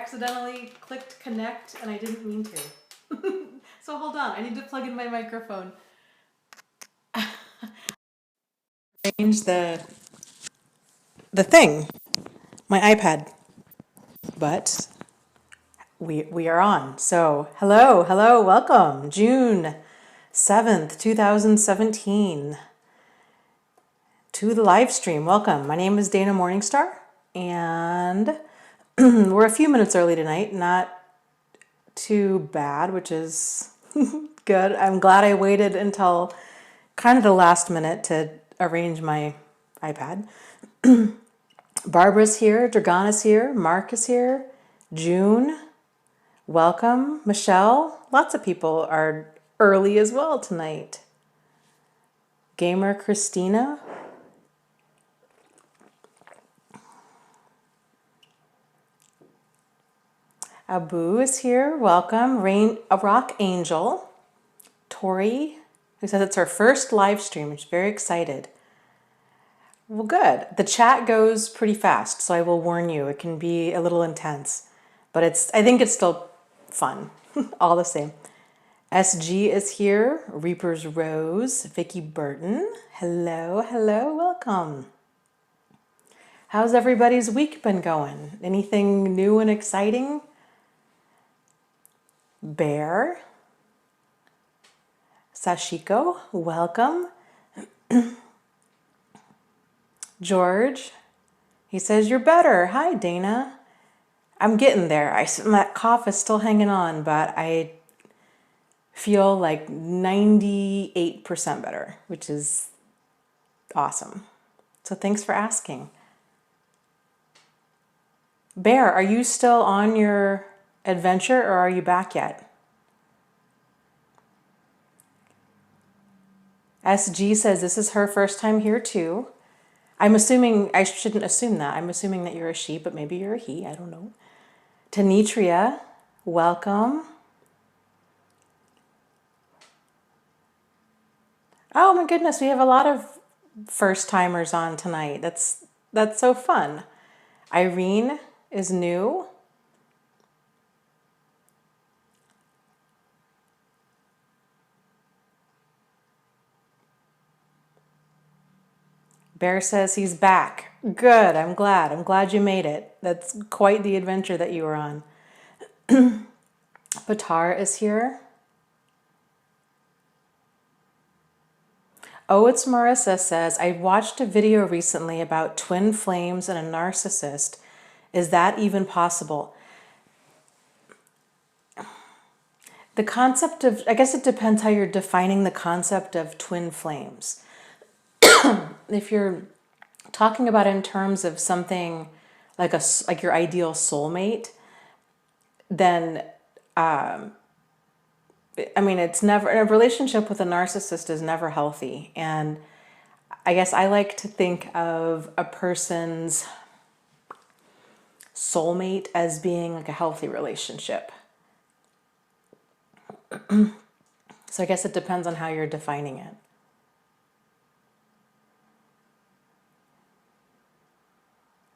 accidentally clicked connect and I didn't mean to. So hold on, I need to plug in my microphone. Change the thing, my iPad. But we are on. So hello, welcome. June 7th, 2017 to the live stream. Welcome. My name is Dana Morningstar and we're a few minutes early tonight, not too bad, which is good. I'm glad I waited until kind of the last minute to arrange my iPad. Barbara's here, Dragana's here, Mark is here, June, welcome, Michelle. Lots of people are early as well tonight. Gamer Christina. Abu is here, welcome. A Rock Angel. Tori, who says it's her first live stream, and she's very excited. Well, good. The chat goes pretty fast, so I will warn you, it can be a little intense, but I think it's still fun, all the same. SG is here, Reaper's Rose, Vicky Burton. Hello, welcome. How's everybody's week been going? Anything new and exciting? Bear. Sashiko, welcome. George, he says, you're better. Hi, Dana. I'm getting there. My cough is still hanging on, but I feel like 98% better, which is awesome. So thanks for asking. Bear, are you still on your adventure or are you back yet? SG says this is her first time here too. I'm assuming, I shouldn't assume that. I'm assuming that you're a she, but maybe you're a he. I don't know. Tanitria, welcome. Oh my goodness, we have a lot of first timers on tonight. That's so fun. Irene is new. Bear says he's back. Good, I'm glad. I'm glad you made it. That's quite the adventure that you were on. Batar is here. Oh, it's Marissa says, I watched a video recently about twin flames and a narcissist. Is that even possible? The concept of, I guess it depends how you're defining the concept of twin flames. If you're talking about it in terms of something like your ideal soulmate, then I mean, it's never, a relationship with a narcissist is never healthy. And I guess I like to think of a person's soulmate as being like a healthy relationship. So I guess it depends on how you're defining it.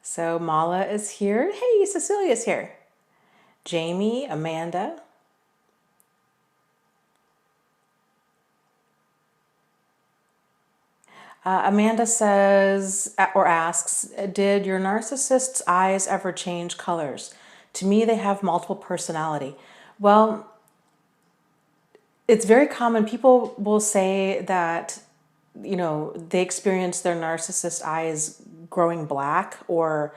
So Mala is here. Hey, Cecilia's here. Jamie, Amanda. Amanda says, or asks, did your narcissist's eyes ever change colors? To me, they have multiple personality. Well, it's very common. People will say that, you know, they experience their narcissist eyes growing black or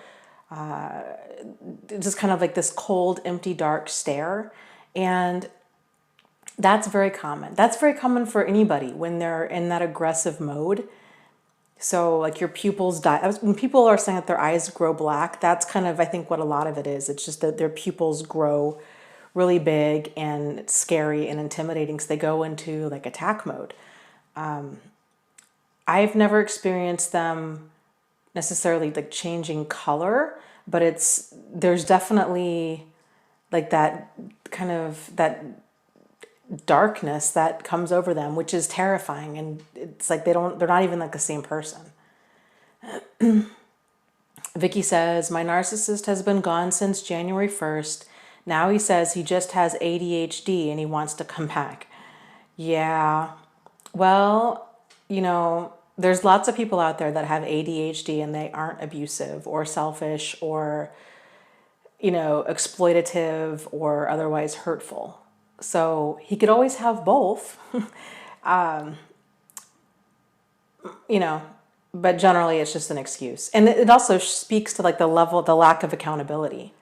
just kind of like this cold, empty, dark stare. And that's very common. That's very common for anybody when they're in that aggressive mode. So like your pupils die. When people are saying that their eyes grow black, that's kind of, I think, what a lot of it is. It's just that their pupils grow really big and it's scary and intimidating, so they go into like attack mode. I've never experienced them necessarily like changing color, but there's definitely like that kind of that darkness that comes over them, which is terrifying. And it's like they're not even like the same person. Vicky says, my narcissist has been gone since January 1st. Now he says he just has ADHD and he wants to come back. Yeah. Well, there's lots of people out there that have ADHD and they aren't abusive or selfish or, exploitative or otherwise hurtful. So he could always have both, but generally it's just an excuse. And it also speaks to like the lack of accountability.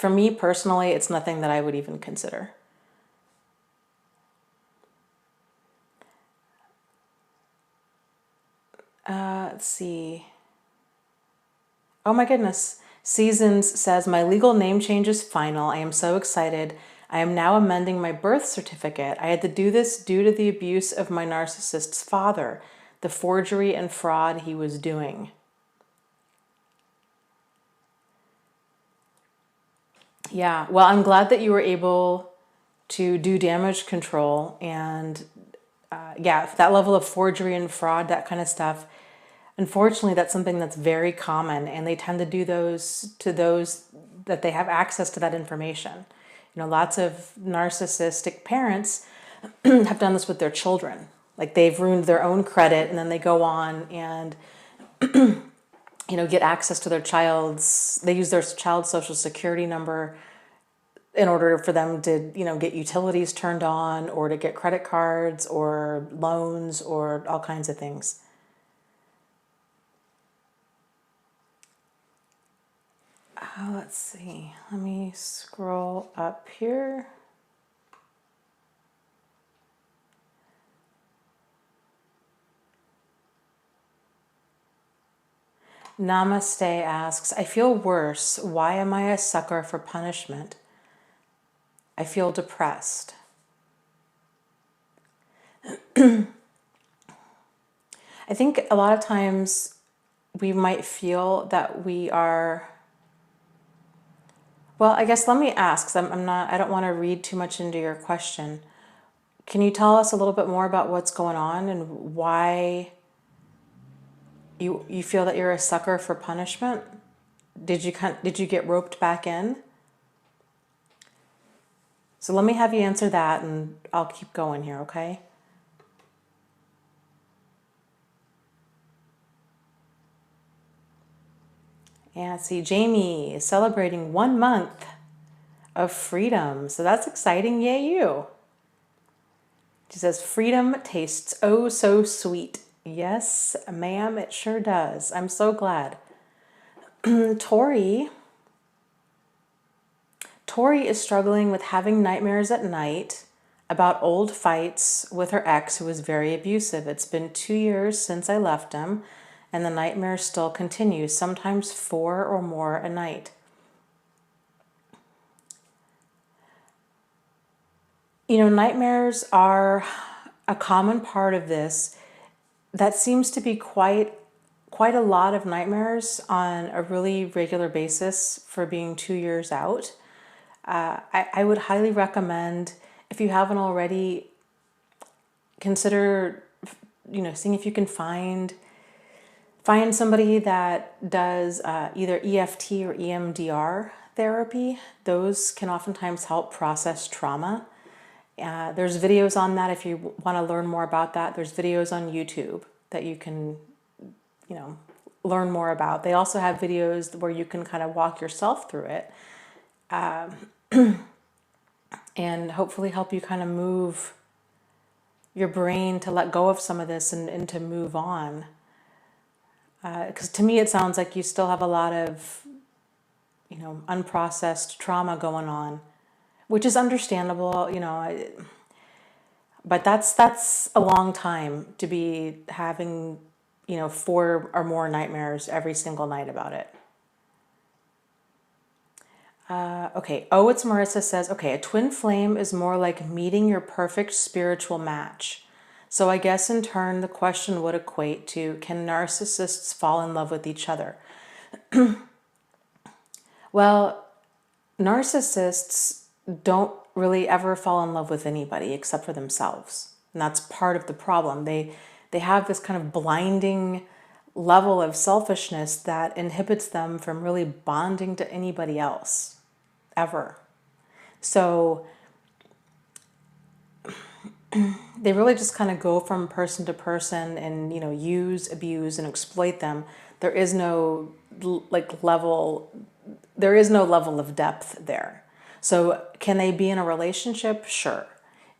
For me personally, it's nothing that I would even consider. Let's see. Oh my goodness. Seasons says, my legal name change is final. I am so excited. I am now amending my birth certificate. I had to do this due to the abuse of my narcissist's father, the forgery and fraud he was doing. Yeah, well, I'm glad that you were able to do damage control and that level of forgery and fraud, that kind of stuff. Unfortunately, that's something that's very common, and they tend to do those to those that they have access to that information. Lots of narcissistic parents have done this with their children. Like they've ruined their own credit, and then they go on and get access to they use their child's social security number in order for them to, get utilities turned on or to get credit cards or loans or all kinds of things. Let's see. Let me scroll up here. Namaste asks, I feel worse. Why am I a sucker for punishment? I feel depressed. I think a lot of times we might feel that we are... Well, I guess let me ask, 'cause I don't want to read too much into your question. Can you tell us a little bit more about what's going on and why you feel that you're a sucker for punishment? Did you get roped back in? So let me have you answer that and I'll keep going here, okay? And see, Jamie is celebrating 1 month of freedom. So that's exciting. Yay, you. She says, freedom tastes oh so sweet. Yes, ma'am, it sure does. I'm so glad. Tori is struggling with having nightmares at night about old fights with her ex who was very abusive. It's been 2 years since I left him, and the nightmares still continue, sometimes 4 or more a night. Nightmares are a common part of this. That seems to be quite a lot of nightmares on a really regular basis for being 2 years out. I would highly recommend, if you haven't already, consider, seeing if you can find somebody that does either EFT or EMDR therapy. Those can oftentimes help process trauma. There's videos on that if you want to learn more about that. There's videos on YouTube that you can, learn more about. They also have videos where you can kind of walk yourself through it. And hopefully help you kind of move your brain to let go of some of this and to move on. Because to me, it sounds like you still have a lot of, unprocessed trauma going on, which is understandable, but that's a long time to be having, 4 or more nightmares every single night about it. Okay. Oh, it's Marissa says, okay, a twin flame is more like meeting your perfect spiritual match. So I guess in turn, the question would equate to, can narcissists fall in love with each other? Well, narcissists don't really ever fall in love with anybody except for themselves. And that's part of the problem. They have this kind of blinding level of selfishness that inhibits them from really bonding to anybody else ever. So they really just kind of go from person to person and, you know, use, abuse, and exploit them. There is no level of depth there. So can they be in a relationship? Sure.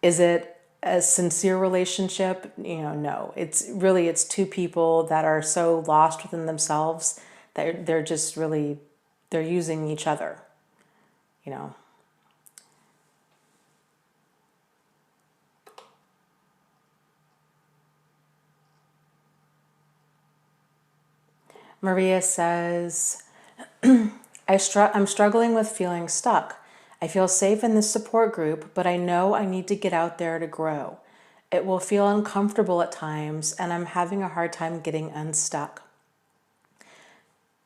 Is it a sincere relationship? You know, no. It's two people that are so lost within themselves that they're just really, they're using each other, you know. Maria says, I'm struggling with feeling stuck. I feel safe in this support group, but I know I need to get out there to grow. It will feel uncomfortable at times, and I'm having a hard time getting unstuck.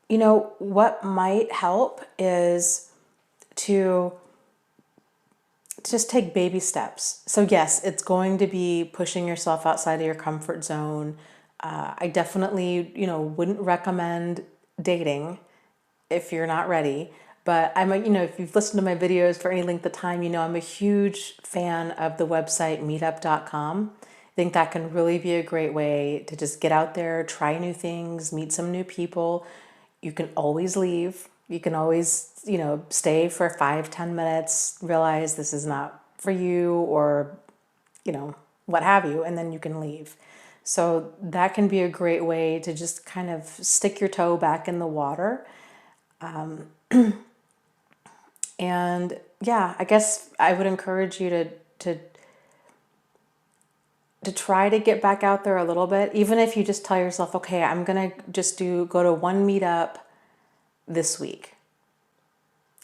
You know, what might help is to just take baby steps. So yes, it's going to be pushing yourself outside of your comfort zone. I definitely, you know, wouldn't recommend dating if you're not ready. But if you've listened to my videos for any length of time, you know I'm a huge fan of the website meetup.com. I think that can really be a great way to just get out there, try new things, meet some new people. You can always leave. You can always, you know, stay for 5-10 minutes, realize this is not for you, or, you know, what have you, and then you can leave. So that can be a great way to just kind of stick your toe back in the water. And yeah, I guess I would encourage you to try to get back out there a little bit, even if you just tell yourself, okay, I'm gonna just go to one meetup this week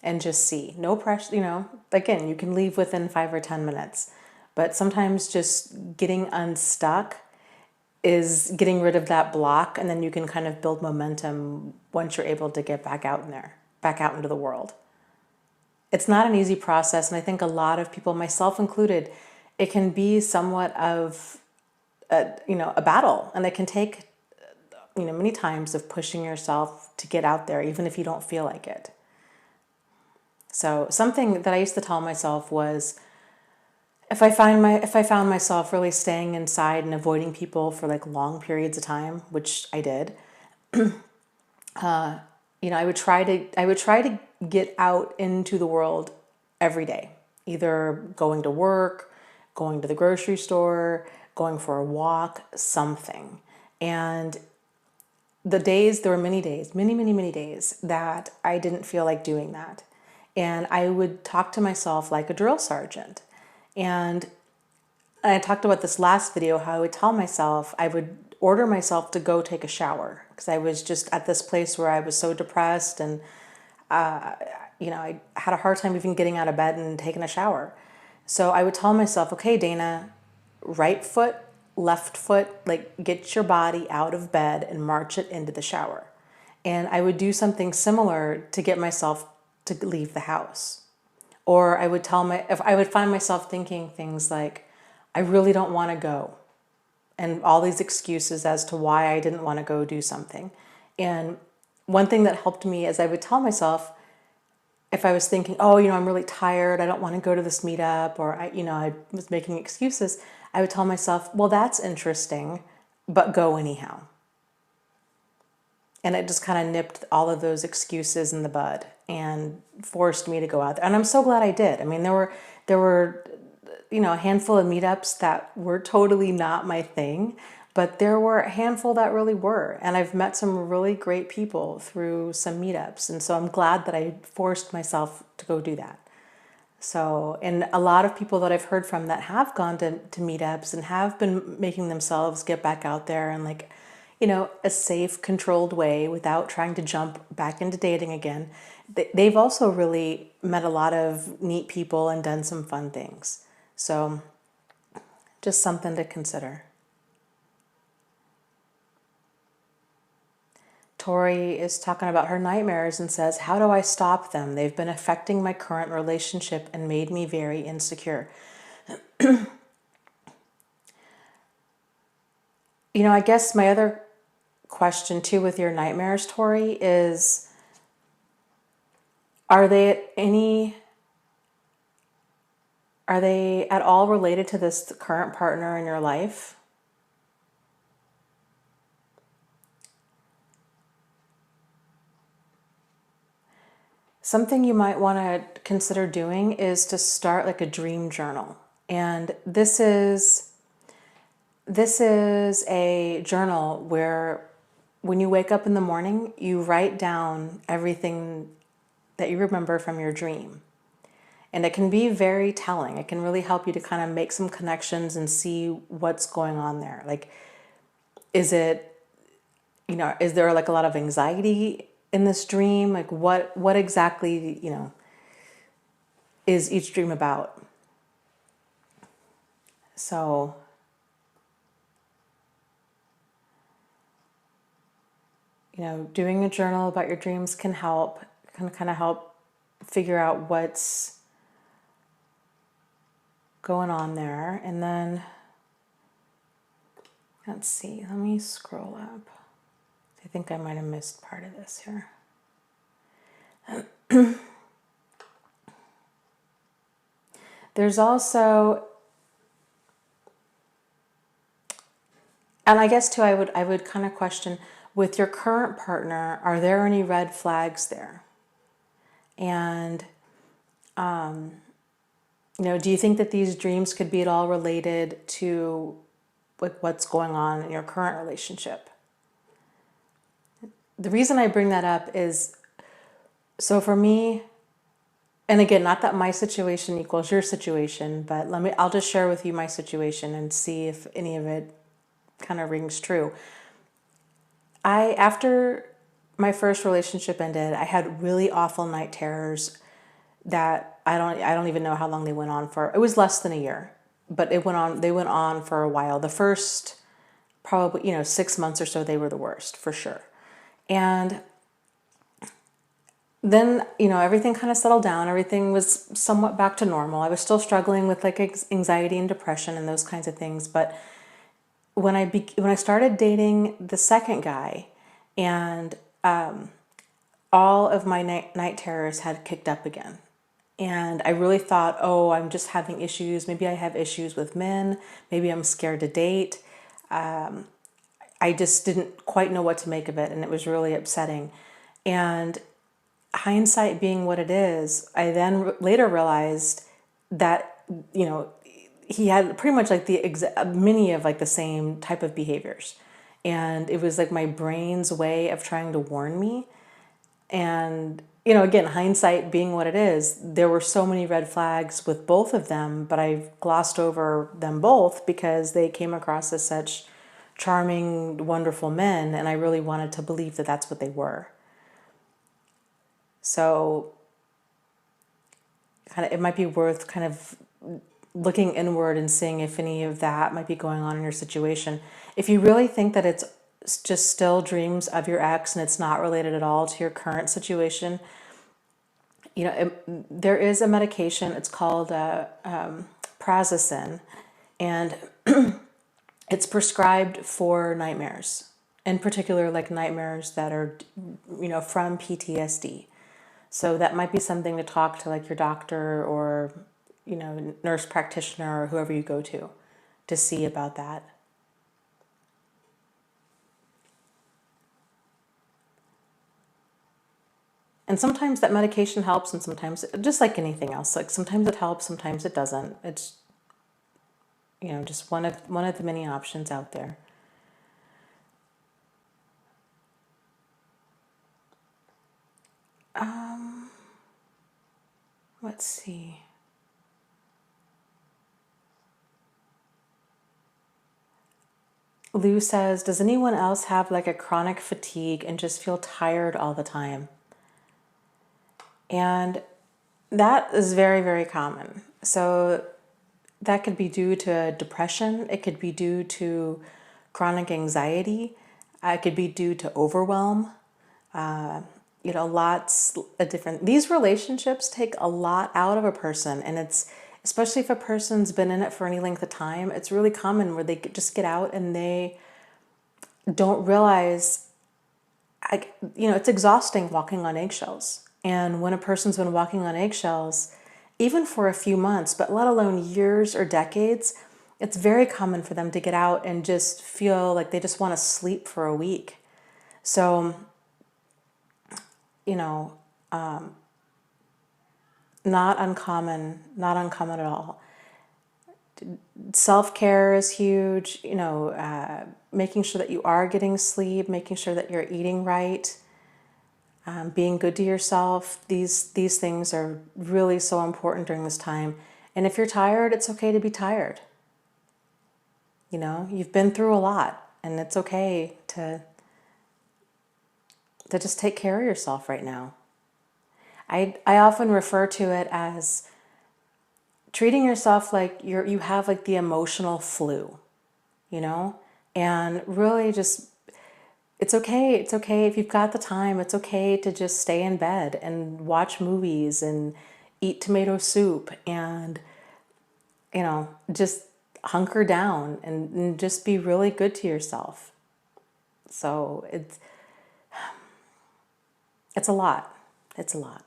and just see. No pressure, you know, again, you can leave within 5 or 10 minutes, but sometimes just getting unstuck is getting rid of that block, and then you can kind of build momentum once you're able to get back out in there, back out into the world. It's not an easy process, and I think a lot of people, myself included, it can be somewhat of a battle, and it can take, you know, many times of pushing yourself to get out there, even if you don't feel like it. So something that I used to tell myself was, if I found myself really staying inside and avoiding people for like long periods of time, which I did, I would try to get out into the world every day, either going to work, going to the grocery store, going for a walk, something. And there were many days, many days that I didn't feel like doing that. And I would talk to myself like a drill sergeant. And I talked about this last video, how I would order myself to go take a shower, because I was just at this place where I was so depressed, and I had a hard time even getting out of bed and taking a shower. So I would tell myself, okay, Dana, right foot, left foot, like get your body out of bed and march it into the shower. And I would do something similar to get myself to leave the house. Or if I would find myself thinking things like, I really don't want to go, and all these excuses as to why I didn't want to go do something. And one thing that helped me is I would tell myself, if I was thinking, oh, you know, I'm really tired, I don't want to go to this meetup, or I was making excuses, I would tell myself, well, that's interesting, but go anyhow. And it just kind of nipped all of those excuses in the bud and forced me to go out there. And I'm so glad I did. I mean, there were a handful of meetups that were totally not my thing, but there were a handful that really were. And I've met some really great people through some meetups. And so I'm glad that I forced myself to go do that. So, and a lot of people that I've heard from that have gone to meetups and have been making themselves get back out there in like, a safe, controlled way without trying to jump back into dating again. They've also really met a lot of neat people and done some fun things. So just something to consider. Tori is talking about her nightmares and says, how do I stop them? They've been affecting my current relationship and made me very insecure. I guess my other question too with your nightmares, Tori, is are they at all related to this current partner in your life? Something you might want to consider doing is to start like a dream journal. And this is a journal where when you wake up in the morning, you write down everything that you remember from your dream. And it can be very telling. It can really help you to kind of make some connections and see what's going on there. Like, is it, is there like a lot of anxiety in this dream? Like what exactly, is each dream about? So, doing a journal about your dreams can kind of help figure out what's going on there. And then, let's see, let me scroll up. I think I might have missed part of this here. There's also, and I guess too, I would kind of question, with your current partner, are there any red flags there? And, do you think that these dreams could be at all related to like what's going on in your current relationship? The reason I bring that up is, so for me, and again, not that my situation equals your situation, but I'll just share with you my situation and see if any of it kind of rings true. After my first relationship ended, I had really awful night terrors that I don't even know how long they went on for. It was less than a year, but they went on for a while. The first probably, 6 months or so, they were the worst for sure. And then, everything kind of settled down. Everything was somewhat back to normal. I was still struggling with like anxiety and depression and those kinds of things. But when I started dating the second guy, and all of my night terrors had kicked up again. And I really thought, oh, I'm just having issues. Maybe I have issues with men. Maybe I'm scared to date. I just didn't quite know what to make of it, and it was really upsetting. And hindsight being what it is, I then later realized that, he had pretty much like many of like the same type of behaviors. And it was like my brain's way of trying to warn me. And, again, hindsight being what it is, there were so many red flags with both of them, but I glossed over them both because they came across as such charming, wonderful men, and I really wanted to believe that that's what they were. So it might be worth kind of looking inward and seeing if any of that might be going on in your situation. If you really think that it's just still dreams of your ex and it's not related at all to your current situation, there is a medication. It's called prazosin, and it's prescribed for nightmares, in particular like nightmares that are, from PTSD. So that might be something to talk to like your doctor or, nurse practitioner or whoever you go to see about that. And sometimes that medication helps, and sometimes, just like anything else, like sometimes it helps, sometimes it doesn't. It's, just one of the many options out there. Let's see. Lou says, does anyone else have like a chronic fatigue and just feel tired all the time? And that is very, very common. So that could be due to depression. It could be due to chronic anxiety. It could be due to overwhelm. Lots of different, these relationships take a lot out of a person, and it's, especially if a person's been in it for any length of time, it's really common where they just get out and they don't realize, it's exhausting walking on eggshells. And when a person's been walking on eggshells, even for a few months, but let alone years or decades, it's very common for them to get out and just feel like they just want to sleep for a week. So, not uncommon, not uncommon at all. Self-care is huge, making sure that you are getting sleep, making sure that you're eating right, being good to yourself. These things are really so important during this time. And if you're tired, it's okay to be tired. You've been through a lot, and it's okay to just take care of yourself right now. I often refer to it as treating yourself like you have like the emotional flu, and really just, it's okay. It's okay if you've got the time. It's okay to just stay in bed and watch movies and eat tomato soup and, just hunker down and just be really good to yourself. So it's a lot. It's a lot.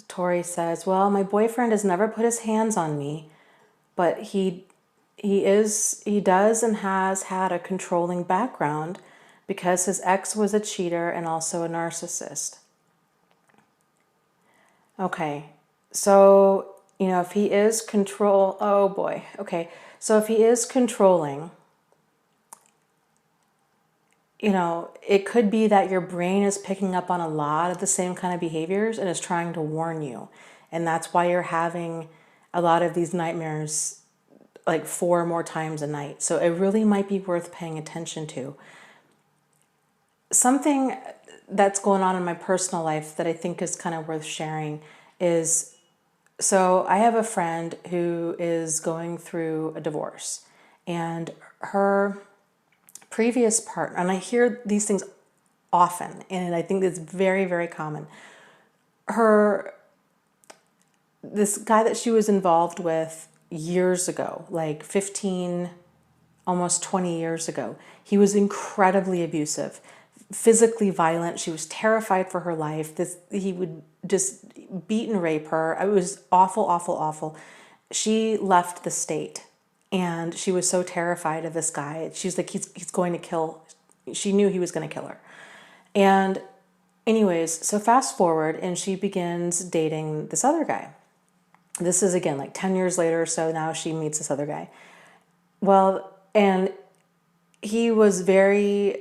Tori says, well, my boyfriend has never put his hands on me, but he does and has had a controlling background because his ex was a cheater and also a narcissist. Okay, so, if he is oh boy, okay, so if he is controlling, it could be that your brain is picking up on a lot of the same kind of behaviors and is trying to warn you. And that's why you're having a lot of these nightmares like 4 more times a night. So it really might be worth paying attention to. Something that's going on in my personal life that I think is kind of worth sharing is, so I have a friend who is going through a divorce, and her previous partner, and I hear these things often, and I think it's very, very common. This guy that she was involved with years ago, like 15, almost 20 years ago, he was incredibly abusive, physically violent. She was terrified for her life. He would just beat and rape her. It was awful, awful, awful. She left the state, and she was so terrified of this guy. She's like, he's going to kill. She knew he was going to kill her. And anyways, so fast forward, and she begins dating this other guy. This is, again, like 10 years later or so. Now she meets this other guy. Well, and he was very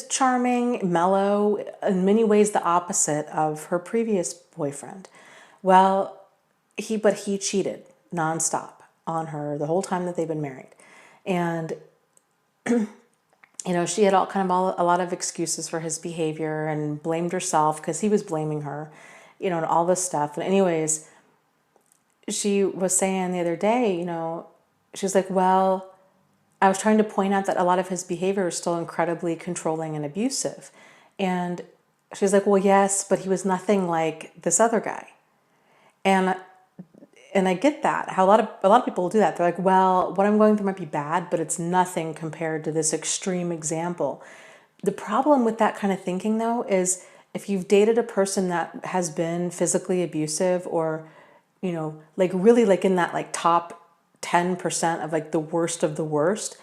charming, mellow, in many ways the opposite of her previous boyfriend. Well, he cheated nonstop on her the whole time that they've been married. And, she had a lot of excuses for his behavior and blamed herself because he was blaming her, and all this stuff. And anyways, she was saying the other day, she was like, well, I was trying to point out that a lot of his behavior is still incredibly controlling and abusive. And she's like, well, yes, but he was nothing like this other guy. And I get that, how a lot of people do that. They're like, well, what I'm going through might be bad, but it's nothing compared to this extreme example. The problem with that kind of thinking, though, is if you've dated a person that has been physically abusive, or, like really like in that like top 10% of like the worst of the worst,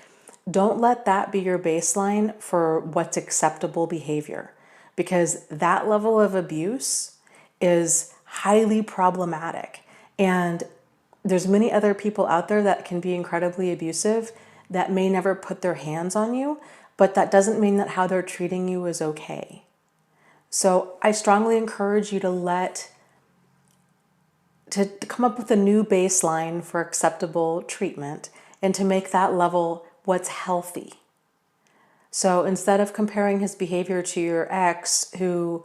don't let that be your baseline for what's acceptable behavior, because that level of abuse is highly problematic. And there's many other people out there that can be incredibly abusive that may never put their hands on you, but that doesn't mean that how they're treating you is okay. So I strongly encourage you to come up with a new baseline for acceptable treatment and to make that level what's healthy. So instead of comparing his behavior to your ex who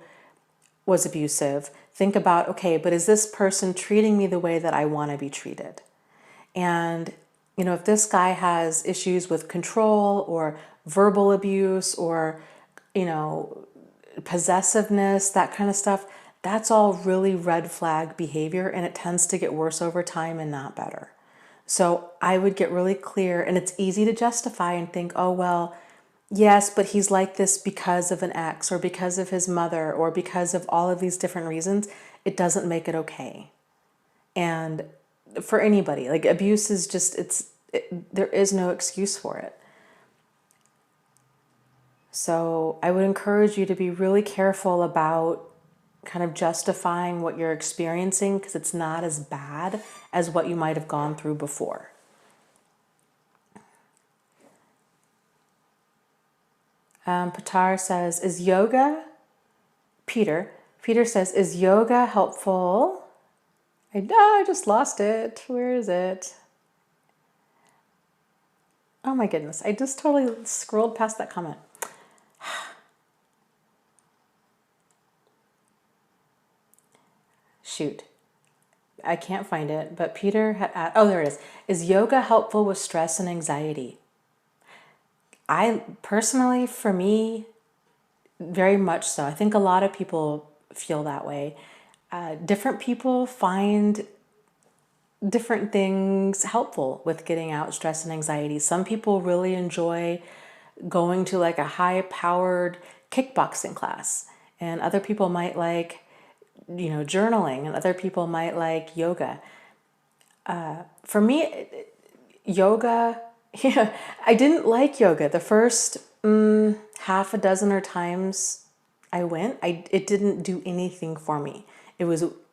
was abusive, think about, okay, but is this person treating me the way that I want to be treated? And, if this guy has issues with control or verbal abuse or, possessiveness, that kind of stuff, that's all really red flag behavior, and it tends to get worse over time and not better. So I would get really clear, and it's easy to justify and think, oh, well, yes, but he's like this because of an ex or because of his mother or because of all of these different reasons. It doesn't make it okay. And for anybody, like abuse is just, there is no excuse for it. So I would encourage you to be really careful about kind of justifying what you're experiencing, because it's not as bad as what you might have gone through before. Patar says, is yoga, Peter says, is yoga helpful? I just lost it. Where is it? Oh my goodness. I just totally scrolled past that comment. Shoot. I can't find it, but Peter had, oh, there it is. Is yoga helpful with stress and anxiety? I personally, for me, very much so. I think a lot of people feel that way. Different people find different things helpful with getting out stress and anxiety. Some people really enjoy going to like a high-powered kickboxing class, and other people might like, journaling, and other people might like yoga. For me, yoga, yeah, I didn't like yoga the first half a dozen or times I went. It didn't do anything for me.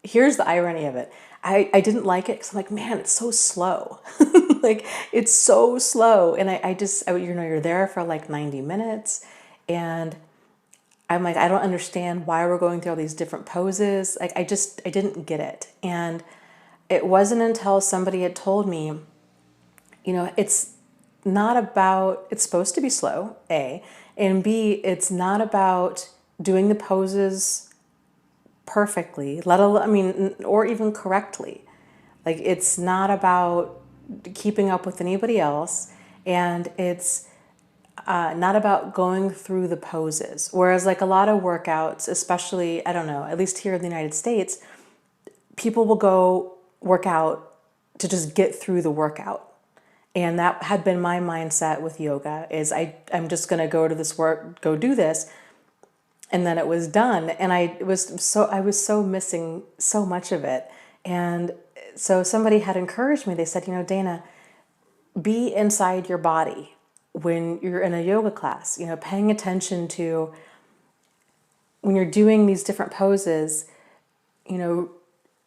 Here's the irony of it. I didn't like it because I'm like, man, it's so slow. Like, it's so slow. And you're there for like 90 minutes. And I'm like, I don't understand why we're going through all these different poses. Like, I didn't get it. And it wasn't until somebody had told me, it's not about, it's supposed to be slow, A, and B, it's not about doing the poses perfectly, or even correctly. Like, it's not about keeping up with anybody else, and it's not about going through the poses. Whereas like a lot of workouts, especially, I don't know, at least here in the United States, people will go work out to just get through the workout. And that had been my mindset with yoga, is I'm just going to go do this. And then it was done. And I was so missing so much of it. And so somebody had encouraged me. They said, Dana, be inside your body when you're in a yoga class, paying attention to when you're doing these different poses,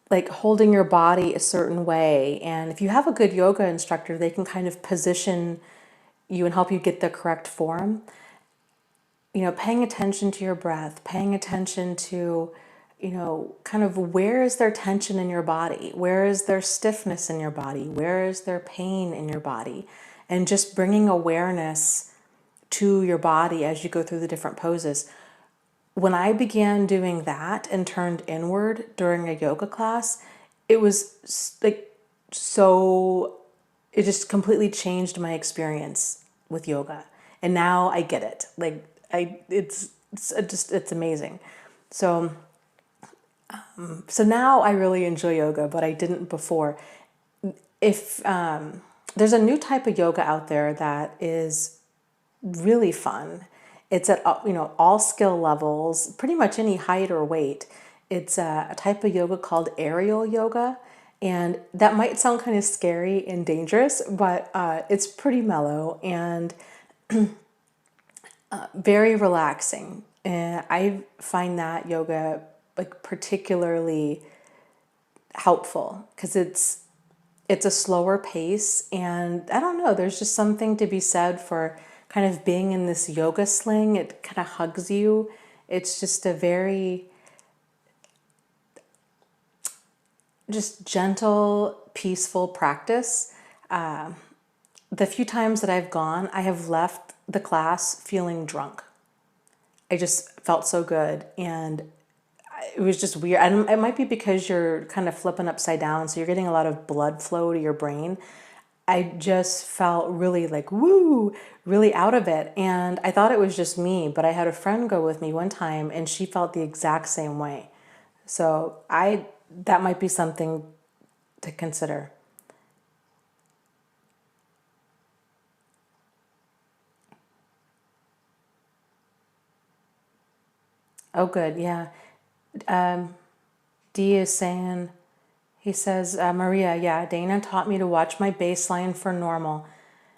like holding your body a certain way. And if you have a good yoga instructor, they can kind of position you and help you get the correct form. Paying attention to your breath, paying attention to, kind of where is there tension in your body? Where is there stiffness in your body? Where is there pain in your body? And just bringing awareness to your body as you go through the different poses. When I began doing that and turned inward during a yoga class, it was like it just completely changed my experience with yoga. And now I get it. Like, it's amazing. So now I really enjoy yoga, but I didn't before. If there's a new type of yoga out there that is really fun. It's at all skill levels, pretty much any height or weight. It's a type of yoga called aerial yoga, and that might sound kind of scary and dangerous, but it's pretty mellow and very relaxing. And I find that yoga like particularly helpful because it's a slower pace, and I don't know, there's just something to be said for kind of being in this yoga sling. It kind of hugs you. It's just a very just gentle, peaceful practice. The few times that I've gone, I have left the class feeling drunk. I just felt so good, and it was just weird. It might be because you're kind of flipping upside down, so you're getting a lot of blood flow to your brain. I just felt really like, woo, really out of it. And I thought it was just me, but I had a friend go with me one time and she felt the exact same way. So that might be something to consider. Oh, good. Yeah. D is saying, he says, Maria, yeah, Dana taught me to watch my baseline for normal.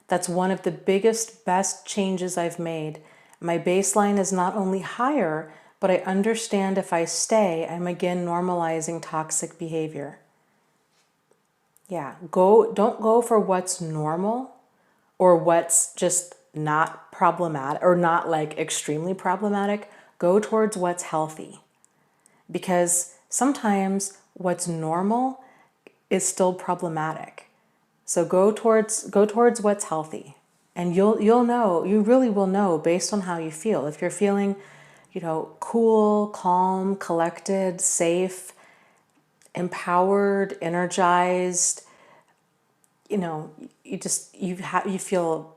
That's one of the biggest, best changes I've made. My baseline is not only higher, but I understand if I stay, I'm again normalizing toxic behavior. Yeah, don't go for what's normal or what's just not problematic or not like extremely problematic. Go towards what's healthy. Because sometimes what's normal is still problematic. So go towards what's healthy. And you'll know, you really will know based on how you feel. If you're feeling, cool, calm, collected, safe, empowered, energized, you feel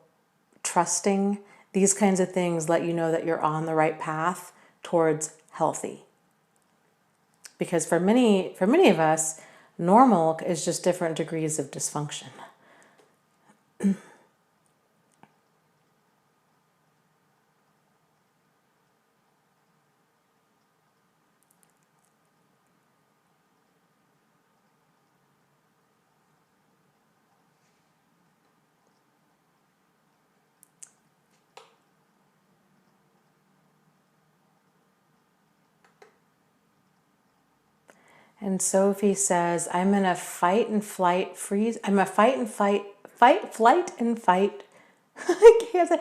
trusting. These kinds of things let you know that you're on the right path towards healthy. Because for many of us, normal is just different degrees of dysfunction. And Sophie says, I'm in a fight and flight freeze. I'm a fight and flight and fight. I can't say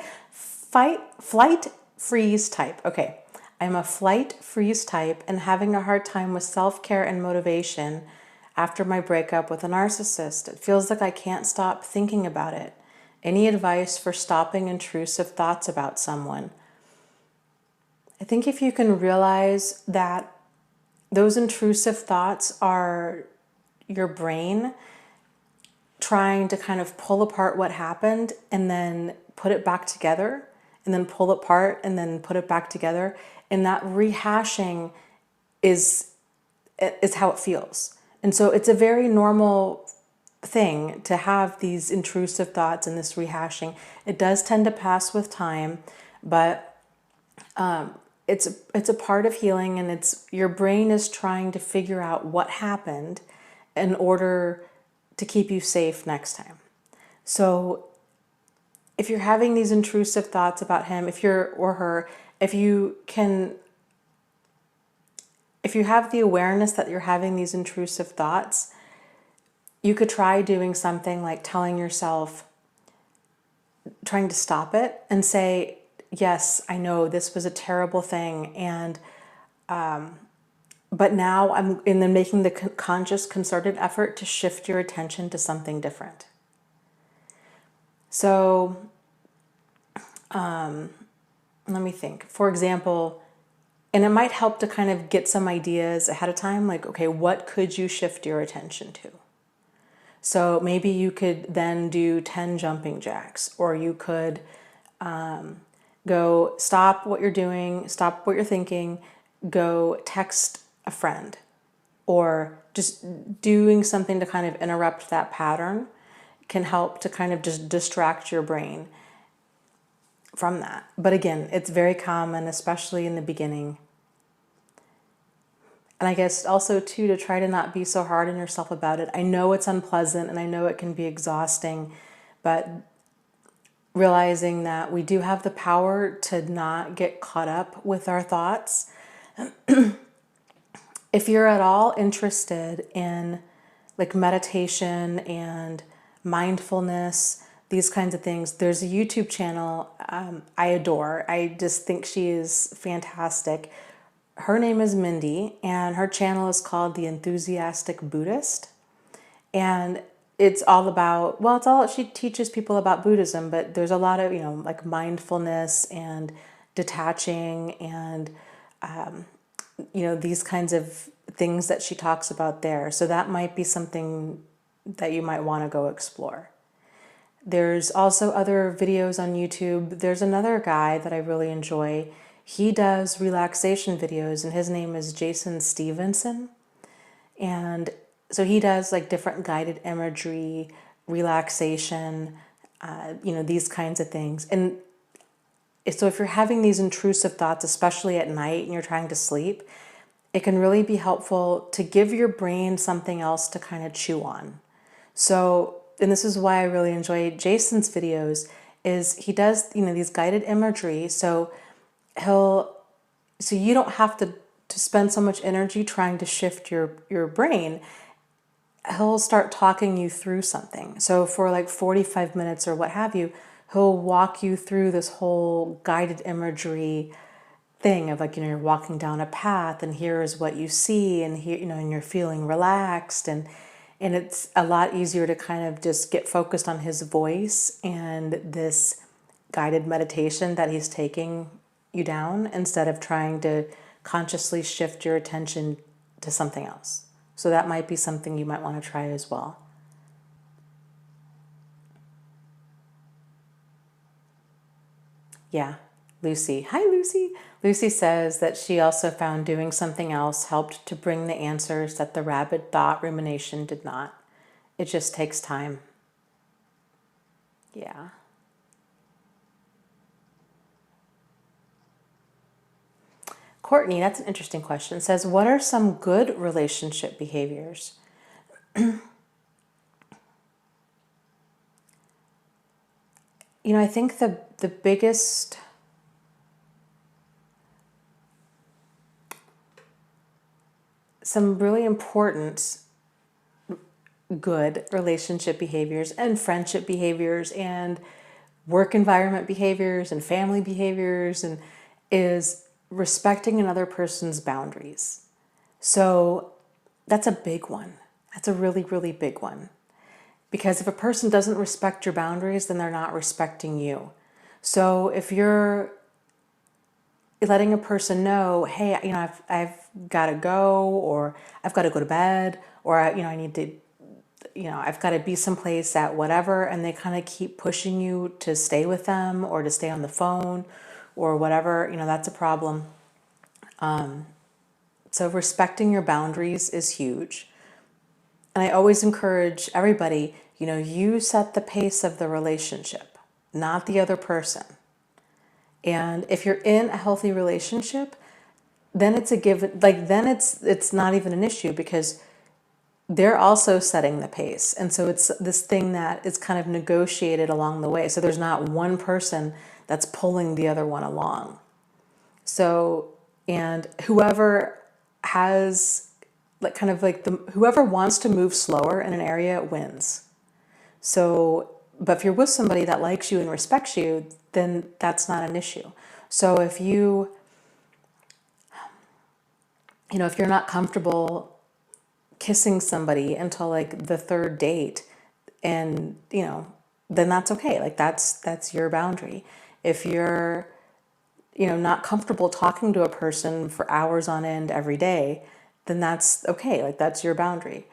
flight, freeze type. Okay. I'm a flight, freeze type and having a hard time with self-care and motivation after my breakup with a narcissist. It feels like I can't stop thinking about it. Any advice for stopping intrusive thoughts about someone? I think if you can realize that those intrusive thoughts are your brain trying to kind of pull apart what happened and then put it back together and then pull it apart and then put it back together. And that rehashing is how it feels. And so it's a very normal thing to have these intrusive thoughts and this rehashing. It does tend to pass with time, but it's a part of healing, and it's your brain is trying to figure out what happened in order to keep you safe next time. So if you're having these intrusive thoughts about him, if you're or her, if you have the awareness that you're having these intrusive thoughts, you could try doing something like telling yourself, trying to stop it and say, yes, I know this was a terrible thing, and but now and then making the conscious, concerted effort to shift your attention to something different. So let me think. For example, and it might help to kind of get some ideas ahead of time, like, okay, what could you shift your attention to? So maybe you could then do 10 jumping jacks, or you could go stop what you're doing, stop what you're thinking, go text a friend, or just doing something to kind of interrupt that pattern can help to kind of just distract your brain from that. But again, it's very common, especially in the beginning. And I guess also too, to try to not be so hard on yourself about it. I know it's unpleasant and I know it can be exhausting, but realizing that we do have the power to not get caught up with our thoughts. If you're at all interested in like meditation and mindfulness, these kinds of things, there's a YouTube channel I adore. I just think she is fantastic. Her name is Mindy, and her channel is called The Enthusiastic Buddhist. And it's all about, well, it's all, she teaches people about Buddhism, but there's a lot of, like mindfulness and detaching and, these kinds of things that she talks about there. So that might be something that you might want to go explore. There's also other videos on YouTube. There's another guy that I really enjoy. He does relaxation videos, and his name is Jason Stevenson. And so he does like different guided imagery, relaxation, these kinds of things. And so if you're having these intrusive thoughts, especially at night and you're trying to sleep, it can really be helpful to give your brain something else to kind of chew on. So, and this is why I really enjoy Jason's videos, is he does, these guided imagery. So you don't have to spend so much energy trying to shift your brain. He'll start talking you through something. So for like 45 minutes or what have you, he'll walk you through this whole guided imagery thing of like, you're walking down a path and here is what you see, and here, and you're feeling relaxed, and it's a lot easier to kind of just get focused on his voice and this guided meditation that he's taking you down, instead of trying to consciously shift your attention to something else. So that might be something you might want to try as well. Yeah, Lucy. Hi, Lucy. Lucy says that she also found doing something else helped to bring the answers that the rapid thought rumination did not. It just takes time. Yeah. Courtney, that's an interesting question, says, what are some good relationship behaviors? I think the biggest some really important good relationship behaviors and friendship behaviors and work environment behaviors and family behaviors and is respecting another person's boundaries. So that's a big one. That's a really, really big one. Because if a person doesn't respect your boundaries, then they're not respecting you. So if you're letting a person know, hey, I've got to go, or I've got to go to bed, or I need to, I've got to be someplace at whatever, and they kind of keep pushing you to stay with them or to stay on the phone or whatever, that's a problem. So respecting your boundaries is huge. And I always encourage everybody, you set the pace of the relationship, not the other person. And if you're in a healthy relationship, then it's a given, then it's not even an issue, because they're also setting the pace. And so it's this thing that is kind of negotiated along the way. So there's not one person that's pulling the other one along. So, and whoever has whoever wants to move slower in an area wins. So, but if you're with somebody that likes you and respects you, then that's not an issue. So if if you're not comfortable kissing somebody until like the third date, and, then that's okay. That's your boundary. If you're, not comfortable talking to a person for hours on end every day, then that's okay. That's your boundary.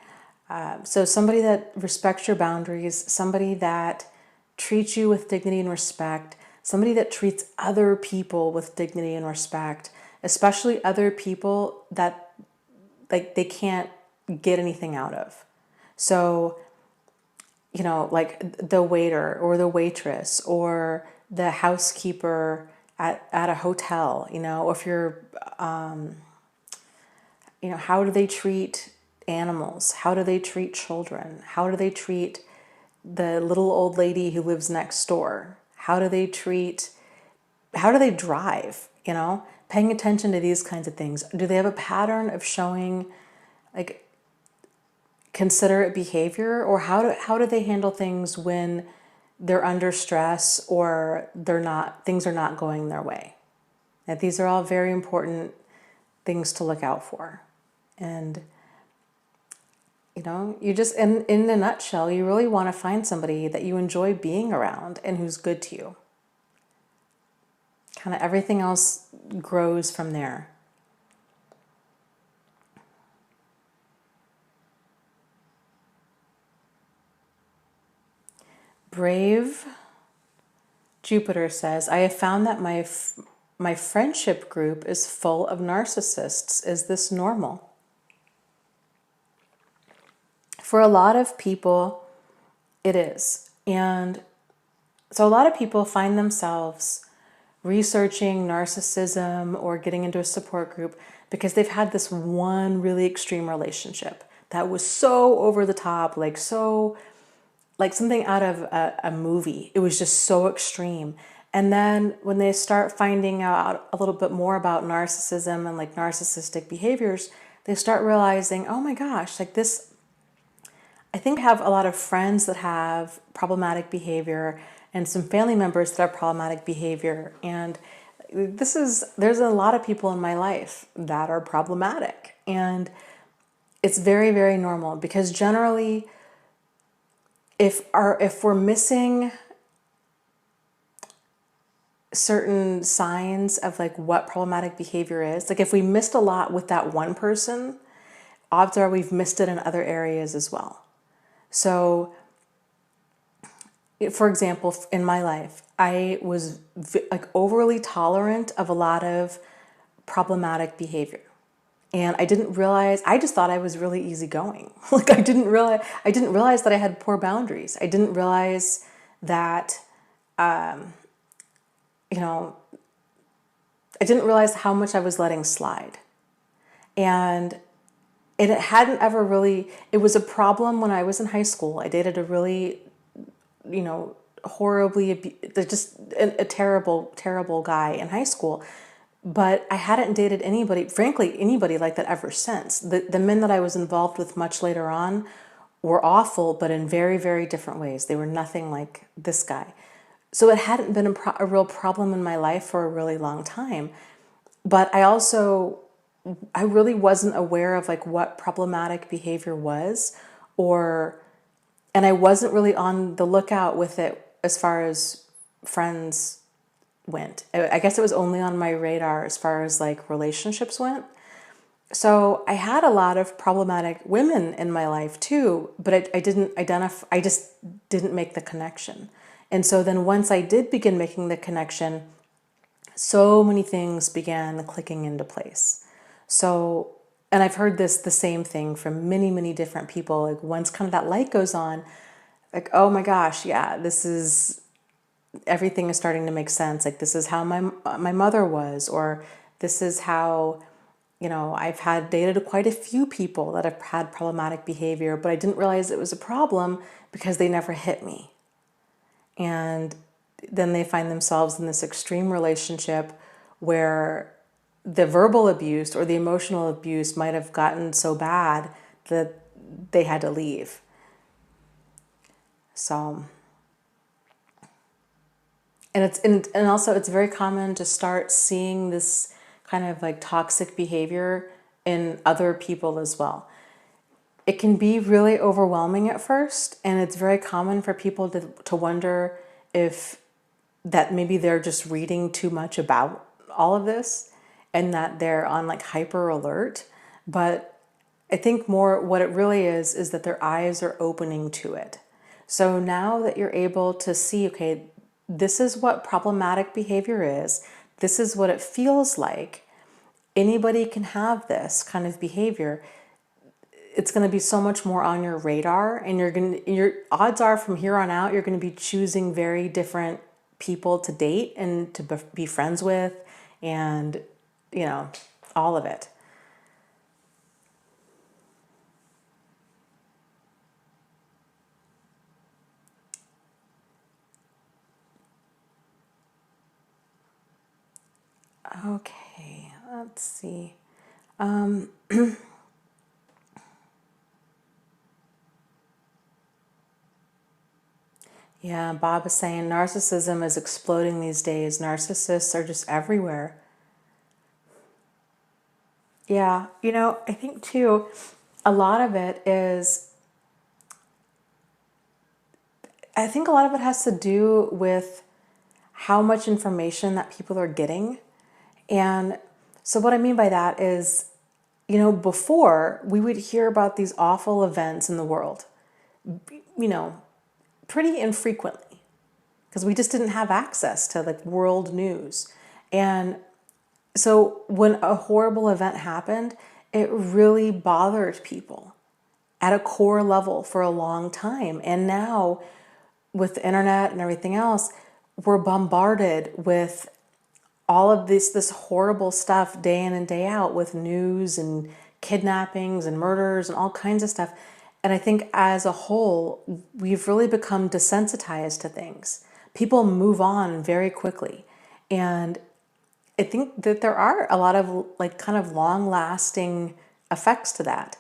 So somebody that respects your boundaries, somebody that treats you with dignity and respect, somebody that treats other people with dignity and respect, especially other people that they can't get anything out of. So, like the waiter or the waitress or the housekeeper at a hotel, or if you're, how do they treat animals? How do they treat children? How do they treat the little old lady who lives next door? How do they drive? Paying attention to these kinds of things. Do they have a pattern of showing like considerate behavior, or how do they handle things when they're under stress or things are not going their way? Now, these are all very important things to look out for. And you just, in a nutshell, you really want to find somebody that you enjoy being around and who's good to you. Kind of everything else grows from there. Brave Jupiter says, I have found that my friendship group is full of narcissists. Is this normal? For a lot of people, it is. And so a lot of people find themselves researching narcissism or getting into a support group because they've had this one really extreme relationship that was so over the top, like so, like something out of a movie. It was just so extreme. And then when they start finding out a little bit more about narcissism and like narcissistic behaviors, they start realizing, oh my gosh, like this, I think I have a lot of friends that have problematic behavior and some family members that have problematic behavior. And there's a lot of people in my life that are problematic. And it's very, very normal because generally, if we're missing certain signs of like what problematic behavior is, like if we missed a lot with that one person, odds are we've missed it in other areas as well. So, for example, in my life, I was like overly tolerant of a lot of problematic behavior. And I didn't realize, I just thought I was really easygoing. Like I didn't realize that I had poor boundaries. I didn't realize that, you know, I didn't realize how much I was letting slide. And it hadn't ever really, it was a problem when I was in high school. I dated a really, horribly, just a terrible, terrible guy in high school. But I hadn't dated anybody, frankly, anybody like that ever since. The men that I was involved with much later on were awful, but in very, very different ways. They were nothing like this guy. So it hadn't been a real problem in my life for a really long time. But I really wasn't aware of like what problematic behavior was, and I wasn't really on the lookout with it as far as friends went. I guess it was only on my radar as far as like relationships went. So I had a lot of problematic women in my life too, but I didn't identify, I just didn't make the connection. And so then once I did begin making the connection, so many things began clicking into place. So, and I've heard the same thing from many, many different people. Like once kind of that light goes on, like, oh my gosh, yeah, everything is starting to make sense. Like this is how my mother was, or this is how, I've dated quite a few people that have had problematic behavior, but I didn't realize it was a problem because they never hit me. And then they find themselves in this extreme relationship where the verbal abuse or the emotional abuse might have gotten so bad that they had to leave. So, and also it's very common to start seeing this kind of like toxic behavior in other people as well. It can be really overwhelming at first, and it's very common for people to wonder if that maybe they're just reading too much about all of this and that they're on like hyper alert. But I think more what it really is that their eyes are opening to it. So now that you're able to see, okay, this is what problematic behavior is, this is what it feels like, anybody can have this kind of behavior, it's going to be so much more on your radar, and your odds are from here on out, you're going to be choosing very different people to date and to be friends with, and, all of it. Okay, let's see. Yeah, Bob is saying narcissism is exploding these days. Narcissists are just everywhere. Yeah, I think too, a lot of it has to do with how much information that people are getting. And so what I mean by that is, before we would hear about these awful events in the world, pretty infrequently because we just didn't have access to like world news. And so when a horrible event happened, it really bothered people at a core level for a long time. And now with the internet and everything else, we're bombarded with all of this horrible stuff day in and day out with news and kidnappings and murders and all kinds of stuff. And I think as a whole, we've really become desensitized to things. People move on very quickly. And I think that there are a lot of like kind of long lasting effects to that,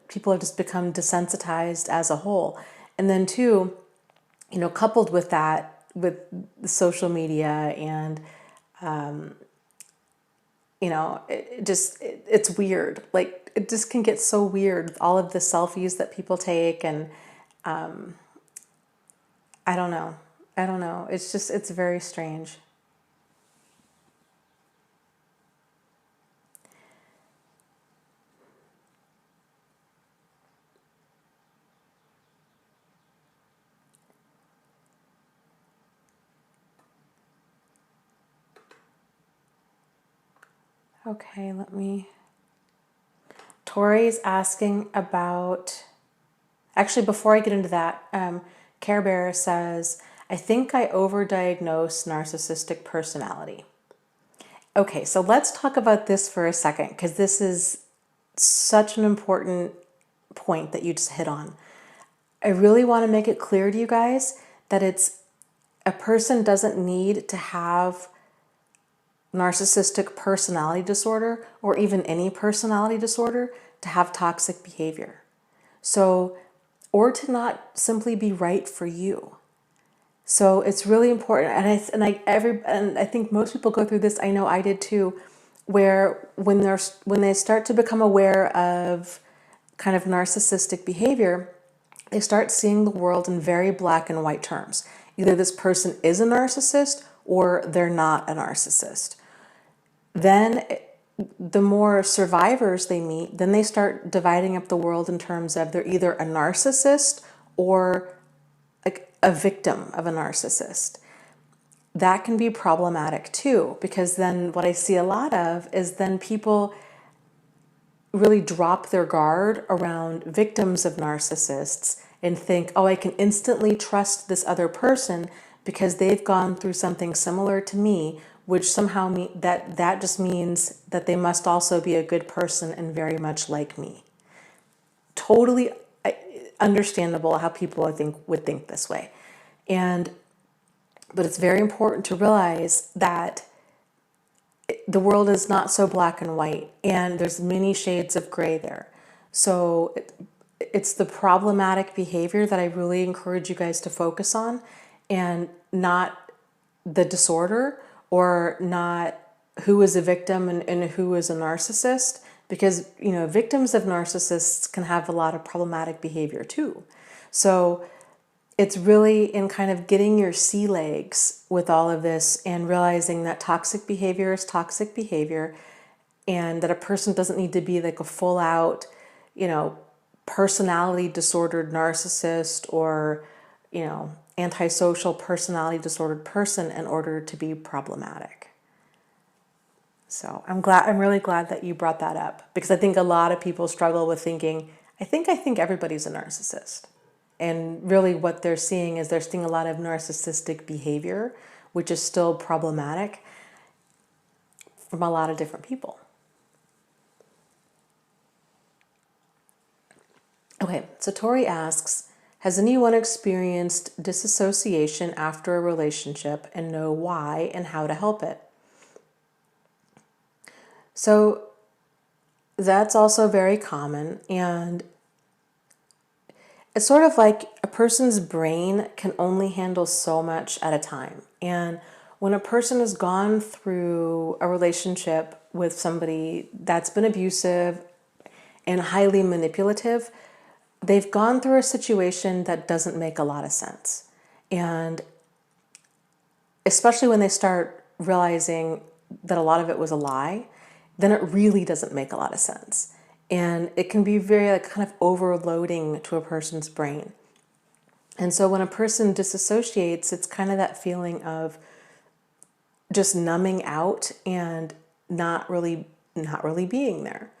people have just become desensitized as a whole. And then too, coupled with that, with the social media and, it's weird. Like it just can get so weird with all of the selfies that people take. And I don't know. It's very strange. Okay, Tori's asking about, actually before I get into that, Care Bear says, I think I overdiagnosed narcissistic personality. Okay, so let's talk about this for a second, because this is such an important point that you just hit on. I really want to make it clear to you guys that a person doesn't need to have narcissistic personality disorder or even any personality disorder to have toxic behavior. So, or to not simply be right for you. So it's really important. And I think most people go through this. I know I did too, where when they start to become aware of kind of narcissistic behavior, they start seeing the world in very black and white terms. Either this person is a narcissist or they're not a narcissist. Then the more survivors they meet, then they start dividing up the world in terms of they're either a narcissist or like a victim of a narcissist. That can be problematic too, because then what I see a lot of is then people really drop their guard around victims of narcissists and think, oh, I can instantly trust this other person because they've gone through something similar to me, which somehow that just means that they must also be a good person and very much like me. Totally understandable how people would think this way. But it's very important to realize that the world is not so black and white, and there's many shades of gray there. So it's the problematic behavior that I really encourage you guys to focus on, and not the disorder, or not who is a victim and who is a narcissist, because victims of narcissists can have a lot of problematic behavior too. So it's really in kind of getting your sea legs with all of this and realizing that toxic behavior is toxic behavior, and that a person doesn't need to be like a full out, personality disordered narcissist or, antisocial personality disordered person in order to be problematic. So I'm really glad that you brought that up, because I think a lot of people struggle with thinking, I think everybody's a narcissist. And really what they're seeing is they're seeing a lot of narcissistic behavior, which is still problematic from a lot of different people. Okay, so Tori asks, has anyone experienced disassociation after a relationship and know why and how to help it? So that's also very common, and it's sort of like a person's brain can only handle so much at a time. And when a person has gone through a relationship with somebody that's been abusive and highly manipulative, they've gone through a situation that doesn't make a lot of sense. And especially when they start realizing that a lot of it was a lie, then it really doesn't make a lot of sense. And it can be very kind of overloading to a person's brain. And so when a person disassociates, it's kind of that feeling of just numbing out and not really being there.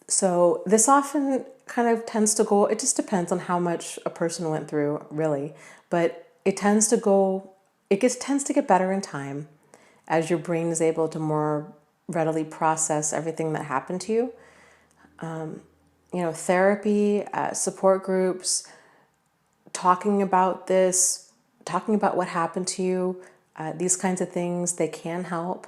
So this often kind of tends to go, it just depends on how much a person went through, really, but it tends to get better in time as your brain is able to more readily process everything that happened to you. Therapy, support groups, talking about this, talking about what happened to you, these kinds of things, they can help.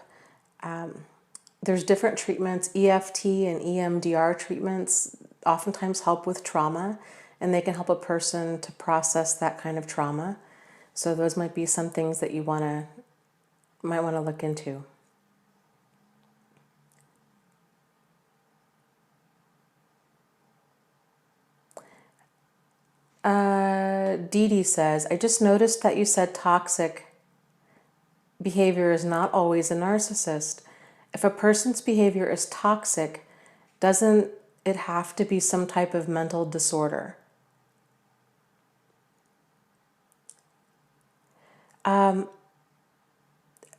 There's different treatments. EFT and EMDR treatments oftentimes help with trauma, and they can help a person to process that kind of trauma. So those might be some things that you might want to look into. Dee Dee says, I just noticed that you said toxic behavior is not always a narcissist. If a person's behavior is toxic, doesn't it have to be some type of mental disorder?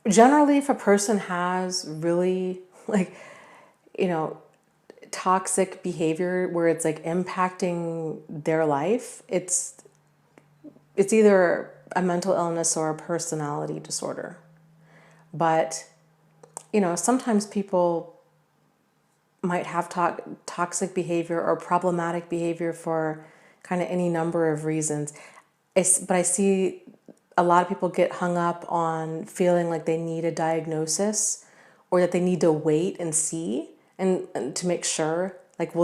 Generally, if a person has really toxic behavior where it's like impacting their life, it's either a mental illness or a personality disorder. But sometimes people might have toxic behavior or problematic behavior for kind of any number of reasons. But I see a lot of people get hung up on feeling like they need a diagnosis or that they need to wait and see and to make sure,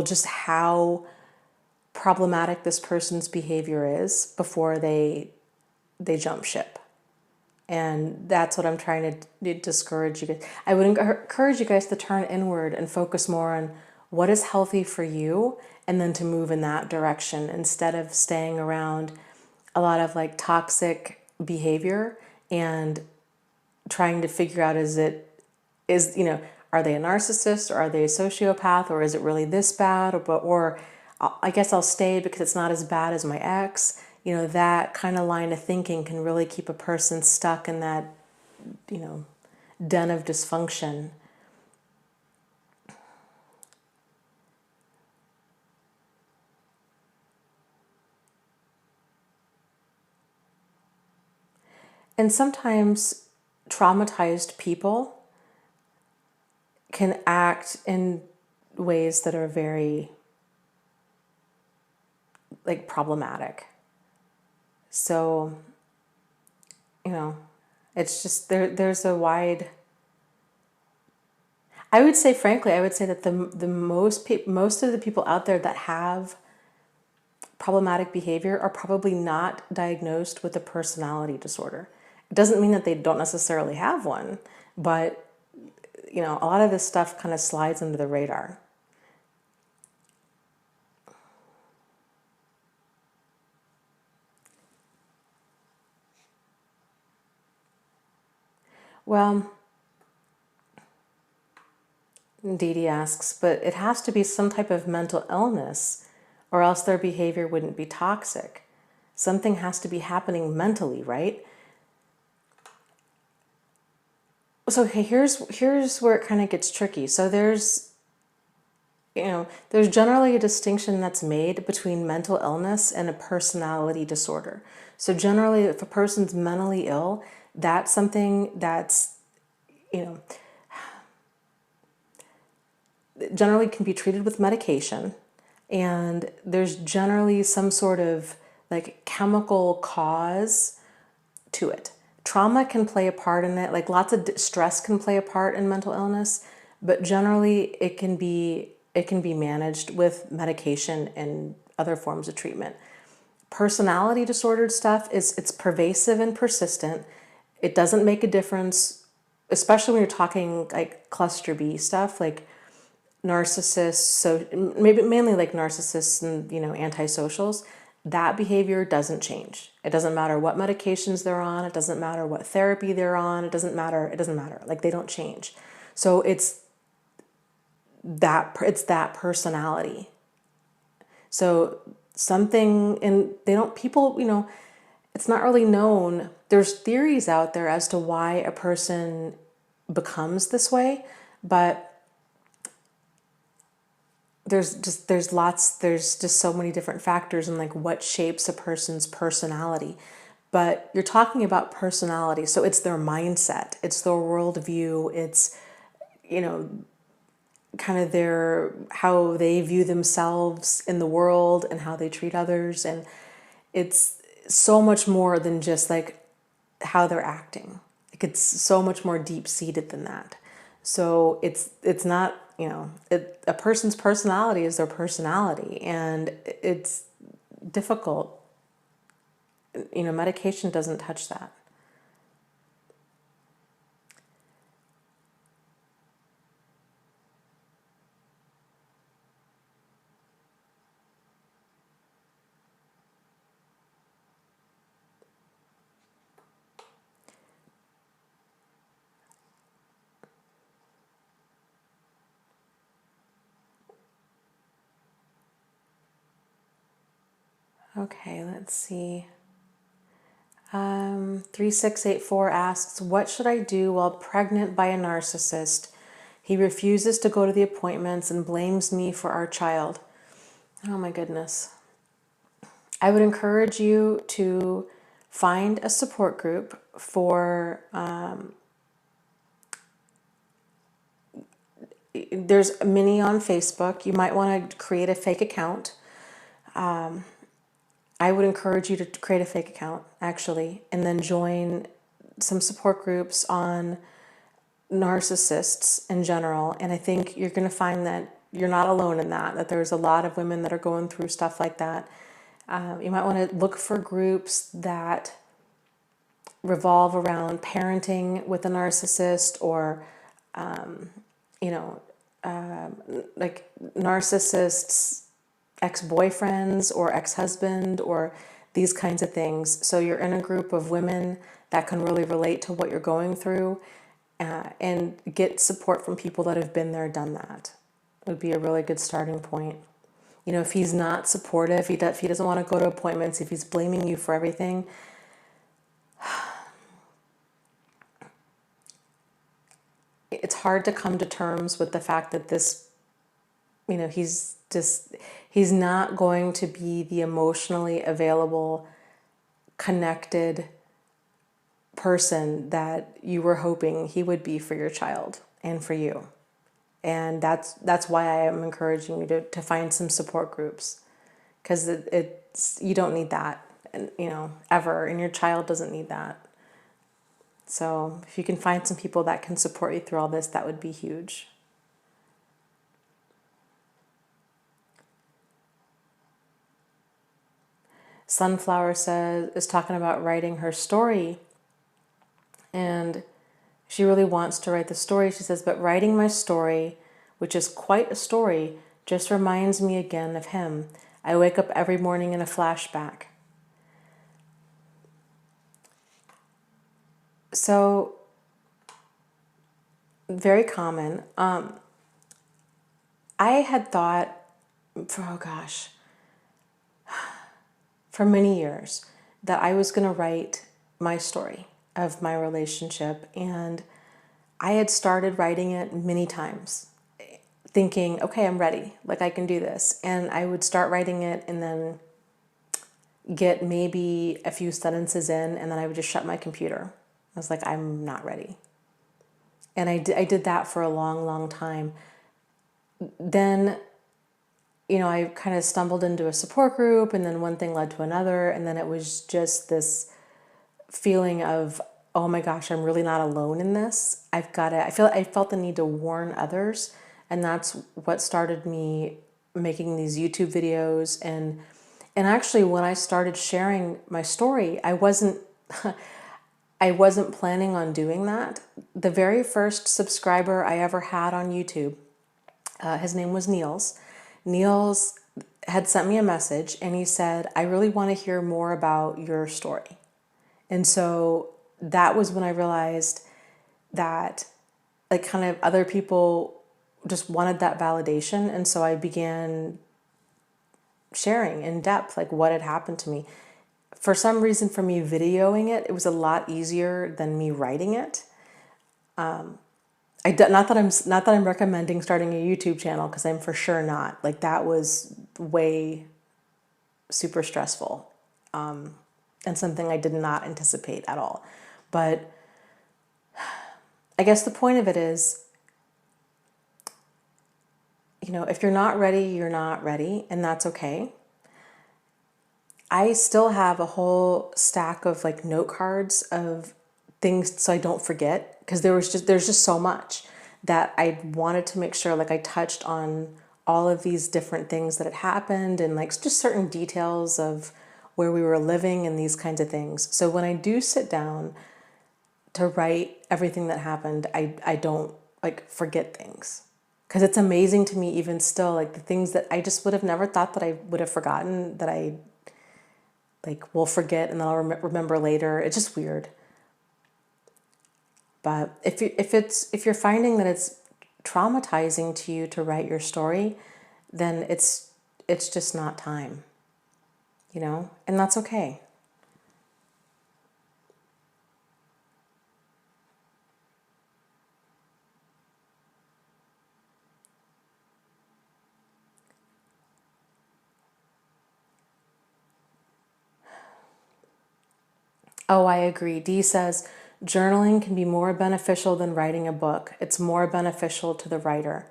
just how problematic this person's behavior is before they jump ship. And that's what I'm trying to discourage you guys. I would encourage you guys to turn inward and focus more on what is healthy for you, and then to move in that direction instead of staying around a lot of toxic behavior and trying to figure out are they a narcissist, or are they a sociopath, or is it really this bad, or I guess I'll stay because it's not as bad as my ex. That kind of line of thinking can really keep a person stuck in that, den of dysfunction. And sometimes traumatized people can act in ways that are very problematic. So, it's just there's a wide, I would say that the most of the people out there that have problematic behavior are probably not diagnosed with a personality disorder. It doesn't mean that they don't necessarily have one, but a lot of this stuff kind of slides under the radar. Well, Dee Dee asks, but it has to be some type of mental illness, or else their behavior wouldn't be toxic. Something has to be happening mentally, right? So here's where it kind of gets tricky. So there's generally a distinction that's made between mental illness and a personality disorder. So generally, if a person's mentally ill, that's something that's, generally can be treated with medication. And there's generally some sort of chemical cause to it. Trauma can play a part in it, lots of stress can play a part in mental illness, but generally it can be managed with medication and other forms of treatment. Personality disordered stuff it's pervasive and persistent. It doesn't make a difference, especially when you're talking cluster B stuff, narcissists, so maybe mainly narcissists and antisocials. That behavior doesn't change. It doesn't matter what medications they're on. It doesn't matter what therapy they're on. It doesn't matter. They don't change. So it's that personality. So something, and they don't, people, it's not really known. There's theories out there as to why a person becomes this way, but there's just so many different factors and like what shapes a person's personality. But you're talking about personality, so it's their mindset, it's their worldview, it's, kind of how they view themselves in the world and how they treat others. And it's so much more than just like how they're acting. Like it's so much more deep seated than that. So it's not, a person's personality is their personality, and it's difficult. Medication doesn't touch that. Okay, let's see. 3684 asks, what should I do while pregnant by a narcissist? He refuses to go to the appointments and blames me for our child. Oh my goodness. I would encourage you to find a support group for, there's many on Facebook. You might want to create a fake account. I would encourage you to create a fake account, actually, and then join some support groups on narcissists in general. And I think you're going to find that you're not alone in that there's a lot of women that are going through stuff like that. You might want to look for groups that revolve around parenting with a narcissist, or, like narcissists' ex-boyfriends or ex-husband, or these kinds of things. So you're in a group of women that can really relate to what you're going through, and get support from people that have been there, done that. It would be a really good starting point. If he's not supportive, if he doesn't want to go to appointments, if he's blaming you for everything, it's hard to come to terms with the fact that this, he's not going to be the emotionally available, connected person that you were hoping he would be for your child and for you. And that's why I am encouraging you to find some support groups, because it's you don't need that, and ever, and your child doesn't need that. So if you can find some people that can support you through all this, that would be huge. Sunflower is talking about writing her story, and she really wants to write the story. She says, but writing my story, which is quite a story, just reminds me again of him. I wake up every morning in a flashback. So, very common. I had thought, for many years, that I was going to write my story of my relationship, and I had started writing it many times, thinking, okay, I'm ready, like I can do this. And I would start writing it and then get maybe a few sentences in, and then I would just shut my computer. I was like, I'm not ready. And I did that for a long, long time. Then, I kind of stumbled into a support group, and then one thing led to another, and then it was just this feeling of, oh my gosh, I'm really not alone in this. I felt the need to warn others, and that's what started me making these YouTube videos. And actually, when I started sharing my story, I wasn't planning on doing that. The very first subscriber I ever had on YouTube, his name was Niels. Niels had sent me a message, and he said, I really want to hear more about your story. And so that was when I realized that, like, kind of other people just wanted that validation. And so I began sharing in depth, like what had happened to me. For some reason, for me, videoing it, it was a lot easier than me writing it. Not that I'm recommending starting a YouTube channel, because I'm for sure not. Like, that was way super stressful, and something I did not anticipate at all. But I guess the point of it is, if you're not ready, you're not ready, and that's okay. I still have a whole stack of like note cards of things so I don't forget, because there's just so much that I wanted to make sure like I touched on all of these different things that had happened, and like just certain details of where we were living and these kinds of things. So when I do sit down to write everything that happened, I don't like forget things, because it's amazing to me even still, like the things that I just would have never thought that I would have forgotten, that I like will forget and then I'll remember later. It's just weird. But if you're finding that it's traumatizing to you to write your story, then it's just not time, and that's okay. Oh, I agree. Dee says, journaling can be more beneficial than writing a book. It's more beneficial to the writer.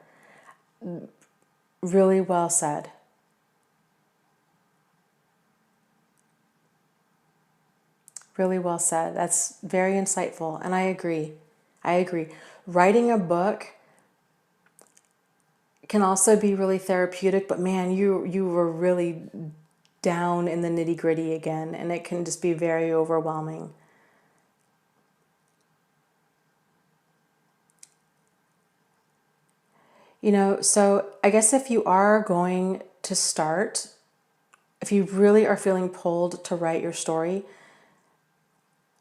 Really well said. Really well said. That's very insightful. And I agree. Writing a book can also be really therapeutic, but man, you were really down in the nitty gritty again, and it can just be very overwhelming. So I guess if you are going to start, if you really are feeling pulled to write your story,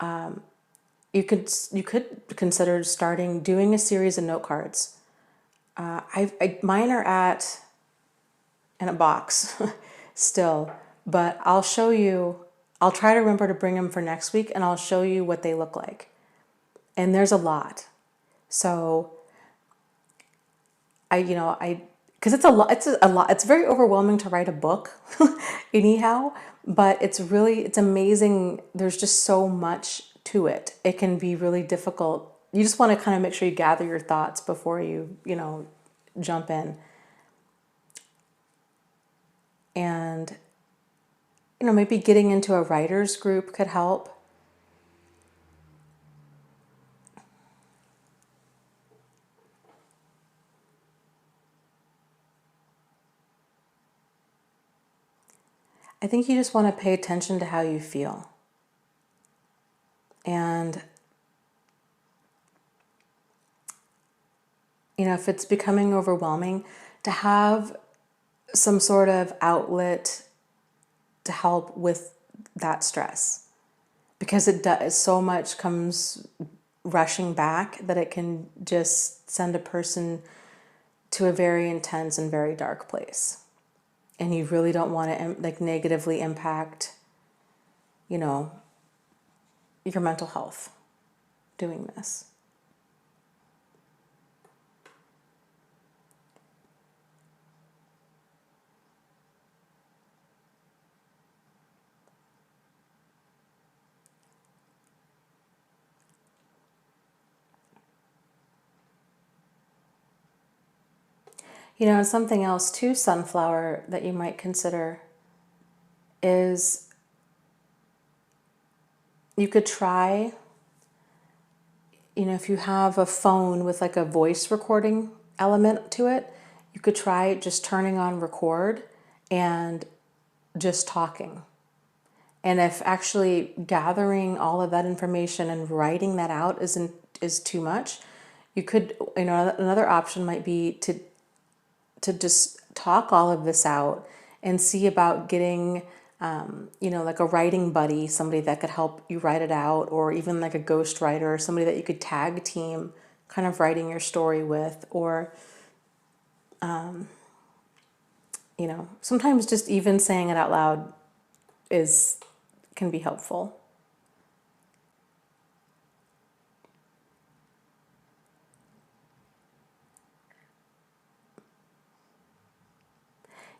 you could consider doing a series of note cards. Mine are in a box still, but I'll show you. I'll try to remember to bring them for next week, and I'll show you what they look like. And there's a lot. So because it's a lot. It's very overwhelming to write a book, anyhow. But it's amazing. There's just so much to it. It can be really difficult. You just want to kind of make sure you gather your thoughts before you jump in. And maybe getting into a writer's group could help. I think you just want to pay attention to how you feel. And, if it's becoming overwhelming, to have some sort of outlet to help with that stress. Because so much comes rushing back that it can just send a person to a very intense and very dark place. And you really don't want to negatively impact, your mental health doing this. And something else too, Sunflower, that you might consider is you could try, if you have a phone with like a voice recording element to it, you could try just turning on record and just talking. And if actually gathering all of that information and writing that out is too much, you could, another option might be to just talk all of this out and see about getting, like a writing buddy, somebody that could help you write it out, or even like a ghostwriter, or somebody that you could tag team kind of writing your story with, or sometimes just even saying it out loud can be helpful.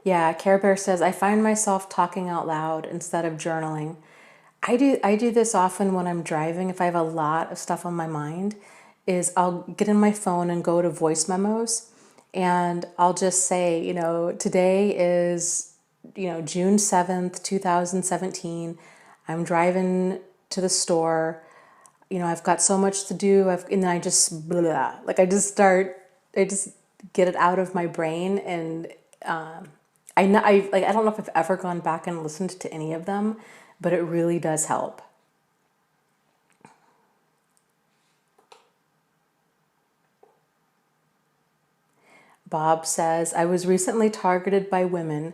Yeah, Care Bear says, I find myself talking out loud instead of journaling. I do this often when I'm driving. If I have a lot of stuff on my mind, is I'll get in my phone and go to voice memos, and I'll just say, today is, June 7th, 2017. I'm driving to the store. I've got so much to do. And then I just blah, like I just get it out of my brain, and I don't know if I've ever gone back and listened to any of them, but it really does help. Bob says, I was recently targeted by women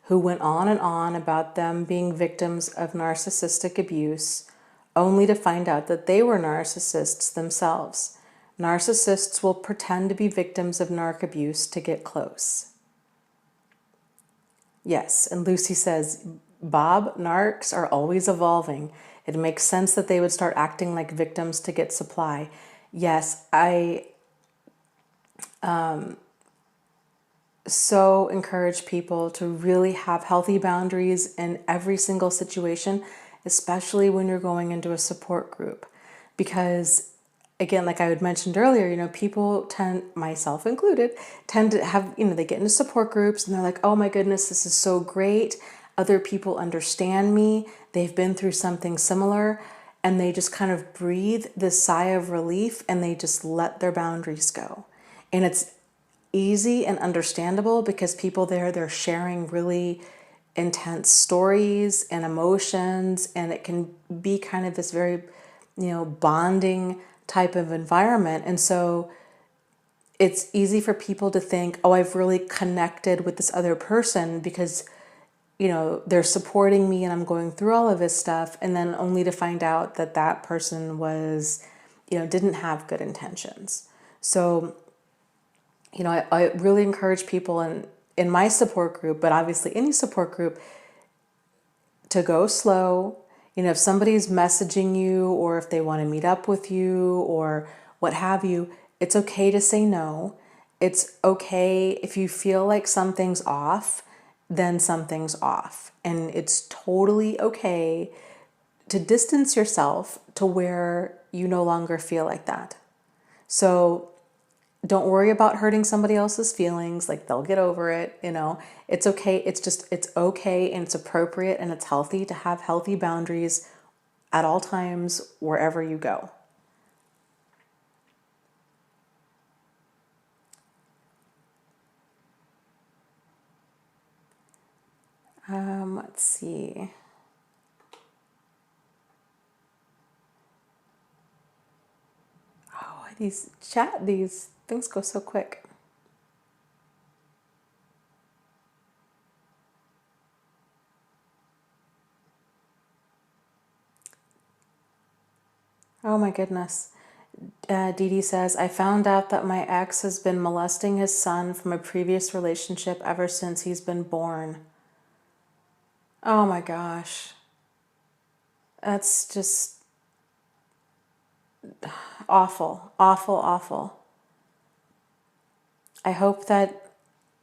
who went on and on about them being victims of narcissistic abuse, only to find out that they were narcissists themselves. Narcissists will pretend to be victims of narc abuse to get close. Yes, and Lucy says, Bob, narcs are always evolving. It makes sense that they would start acting like victims to get supply. Yes, I so encourage people to really have healthy boundaries in every single situation, especially when you're going into a support group. Because again, like I had mentioned earlier, people tend, myself included, tend to have, they get into support groups and they're like, oh my goodness, this is so great. Other people understand me. They've been through something similar, and they just kind of breathe this sigh of relief and they just let their boundaries go. And it's easy and understandable because people there, they're sharing really intense stories and emotions, and it can be kind of this very, bonding type of environment. And so it's easy for people to think, oh, I've really connected with this other person because, they're supporting me and I'm going through all of this stuff. And then only to find out that that person was, didn't have good intentions. So, I really encourage people in my support group, but obviously any support group, to go slow. If somebody's messaging you or if they want to meet up with you or what have you, it's okay to say no. It's okay if you feel like something's off, then something's off. And it's totally okay to distance yourself to where you no longer feel like that. So don't worry about hurting somebody else's feelings. Like, they'll get over it. It's okay. It's okay, and it's appropriate, and it's healthy to have healthy boundaries at all times, wherever you go. Let's see. Oh, these things go so quick. Oh my goodness. Dee Dee says, I found out that my ex has been molesting his son from a previous relationship ever since he's been born. Oh my gosh. That's just awful, awful, awful. I hope that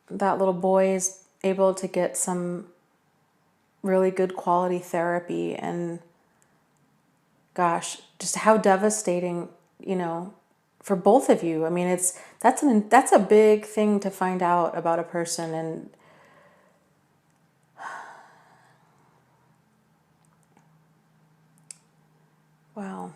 that little boy is able to get some really good quality therapy. And gosh, just how devastating, for both of you. I mean, that's a big thing to find out about a person. And wow.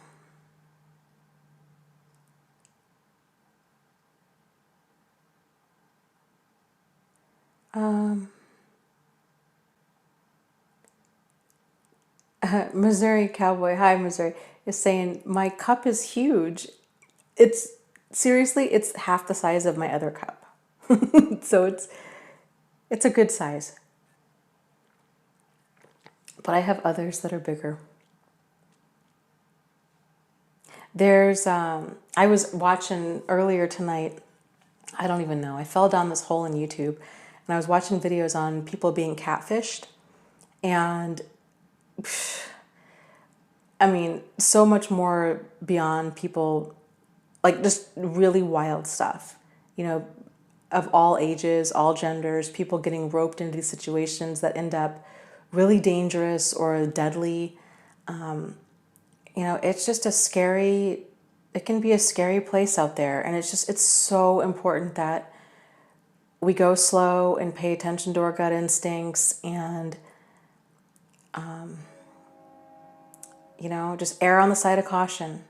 Missouri Cowboy, hi Missouri, is saying, my cup is huge. It's seriously, it's half the size of my other cup. So it's a good size. But I have others that are bigger. I was watching earlier tonight, I don't even know, I fell down this hole in YouTube, and I was watching videos on people being catfished, and I mean, so much more beyond people, like just really wild stuff, you know, of all ages, all genders, people getting roped into these situations that end up really dangerous or deadly. You know, it's just it can be a scary place out there. And it's so important that we go slow and pay attention to our gut instincts and, you know, just err on the side of caution.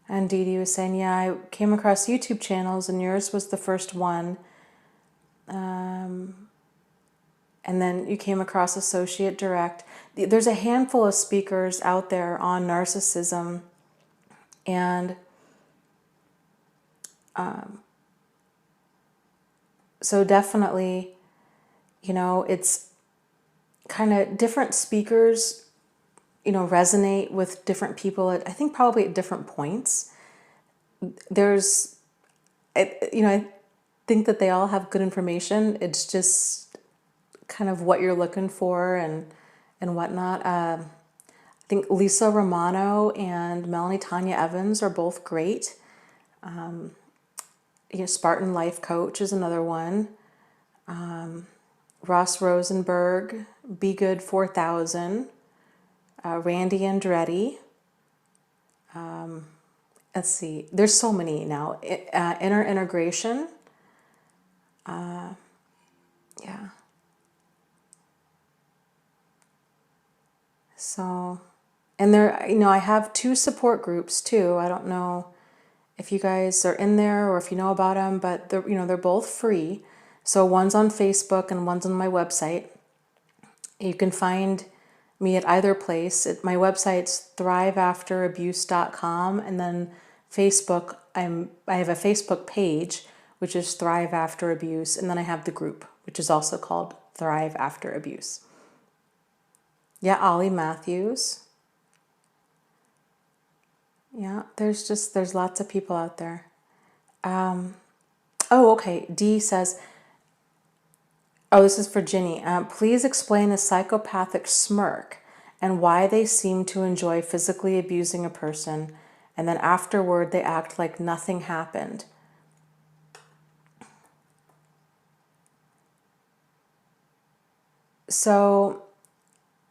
And Dee Dee was saying, yeah, I came across YouTube channels and yours was the first one. And then you came across Associate Direct. There's a handful of speakers out there on narcissism. And so definitely, you know, it's kind of different speakers, you know, resonate with different people at, I think probably at different points. There's, you know, I think that they all have good information. It's just kind of what you're looking for and whatnot. I think Lisa Romano and Melanie Tanya Evans are both great. You know, Spartan Life Coach is another one. Ross Rosenberg, Be Good 4000, Randy Andretti. Let's see, there's so many now. Inner Integration. Yeah. So, and there, you know, I have 2 support groups too. I don't know if you guys are in there or if you know about them, but they're, you know, they're both free. So one's on Facebook and one's on my website. You can find me at either place. My website's thriveafterabuse.com, and then Facebook, I have a Facebook page, which is Thrive After Abuse, and then I have the group, which is also called Thrive After Abuse. Yeah, Ollie Matthews. Yeah, there's lots of people out there. Oh, okay. Dee says, oh, this is for Ginny. Please explain the psychopathic smirk and why they seem to enjoy physically abusing a person, and then afterward they act like nothing happened. So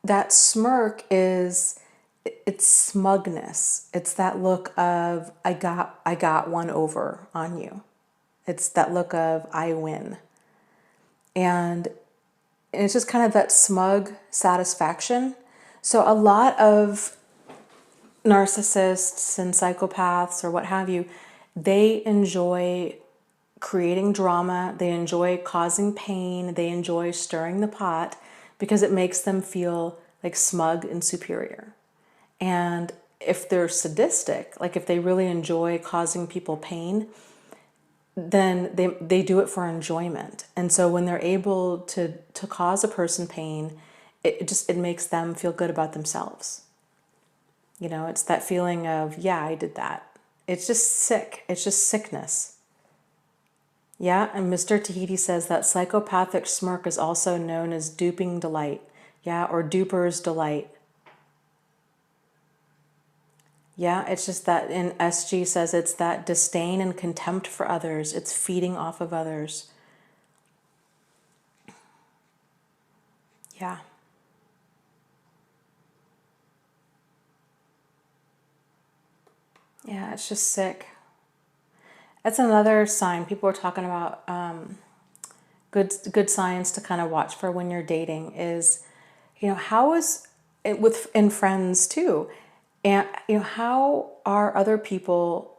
that smirk is, it's smugness. It's that look of I got one over on you. It's that look of I win. And it's just kind of that smug satisfaction. So a lot of narcissists and psychopaths or what have you, they enjoy creating drama, they enjoy causing pain, they enjoy stirring the pot because it makes them feel like smug and superior. And if they're sadistic, like if they really enjoy causing people pain, then they do it for enjoyment. And so when they're able to cause a person pain, it makes them feel good about themselves. You know, it's that feeling of, yeah, I did that. It's just sick. It's just sickness. Yeah, and Mr. Tahiti says that psychopathic smirk is also known as duping delight. Yeah, or duper's delight. Yeah, it's just that in SG says it's that disdain and contempt for others. It's feeding off of others. Yeah. Yeah, it's just sick. That's another sign. People are talking about good signs to kind of watch for when you're dating is, you know, how is it in friends too, and you know, how are other people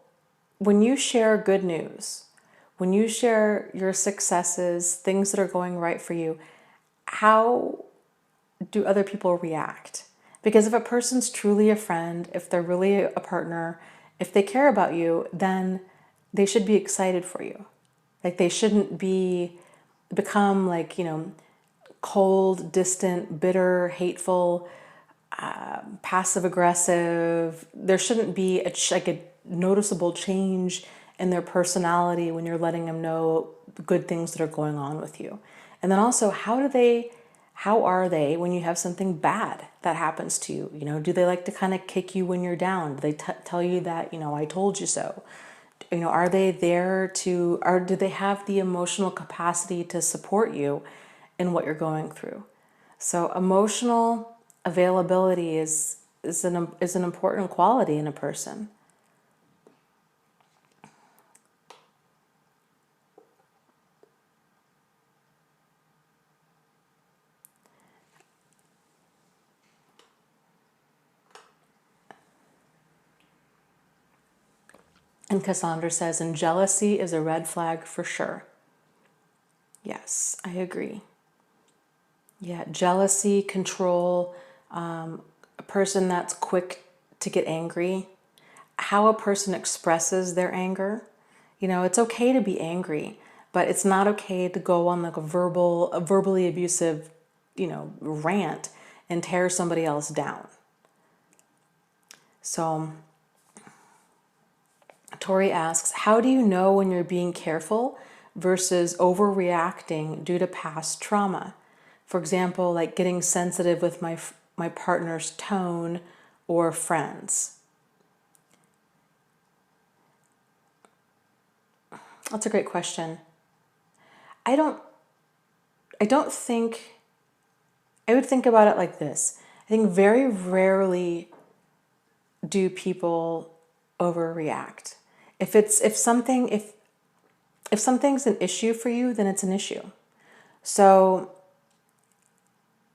when you share good news, when you share your successes, things that are going right for you, how do other people react? Because if a person's truly a friend, if they're really a partner, if they care about you, then they should be excited for you. Like they shouldn't become like, cold, distant, bitter, hateful, passive aggressive. There shouldn't be a noticeable change in their personality when you're letting them know good things that are going on with you. And then also, how are they when you have something bad that happens to you? Do they like to kind of kick you when you're down? Do they tell you that, I told you so? Are they there or do they have the emotional capacity to support you in what you're going through? So emotional availability is an important quality in a person. And Cassandra says, and jealousy is a red flag for sure. Yes, I agree. Yeah, jealousy, control, a person that's quick to get angry, how a person expresses their anger. It's okay to be angry, but it's not okay to go on like a verbally abusive, rant and tear somebody else down. So Tori asks, how do you know when you're being careful versus overreacting due to past trauma? For example, like getting sensitive with my partner's tone or friends. That's a great question. I would think about it like this. I think very rarely do people overreact. If something's an issue for you, then it's an issue. So,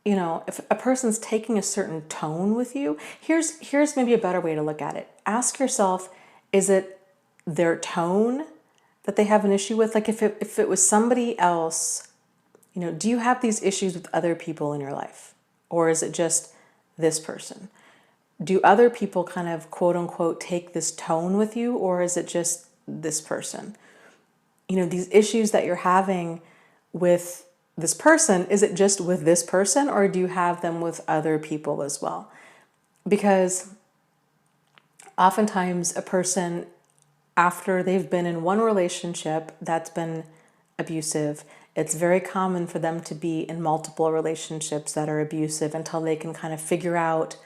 if a person's taking a certain tone with you, here's maybe a better way to look at it. Ask yourself, is it their tone that they have an issue with? Like if it was somebody else, do you have these issues with other people in your life? Or is it just this person? Do other people kind of quote unquote take this tone with you, or is it just this person? These issues that you're having with this person, is it just with this person, or do you have them with other people as well? Because oftentimes a person, after they've been in one relationship that's been abusive, it's very common for them to be in multiple relationships that are abusive until they can kind of figure out,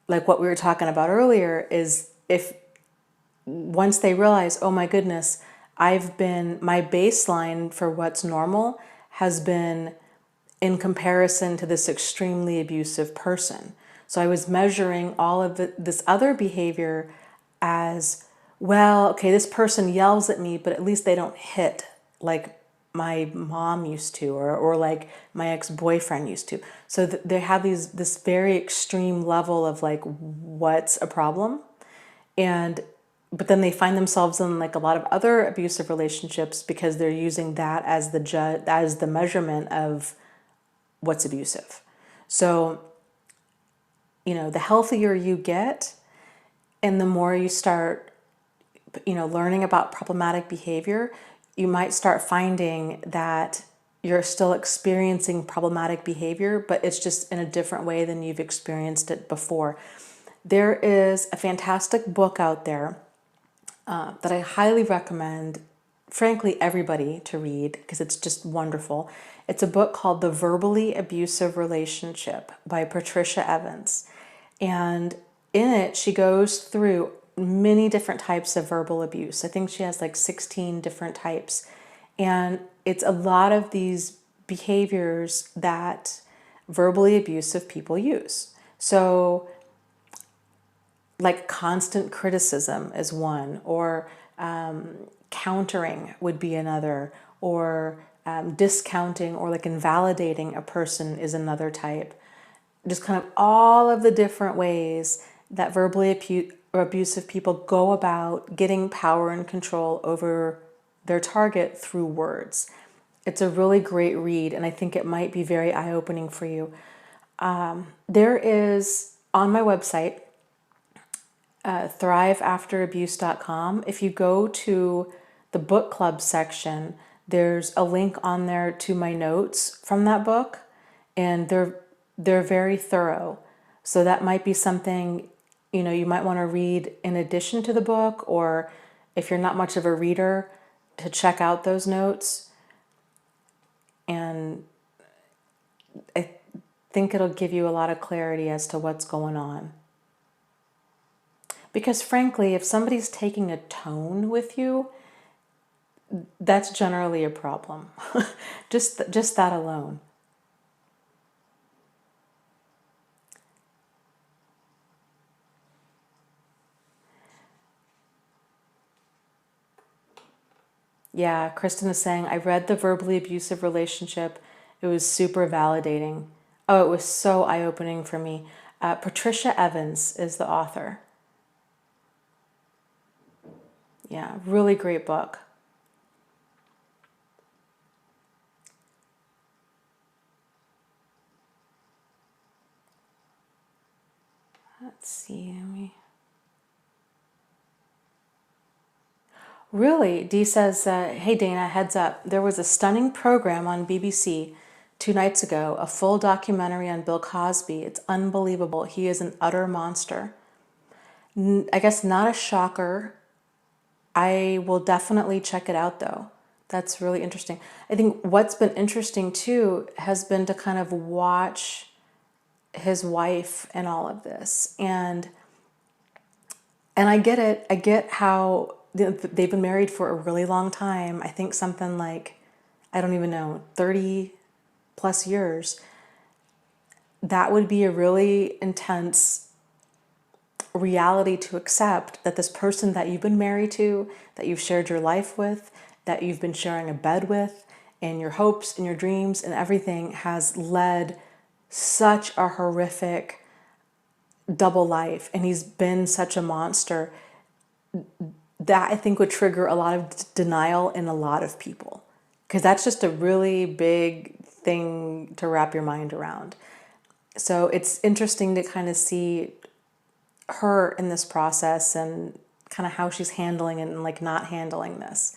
like what we were talking about earlier, is if once they realize, oh my goodness, my baseline for what's normal has been in comparison to this extremely abusive person. So I was measuring all of this other behavior as, well, okay, this person yells at me, but at least they don't hit like my mom used to, or like my ex-boyfriend used to. So they have this very extreme level of like, what's a problem? But then they find themselves in like a lot of other abusive relationships because they're using that as the measurement of what's abusive. So, the healthier you get and the more you start, learning about problematic behavior, you might start finding that you're still experiencing problematic behavior, but it's just in a different way than you've experienced it before. There is a fantastic book out there that I highly recommend, frankly, everybody to read because it's just wonderful. It's a book called The Verbally Abusive Relationship by Patricia Evans. And in it, she goes through many different types of verbal abuse. I think she has like 16 different types. And it's a lot of these behaviors that verbally abusive people use. So like constant criticism is one, or countering would be another, or discounting or like invalidating a person is another type. Just kind of all of the different ways that verbally abusive people go about getting power and control over their target through words. It's a really great read, and I think it might be very eye-opening for you. There is, on my website, thriveafterabuse.com. If you go to the book club section, there's a link on there to my notes from that book, and they're very thorough. So that might be something, you might want to read in addition to the book, or if you're not much of a reader, to check out those notes. And I think it'll give you a lot of clarity as to what's going on. Because frankly, if somebody's taking a tone with you, that's generally a problem. just that alone. Yeah, Kristen is saying, I read The Verbally Abusive Relationship. It was super validating. Oh, it was so eye-opening for me. Patricia Evans is the author. Yeah, really great book. Let's see. Really? Dee says, hey Dana, heads up. There was a stunning program on BBC 2 nights ago, a full documentary on Bill Cosby. It's unbelievable. He is an utter monster. I guess not a shocker. I will definitely check it out though. That's really interesting. I think what's been interesting too has been to kind of watch his wife in all of this. And I get it. I get how they've been married for a really long time. I think something like, I don't even know, 30 plus years. That would be a really intense reality to accept, that this person that you've been married to, that you've shared your life with, that you've been sharing a bed with, and your hopes and your dreams and everything has led such a horrific double life, and he's been such a monster. That I think would trigger a lot of denial in a lot of people, because that's just a really big thing to wrap your mind around. So it's interesting to kind of see her in this process and kind of how she's handling it and like not handling this.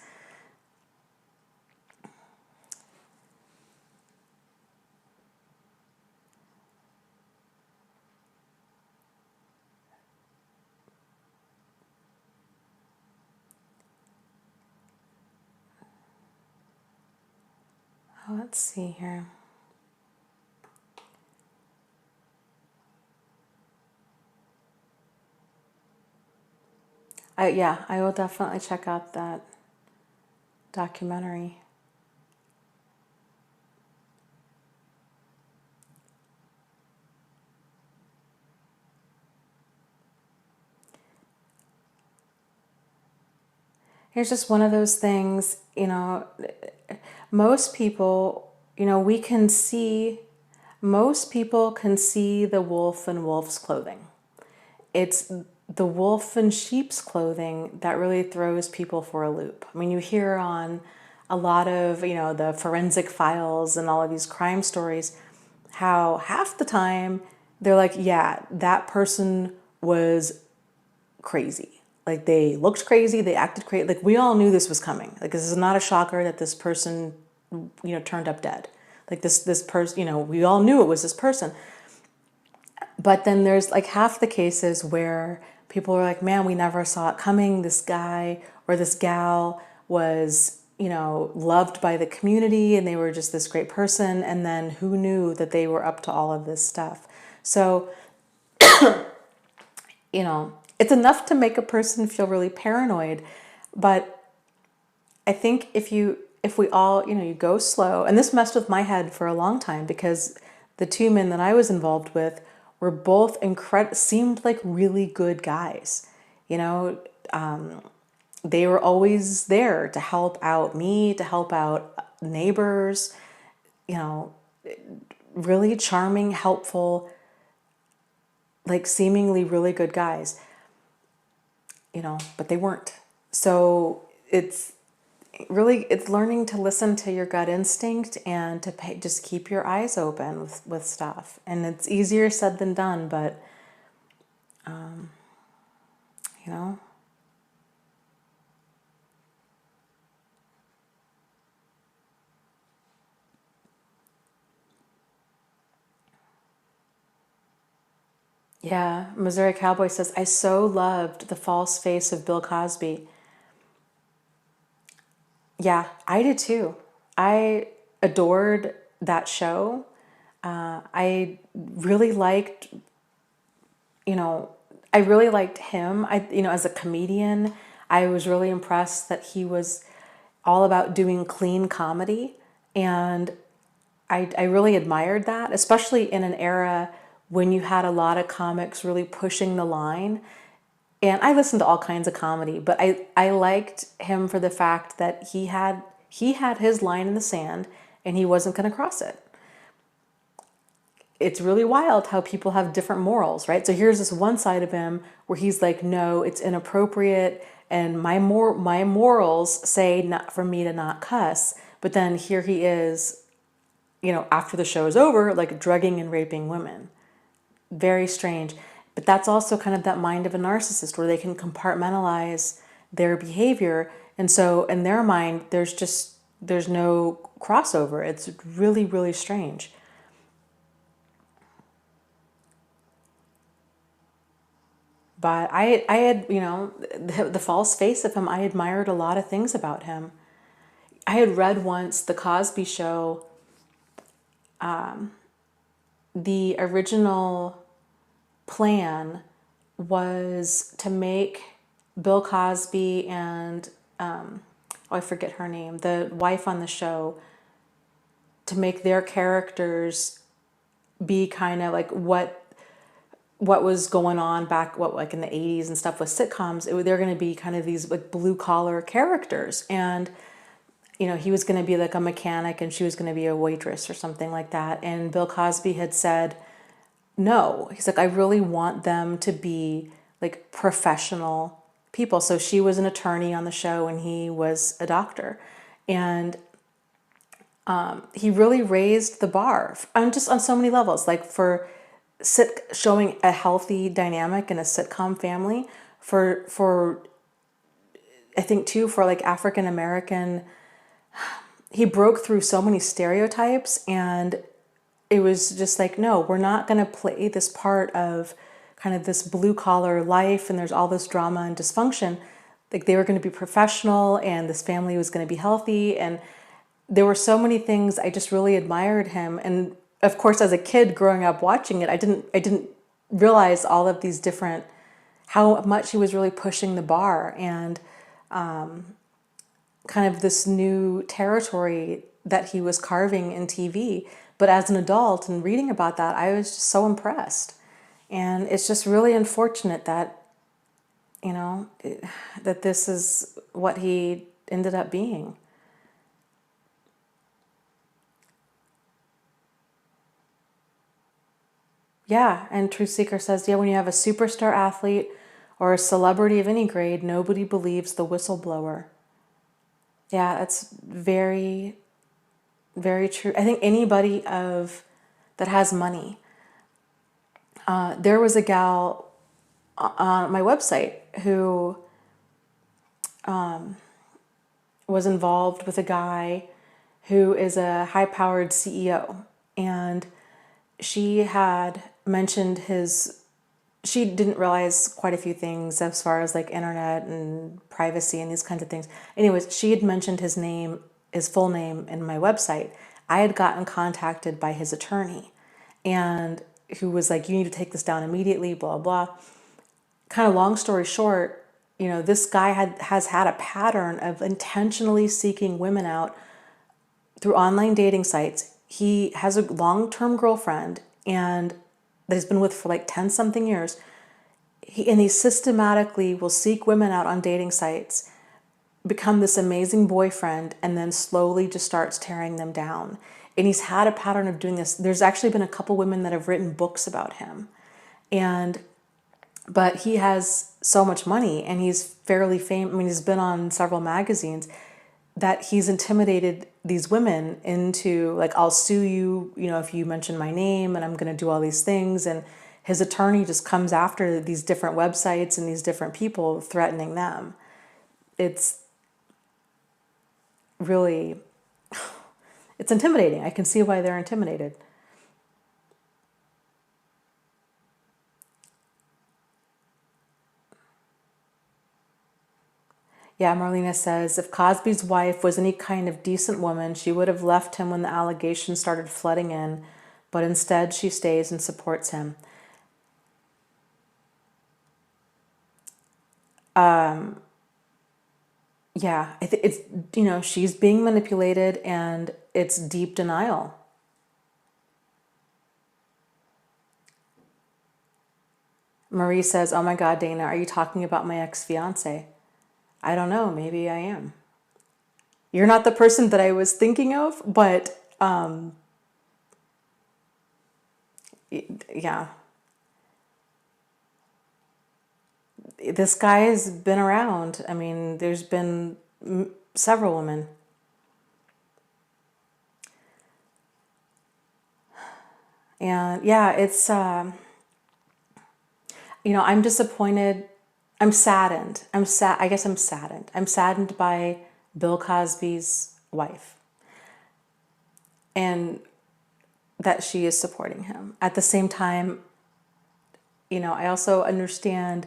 Let's see here. I will definitely check out that documentary. Here's just one of those things, most people, we can see, most people can see the wolf in wolf's clothing. It's the wolf in sheep's clothing that really throws people for a loop. I mean, you hear on a lot of, the forensic files and all of these crime stories, how half the time they're like, yeah, that person was crazy. Like they looked crazy, they acted crazy. Like we all knew this was coming. Like this is not a shocker that this person, turned up dead. Like this person, we all knew it was this person. But then there's like half the cases where people are like, man, we never saw it coming. This guy or this gal was, loved by the community and they were just this great person. And then who knew that they were up to all of this stuff? So, it's enough to make a person feel really paranoid. But I think if we all, you go slow, and this messed with my head for a long time because the two men that I was involved with were both seemed like really good guys. They were always there to help out me, to help out neighbors, really charming, helpful, like seemingly really good guys. But they weren't. So it's learning to listen to your gut instinct and to just keep your eyes open with stuff. And it's easier said than done, but you know? Yeah, Missouri Cowboy says, I so loved the false face of Bill Cosby. Yeah, I did too. I adored that show. I really liked, you know, I really liked him. As a comedian, I was really impressed that he was all about doing clean comedy. And I really admired that, especially in an era when you had a lot of comics really pushing the line. And I listened to all kinds of comedy, but I liked him for the fact that he had his line in the sand and he wasn't going to cross it. It's really wild how people have different morals, right? So here's this one side of him where he's like, no, it's inappropriate, and my morals say not for me to not cuss. But then here he is, after the show is over, like drugging and raping women. Very strange. But that's also kind of that mind of a narcissist where they can compartmentalize their behavior. And so in their mind, there's no crossover. It's really, really strange. But I had, the false face of him, I admired a lot of things about him. I had read once The Cosby Show, the original plan was to make Bill Cosby and, I forget her name, the wife on the show, to make their characters be kind of like what was going on back, like in the 80s and stuff with sitcoms. They're going to be kind of these like blue collar characters. And, he was going to be like a mechanic and she was going to be a waitress or something like that. And Bill Cosby had said, no, he's like, I really want them to be like professional people. So she was an attorney on the show and he was a doctor. And he really raised the bar just on so many levels, like for showing a healthy dynamic in a sitcom family, for I think too, for like African American, he broke through so many stereotypes, and it was just like, no, we're not going to play this part of kind of this blue collar life and there's all this drama and dysfunction. Like they were going to be professional and this family was going to be healthy. And there were so many things I just really admired him. And of course, as a kid growing up watching it, I didn't realize all of these different, how much he was really pushing the bar and kind of this new territory that he was carving in TV. But as an adult and reading about that, I was just so impressed. And it's just really unfortunate that, that this is what he ended up being. Yeah, and Truth Seeker says, yeah, when you have a superstar athlete or a celebrity of any grade, nobody believes the whistleblower. Yeah, that's very, very true. I think anybody that has money. There was a gal on my website who was involved with a guy who is a high-powered CEO, and she had mentioned she didn't realize quite a few things as far as like internet and privacy and these kinds of things. Anyways, she had mentioned his full name in my website. I had gotten contacted by his attorney, and who was like, you need to take this down immediately, blah, blah. Kind of long story short, this guy has had a pattern of intentionally seeking women out through online dating sites. He has a long-term girlfriend and that he's been with for like 10 something years. He systematically will seek women out on dating sites, become this amazing boyfriend, and then slowly just starts tearing them down. And he's had a pattern of doing this. There's actually been a couple women that have written books about him. But he has so much money and he's fairly famous. I mean, he's been on several magazines, that he's intimidated these women into like, I'll sue you, if you mention my name, and I'm going to do all these things. And his attorney just comes after these different websites and these different people, threatening them. It's really, it's intimidating. I can see why they're intimidated. Yeah, Marlena says, if Cosby's wife was any kind of decent woman, she would have left him when the allegations started flooding in, but instead she stays and supports him. Yeah, it's, she's being manipulated, and it's deep denial. Marie says, oh my God, Dana, are you talking about my ex-fiance? I don't know, maybe I am. You're not the person that I was thinking of, but yeah. This guy has been around. I mean, there's been several women. And yeah, it's, I'm disappointed. I'm saddened. I guess I'm saddened. I'm saddened by Bill Cosby's wife and that she is supporting him. At the same time, I also understand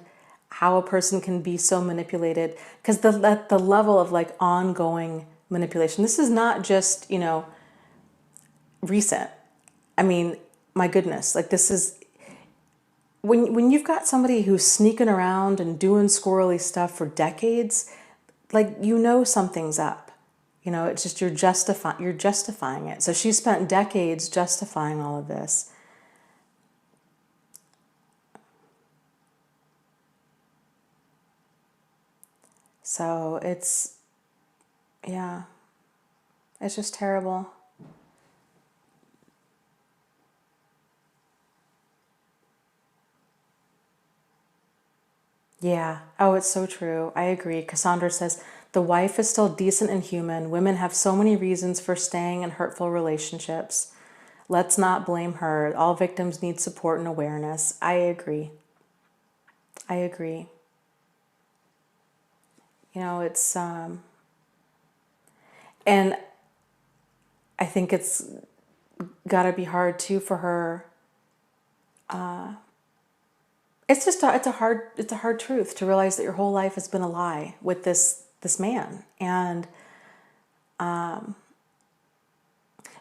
how a person can be so manipulated, because the level of like ongoing manipulation, this is not just, recent. I mean, my goodness, like this is, when you've got somebody who's sneaking around and doing squirrely stuff for decades, like, something's up. It's just you're justifying it. So she spent decades justifying all of this. So it's just terrible. Yeah. Oh, it's so true. I agree. Cassandra says, the wife is still decent and human. Women have so many reasons for staying in hurtful relationships. Let's not blame her. All victims need support and awareness. I agree. I agree. It's, and I think it's gotta be hard too for her. It's just it's a hard truth to realize that your whole life has been a lie with this man. And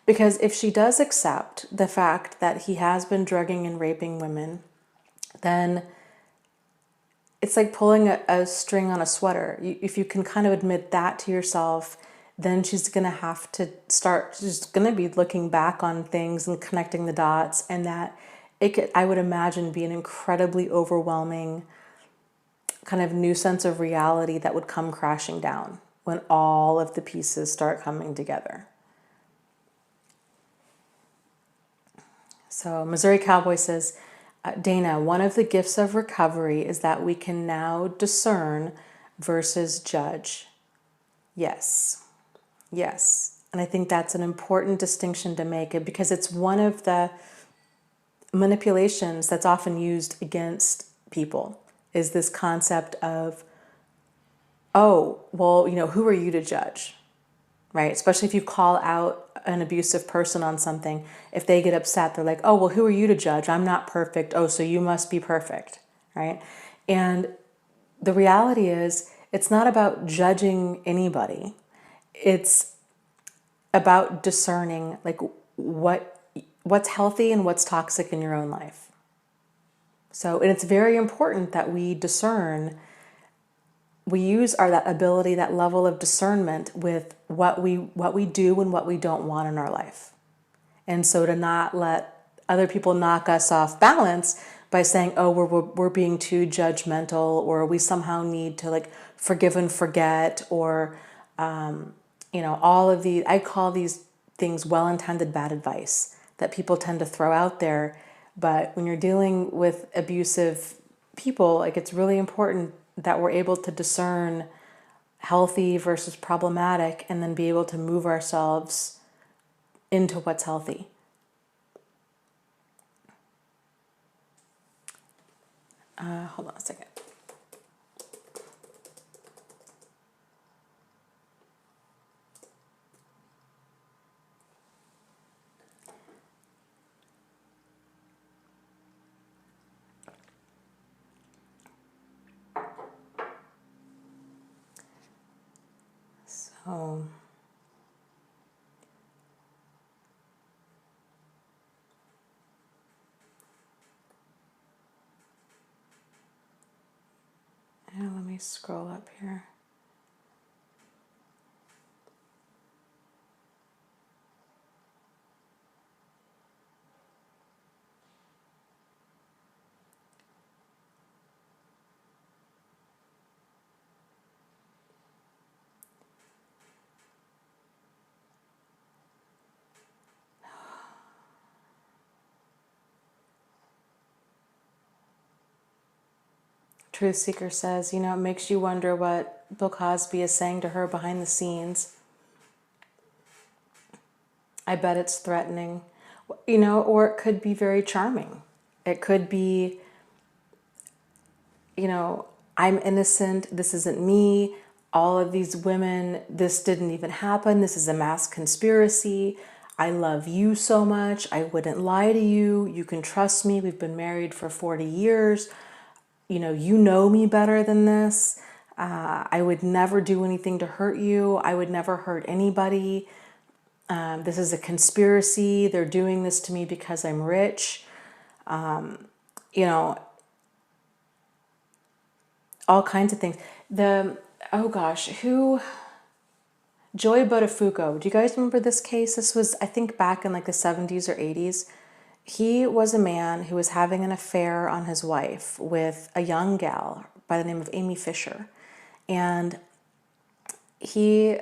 because if she does accept the fact that he has been drugging and raping women, then it's like pulling a string on a sweater. If you can kind of admit that to yourself, then she's going to have to she's going to be looking back on things and connecting the dots, and that it could, I would imagine, be an incredibly overwhelming kind of new sense of reality that would come crashing down when all of the pieces start coming together. So Missouri Cowboy says, Dana, one of the gifts of recovery is that we can now discern versus judge. Yes. Yes. And I think that's an important distinction to make, because it's one of the manipulations that's often used against people, is this concept of, oh, well, who are you to judge? Right? Especially if you call out an abusive person on something, if they get upset, they're like, oh, well, who are you to judge? I'm not perfect. Oh, so you must be perfect. Right? And the reality is, it's not about judging anybody. It's about discerning like what's healthy and what's toxic in your own life. So, and it's very important that we discern, we use that ability, that level of discernment with what we do and what we don't want in our life. And so to not let other people knock us off balance by saying, oh, we're being too judgmental, or we somehow need to like forgive and forget, or all of these, I call these things well-intended bad advice that people tend to throw out there. But when you're dealing with abusive people, like, it's really important that we're able to discern healthy versus problematic, and then be able to move ourselves into what's healthy. Hold on a second. So, yeah, let me scroll up here. Truth Seeker says, you know, it makes you wonder what Bill Cosby is saying to her behind the scenes. I bet it's threatening, you know, or it could be very charming. It could be, you know, I'm innocent, this isn't me, all of these women, this didn't even happen, this is a mass conspiracy, I love you so much, I wouldn't lie to you, you can trust me, we've been married for 40 years, you know me better than this, I would never do anything to hurt you, I would never hurt anybody, this is a conspiracy, they're doing this to me because I'm rich, you know, all kinds of things. Oh gosh, Joy Buttafuoco. Do you guys remember this case? This was, I think, back in like the 70s or 80s. He was a man who was having an affair on his wife with a young gal by the name of Amy Fisher. And he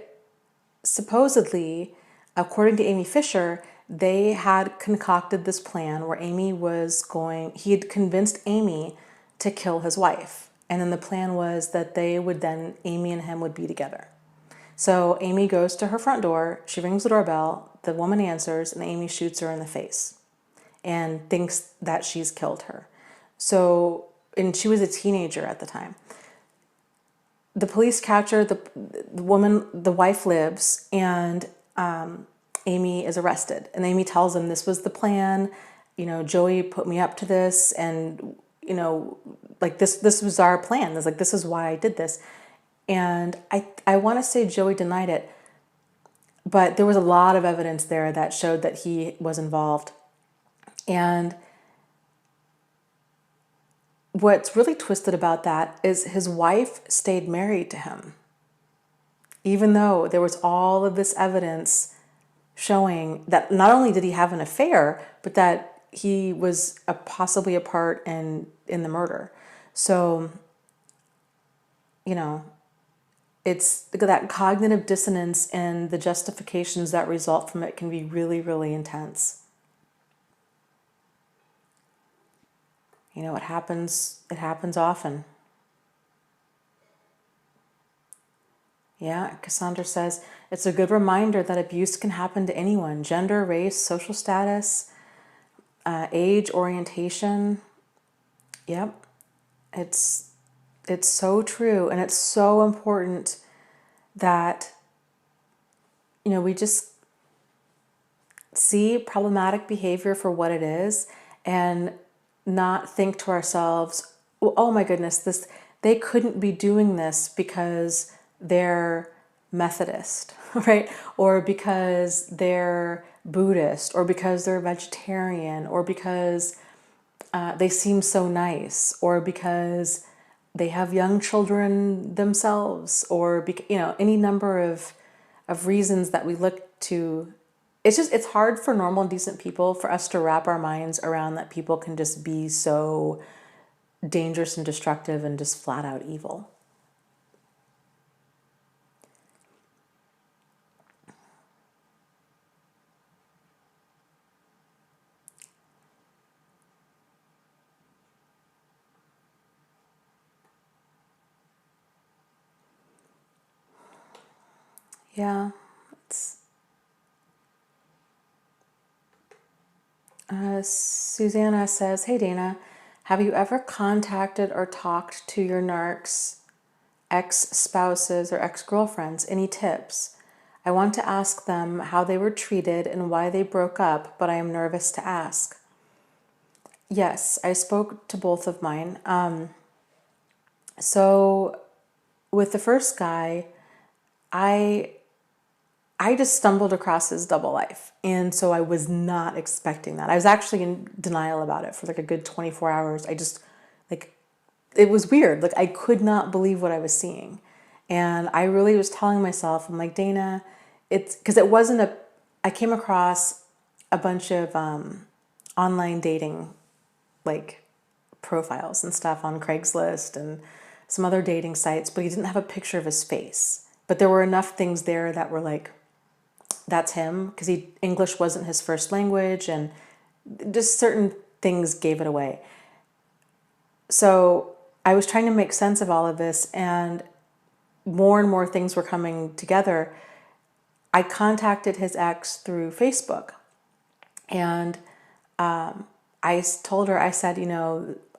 supposedly, according to Amy Fisher, they had concocted this plan where he had convinced Amy to kill his wife. And then the plan was that Amy and him would be together. So Amy goes to her front door, she rings the doorbell, the woman answers, and Amy shoots her in the face and thinks that she's killed her. So, and she was a teenager at the time. The police capture the woman, the wife lives, and Amy is arrested. And Amy tells them this was the plan. You know, Joey put me up to this, and you know, like this was our plan. It's like, this is why I did this. And I want to say Joey denied it, but there was a lot of evidence there that showed that he was involved. And what's really twisted about that is his wife stayed married to him, even though there was all of this evidence showing that not only did he have an affair, but that he was possibly a part in the murder. So, you know, it's that cognitive dissonance and the justifications that result from it can be really, really intense. You know, it happens often. Yeah, Cassandra says, it's a good reminder that abuse can happen to anyone, gender, race, social status, age, orientation. Yep, it's so true, and it's so important that, you know, we just see problematic behavior for what it is and not think to ourselves, well, oh my goodness, they couldn't be doing this because they're Methodist, right? Or because they're Buddhist, or because they're vegetarian, or because they seem so nice, or because they have young children themselves, or you know, any number of reasons that we look to. It's hard for normal and decent people, for us to wrap our minds around that people can just be so dangerous and destructive and just flat out evil. Yeah, Susanna says, hey Dana, Have you ever contacted or talked to your narcs ex-spouses or ex-girlfriends? Any tips? I want to ask them how they were treated and why they broke up, but I am nervous to ask. Yes, I spoke to both of mine. So with the first guy, I just stumbled across his double life. And so I was not expecting that. I was actually in denial about it for like a good 24 hours. I just, like, it was weird. Like, I could not believe what I was seeing. And I really was telling myself, I'm like, Dana, it's because it wasn't I came across a bunch of online dating, like, profiles and stuff on Craigslist and some other dating sites, but he didn't have a picture of his face. But there were enough things there that were like, that's him, because English wasn't his first language, and just certain things gave it away. So I was trying to make sense of all of this, and more things were coming together. I contacted his ex through Facebook, and I told her, I said,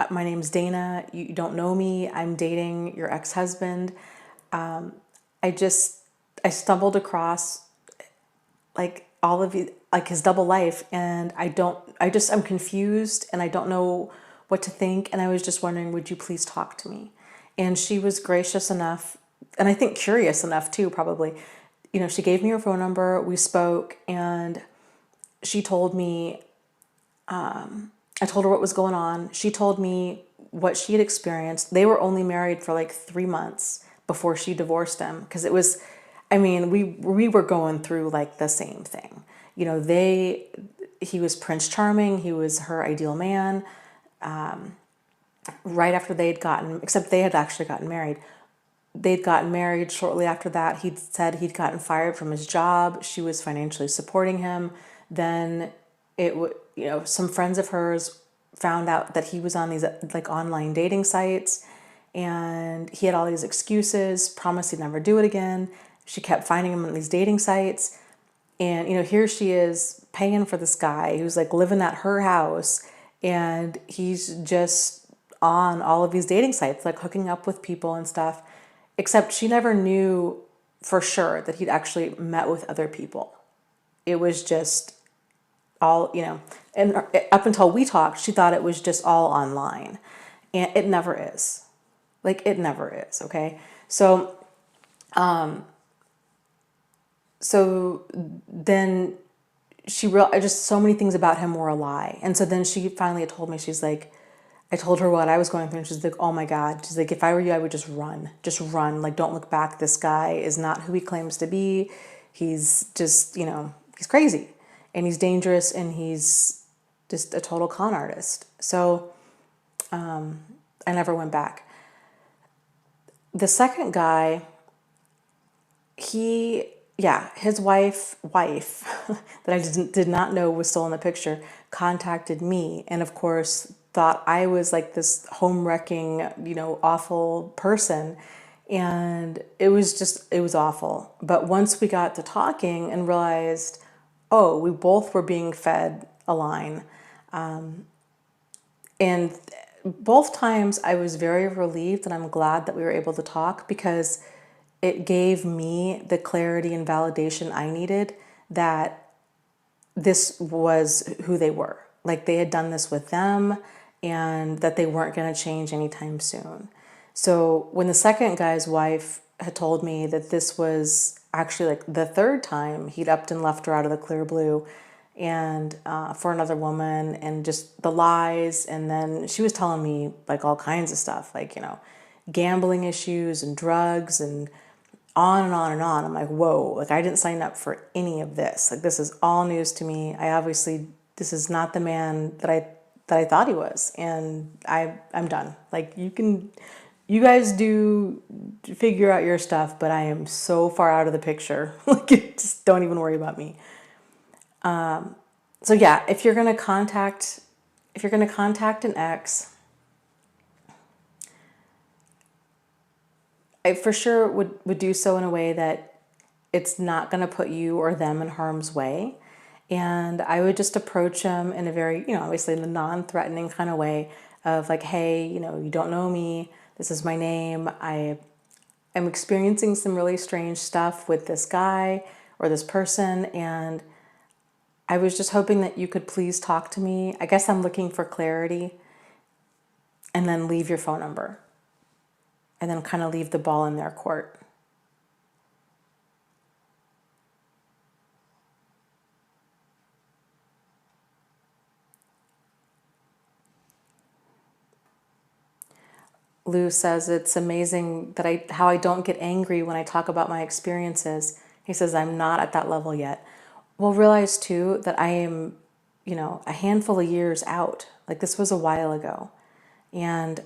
my name's Dana. You don't know me. I'm dating your ex-husband. I stumbled across like all of you, like his double life, and I'm confused and I don't know what to think. And I was just wondering, would you please talk to me? And she was gracious enough, and I think curious enough too, probably. She gave me her phone number, we spoke, and she told me, I told her what was going on. She told me what she had experienced. They were only married for like 3 months before she divorced him, because it was, we were going through like the same thing. He was Prince Charming. He was her ideal man. Right after except they had actually gotten married. They'd gotten married shortly after that. He'd said he'd gotten fired from his job. She was financially supporting him. Then some friends of hers found out that he was on these like online dating sites, and he had all these excuses, promised he'd never do it again. She kept finding him on these dating sites, and here she is paying for this guy who's like living at her house, and he's just on all of these dating sites, like hooking up with people and stuff. Except she never knew for sure that he'd actually met with other people. It was just all, and up until we talked, she thought it was just all online. And it never is. Like, it never is, okay? So then she realized just so many things about him were a lie. And so then she finally had told me, she's like, I told her what I was going through, and she's like, oh my God. She's like, if I were you, I would just run. Just run. Like, don't look back. This guy is not who he claims to be. He's just, he's crazy, and he's dangerous, and he's just a total con artist. So I never went back. The second guy, his wife that I did not know was still in the picture, contacted me, and of course thought I was like this home-wrecking, awful person. And it was awful. But once we got to talking and realized, oh, we both were being fed a line. And both times I was very relieved, and I'm glad that we were able to talk, because it gave me the clarity and validation I needed that this was who they were. Like, they had done this with them, and that they weren't going to change anytime soon. So when the second guy's wife had told me that this was actually like the third time he'd upped and left her out of the clear blue, and for another woman, and just the lies, and then she was telling me like all kinds of stuff, like, gambling issues and drugs and on and on and on. I'm like, whoa, like, I didn't sign up for any of this. Like, this is all news to me. This is not the man that I thought he was, and I'm done. Like, you guys do figure out your stuff, but I am so far out of the picture. Like, just don't even worry about me. So yeah, if you're gonna contact an ex, I for sure would do so in a way that it's not gonna put you or them in harm's way. And I would just approach them in a very, obviously in a non-threatening kind of way. of like, hey, you know, you don't know me. This is my name. I am experiencing some really strange stuff with this guy or this person, and I was just hoping that you could please talk to me. I guess I'm looking for clarity, and then leave your phone number, and then kind of leave the ball in their court. Lou says it's amazing that how I don't get angry when I talk about my experiences. He says I'm not at that level yet. Well, realize too that I am, you know, a handful of years out. Like this was a while ago. And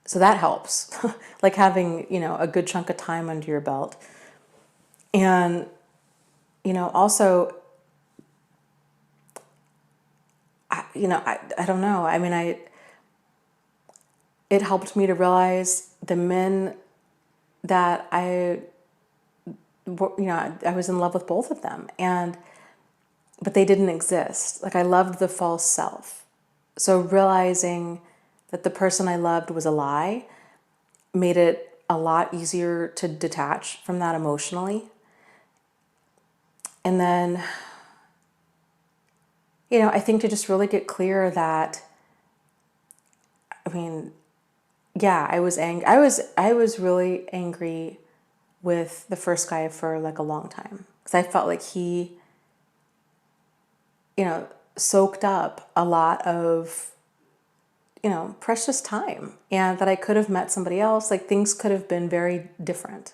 so that helps. Like having, you know, a good chunk of time under your belt. And, you know, also, I don't know. I mean, it helped me to realize the men that I was in love with both of them, but they didn't exist. Like I loved the false self. So realizing that the person I loved was a lie made it a lot easier to detach from that emotionally. And then, you know, I think to just really get clear that, I mean, yeah, I was angry. I was really angry with the first guy for like a long time because I felt like he, you know, soaked up a lot of, you know, precious time, and that I could have met somebody else. Like things could have been very different.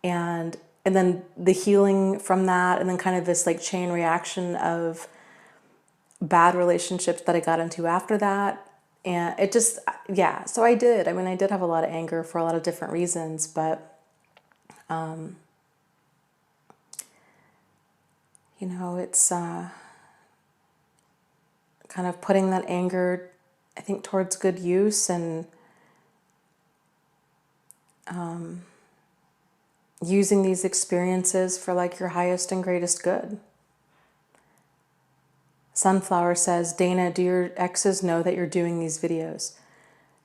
And then the healing from that, and then kind of this like chain reaction of bad relationships that I got into after that. And it just, yeah, so I did. I mean, I did have a lot of anger for a lot of different reasons, but, you know, it's kind of putting that anger, I think, towards good use, and using these experiences for like your highest and greatest good. Sunflower says, Dana, do your exes know that you're doing these videos?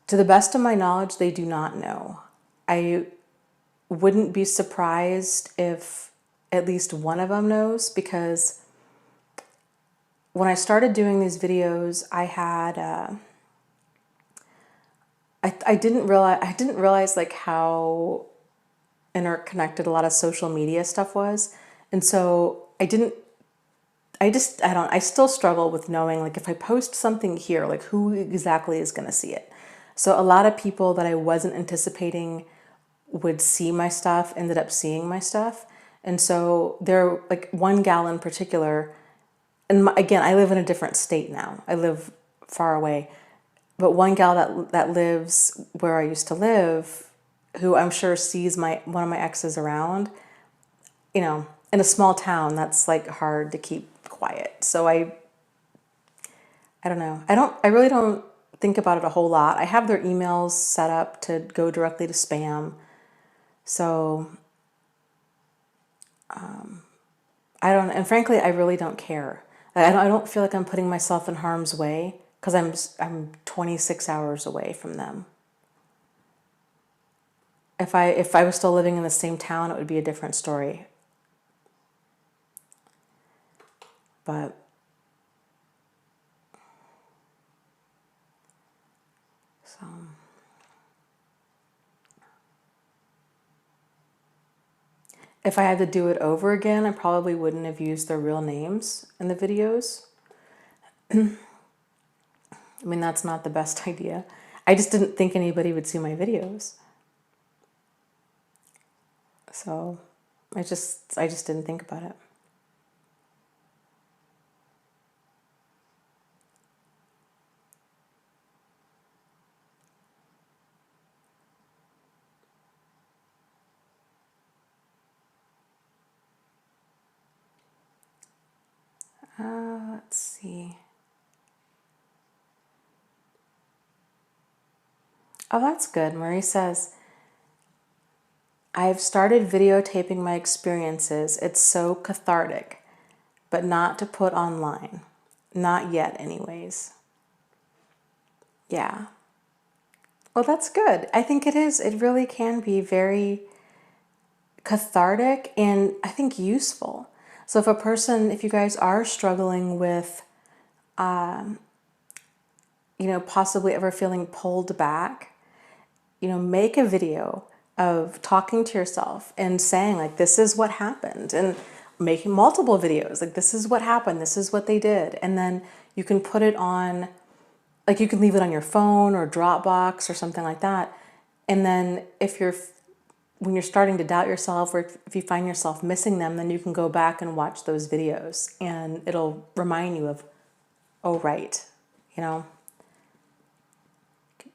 To the best of my knowledge, they do not know. I wouldn't be surprised if at least one of them knows, because when I started doing these videos, I had I didn't realize like how interconnected a lot of social media stuff was, and so I still struggle with knowing like if I post something here, like who exactly is going to see it. So a lot of people that I wasn't anticipating would see my stuff ended up seeing my stuff. And so there, like one gal in particular, and again, I live in a different state now. I live far away. But one gal that lives where I used to live, who I'm sure sees one of my exes around, you know, in a small town, that's like hard to keep quiet. So I don't know. I really don't think about it a whole lot. I have their emails set up to go directly to spam. So and frankly, I really don't care. I don't feel like I'm putting myself in harm's way because I'm 26 hours away from them. If I was still living in the same town, it would be a different story. But so if I had to do it over again, I probably wouldn't have used their real names in the videos. I mean, that's not the best idea. I just didn't think anybody would see my videos. So I just didn't think about it. Let's see. Oh, that's good. Marie says, I've started videotaping my experiences. It's so cathartic, but not to put online. Not yet, anyways. Yeah. Well, that's good. I think it is. It really can be very cathartic and I think useful. So if you guys are struggling with, possibly ever feeling pulled back, make a video of talking to yourself and saying like, this is what happened, and making multiple videos. Like, this is what happened. This is what they did. And then you can put it on, like you can leave it on your phone or Dropbox or something like that. And then when you're starting to doubt yourself, or if you find yourself missing them, then you can go back and watch those videos and it'll remind you of, oh, right.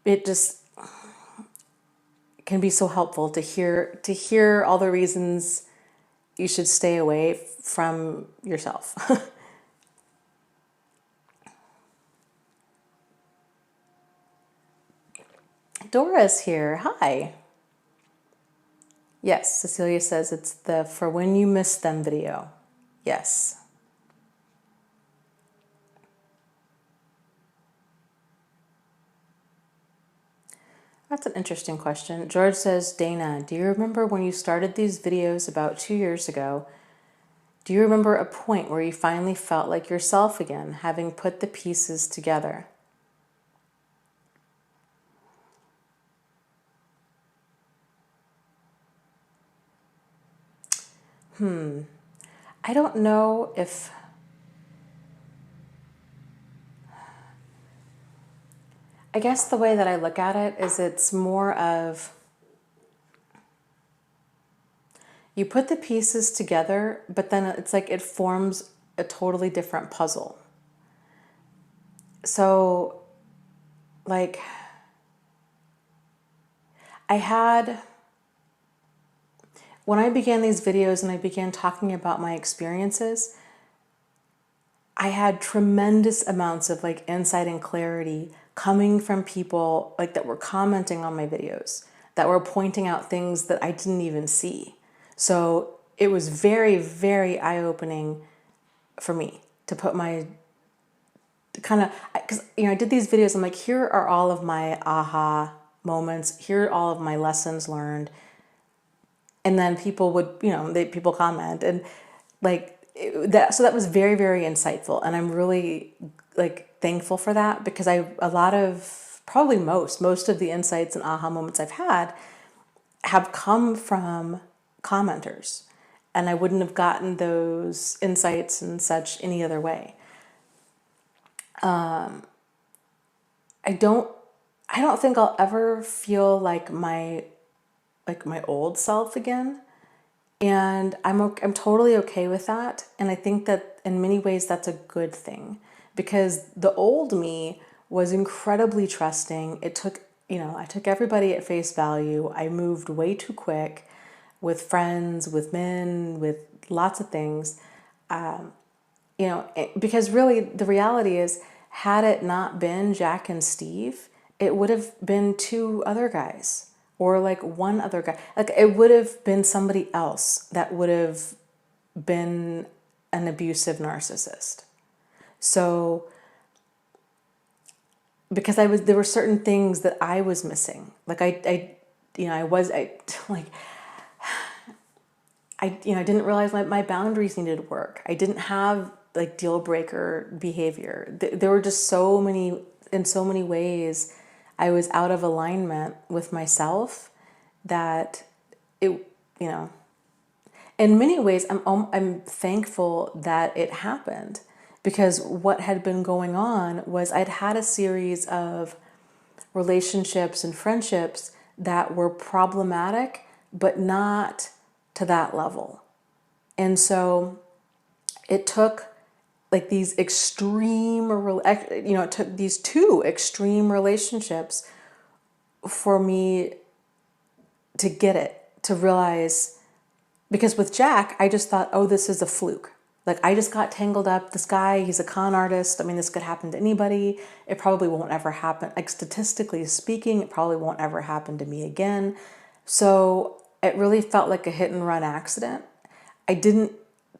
It just can be so helpful to hear all the reasons you should stay away from yourself. Dora's here. Hi. Yes, Cecilia says it's the for when you miss them video. Yes. That's an interesting question. George says, Dana, do you remember when you started these videos about 2 years ago? Do you remember a point where you finally felt like yourself again, having put the pieces together? I don't know if... I guess the way that I look at it is it's more of you put the pieces together, but then it's like it forms a totally different puzzle. So, like, when I began these videos and I began talking about my experiences, I had tremendous amounts of like insight and clarity coming from people like that were commenting on my videos, that were pointing out things that I didn't even see. So it was very, very eye-opening for me to put my because I did these videos. I'm like, here are all of my aha moments. Here are all of my lessons learned. And then people would, people comment and like that. So that was very, very insightful. And I'm really like thankful for that, because probably most of the insights and aha moments I've had have come from commenters. And I wouldn't have gotten those insights and such any other way. I don't think I'll ever feel like my old self again. And I'm totally okay with that. And I think that in many ways that's a good thing, because the old me was incredibly trusting. I took everybody at face value. I moved way too quick with friends, with men, with lots of things. Because really the reality is, had it not been Jack and Steve, it would have been two other guys or like one other guy. Like it would have been somebody else that would have been an abusive narcissist. So because there were certain things that I was missing. Like I didn't realize my boundaries needed work. I didn't have like deal breaker behavior. There were just in so many ways, I was out of alignment with myself that in many ways, I'm thankful that it happened, because what had been going on was I'd had a series of relationships and friendships that were problematic, but not to that level. And so it took like these it took these two extreme relationships for me to get it, to realize, because with Jack, I just thought, oh, this is a fluke. Like I just got tangled up. This guy, he's a con artist. I mean, this could happen to anybody. It probably won't ever happen. Like statistically speaking, it probably won't ever happen to me again. So it really felt like a hit and run accident. I didn't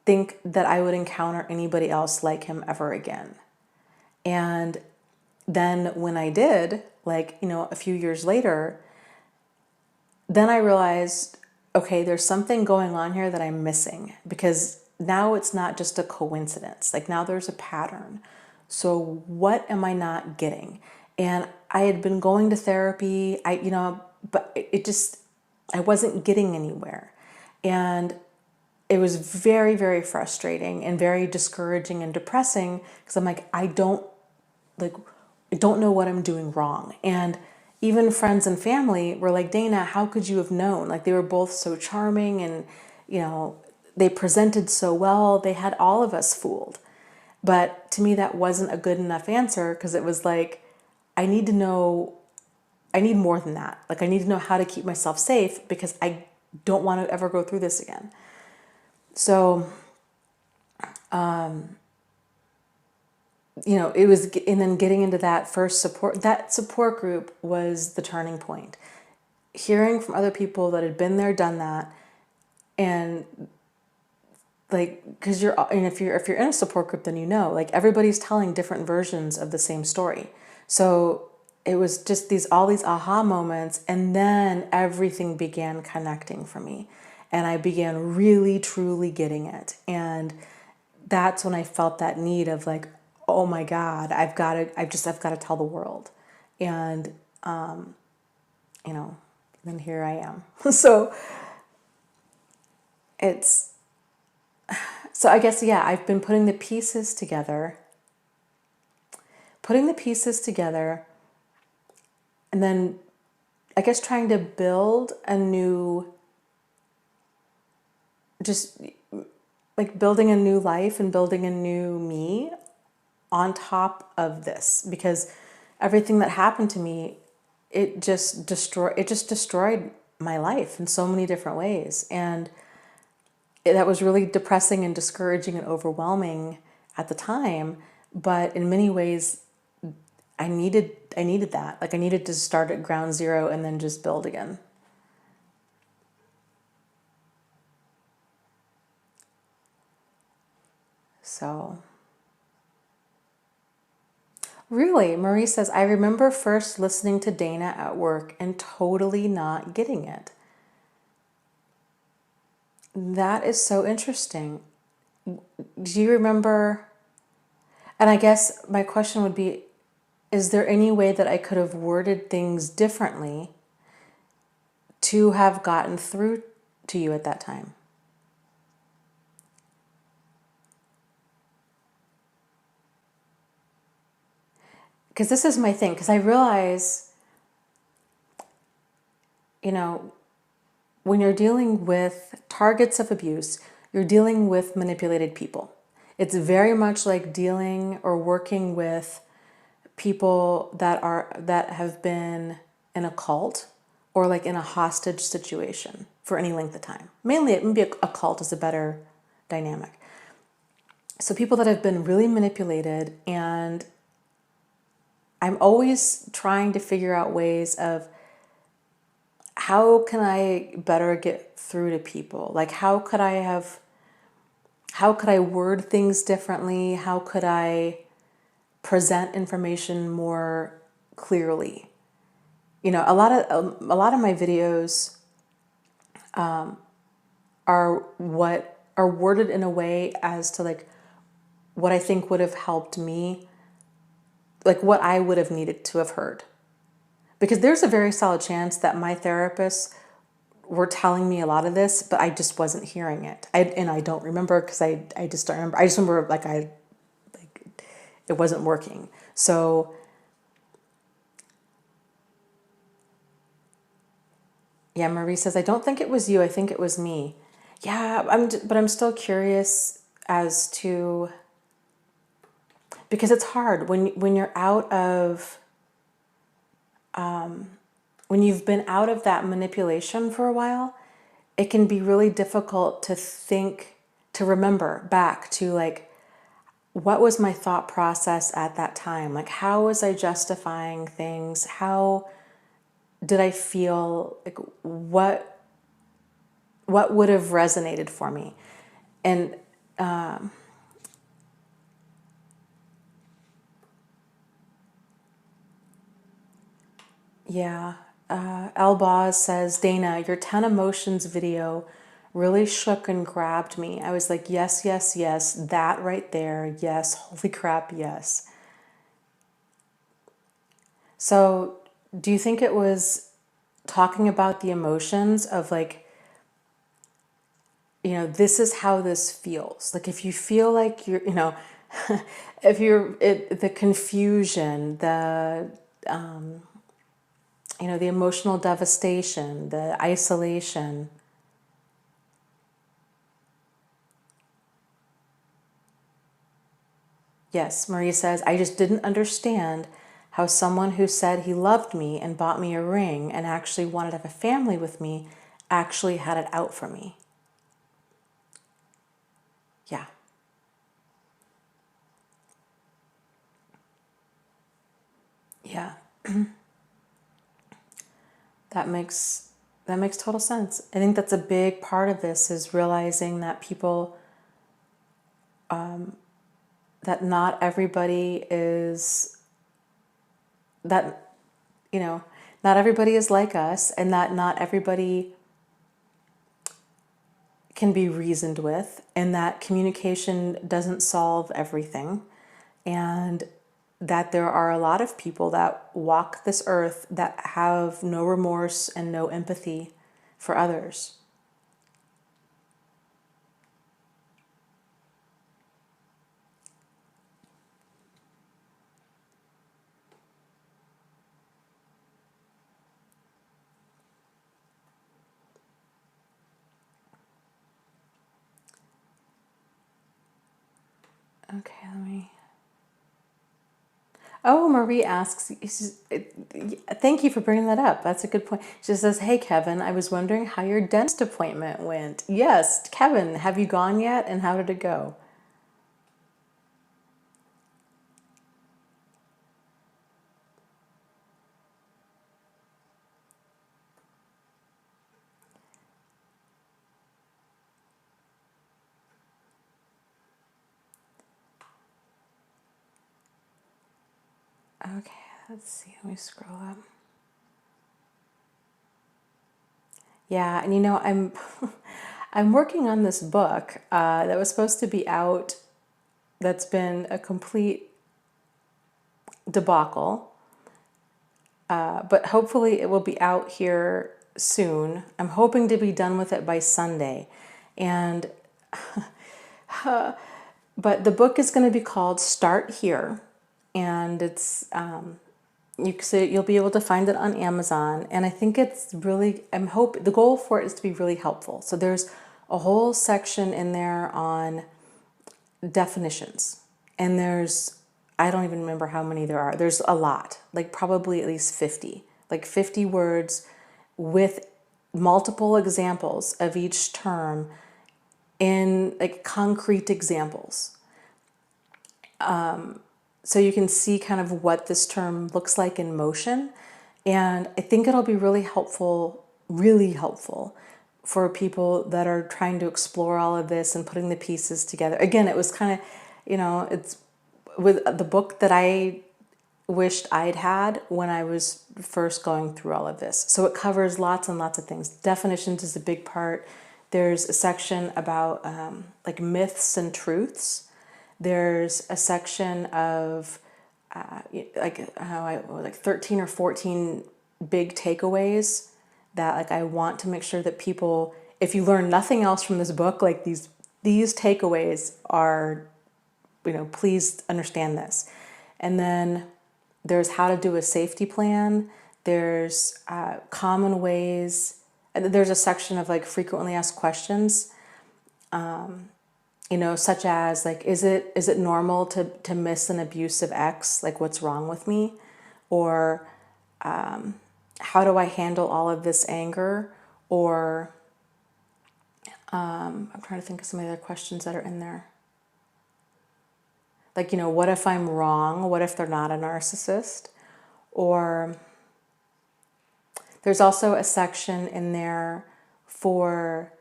think that I would encounter anybody else like him ever again. And then when I did, like, a few years later, then I realized, okay, there's something going on here that I'm missing, because now it's not just a coincidence. Like, now there's a pattern. So what am I not getting? And I had been going to therapy, but it just, I wasn't getting anywhere. And it was very, very frustrating and very discouraging and depressing, because I'm like, I don't know what I'm doing wrong. And even friends and family were like, Dana, how could you have known? Like, they were both so charming, and, they presented so well. They had all of us fooled. But to me, that wasn't a good enough answer, because it was like, I need to know, I need more than that. Like, I need to know how to keep myself safe, because I don't want to ever go through this again. So, it was, and then getting into that support group was the turning point. Hearing from other people that had been there, done that, and like, because if you're in a support group, then like, everybody's telling different versions of the same story. So it was just all these aha moments, and then everything began connecting for me, and I began really truly getting it. And that's when I felt that need of like, oh my God, I've got to tell the world. And then here I am. So I guess, yeah, I've been putting the pieces together, and then I guess trying to build a new, just like building a new life and building a new me on top of this, because everything that happened to me, it just destroyed my life in so many different ways. And that was really depressing and discouraging and overwhelming at the time. But in many ways, I needed that. Like, I needed to start at ground zero and then just build again. So, really, Marie says, I remember first listening to Dana at work and totally not getting it. That is so interesting. Do you remember? And I guess my question would be, is there any way that I could have worded things differently to have gotten through to you at that time? Because this is my thing, because I realize, when you're dealing with targets of abuse, you're dealing with manipulated people. It's very much like dealing or working with people that have been in a cult, or like in a hostage situation for any length of time. Mainly, maybe a cult is a better dynamic. So people that have been really manipulated, and I'm always trying to figure out ways of, how can I better get through to people? Like, how could I word things differently? How could I present information more clearly? A lot of my videos are worded in a way as to like what I think would have helped me, like what I would have needed to have heard. Because there's a very solid chance that my therapists were telling me a lot of this, but I just wasn't hearing it. I don't remember, because I just don't remember. I just remember it wasn't working. So yeah, Marie says, I don't think it was you. I think it was me. Yeah, but I'm still curious as to, because it's hard when you're out of, when you've been out of that manipulation for a while, it can be really difficult to remember back to like, what was my thought process at that time? Like, how was I justifying things? How did I feel? Like, what would have resonated for me? And Yeah. Elboz says, Dana, your 10 emotions video really shook and grabbed me. I was like, yes, yes, yes, that right there. Yes, holy crap, yes. So, do you think it was talking about the emotions of like, this is how this feels? Like, if you feel like you're, if the confusion, the emotional devastation, the isolation. Yes, Marie says, I just didn't understand how someone who said he loved me and bought me a ring and actually wanted to have a family with me actually had it out for me. Yeah. Yeah. That makes total sense. I think that's a big part of this is realizing that people that not everybody is that not everybody is like us, and that not everybody can be reasoned with, and that communication doesn't solve everything, and that there are a lot of people that walk this earth that have no remorse and no empathy for others. Okay, let me. Oh, Marie asks, thank you for bringing that up. That's a good point. She says, hey, Kevin, I was wondering how your dentist appointment went. Yes, Kevin, have you gone yet? And how did it go? Okay, let's see. Let me scroll up. Yeah, and I'm I'm working on this book that was supposed to be out. That's been a complete debacle, but hopefully it will be out here soon. I'm hoping to be done with it by Sunday, and but the book is going to be called Start Here, and it's you'll be able to find it on Amazon, and I think it's really, the goal for it is to be really helpful. So there's a whole section in there on definitions, and I don't even remember how many there are. There's a lot, like probably at least 50, like 50 words with multiple examples of each term in like concrete examples. So you can see kind of what this term looks like in motion. And I think it'll be really helpful for people that are trying to explore all of this and putting the pieces together. Again, it was kind of, it's with the book that I wished I'd had when I was first going through all of this. So it covers lots and lots of things. Definitions is a big part. There's a section about like myths and truths. There's a section of like 13 or 14 big takeaways that like I want to make sure that people, if you learn nothing else from this book, like these takeaways are, please understand this. And then there's how to do a safety plan. There's common ways. There's a section of like frequently asked questions, such as like, is it normal to miss an abusive ex? Like, what's wrong with me? Or how do I handle all of this anger? Or I'm trying to think of some of the other questions that are in there. Like, what if I'm wrong? What if they're not a narcissist? Or there's also a section in there for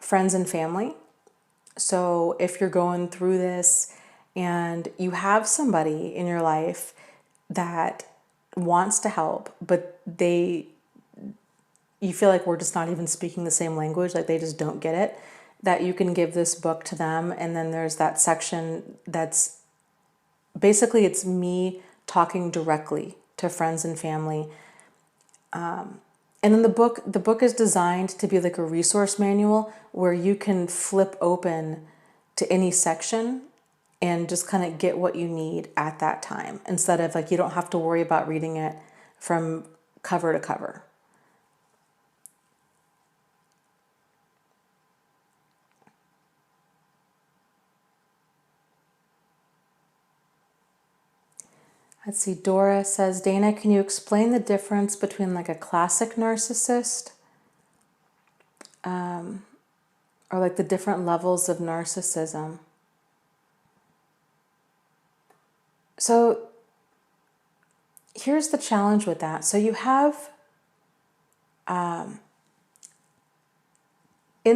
friends and family. So if you're going through this and you have somebody in your life that wants to help, but you feel like we're just not even speaking the same language, like they just don't get it, that you can give this book to them. And then there's that section that's basically, it's me talking directly to friends and family. And then the book is designed to be like a resource manual where you can flip open to any section and just kind of get what you need at that time, instead of like, you don't have to worry about reading it from cover to cover. Let's see, Dora says, Dana, can you explain the difference between like a classic narcissist or like the different levels of narcissism? So here's the challenge with that. So you have in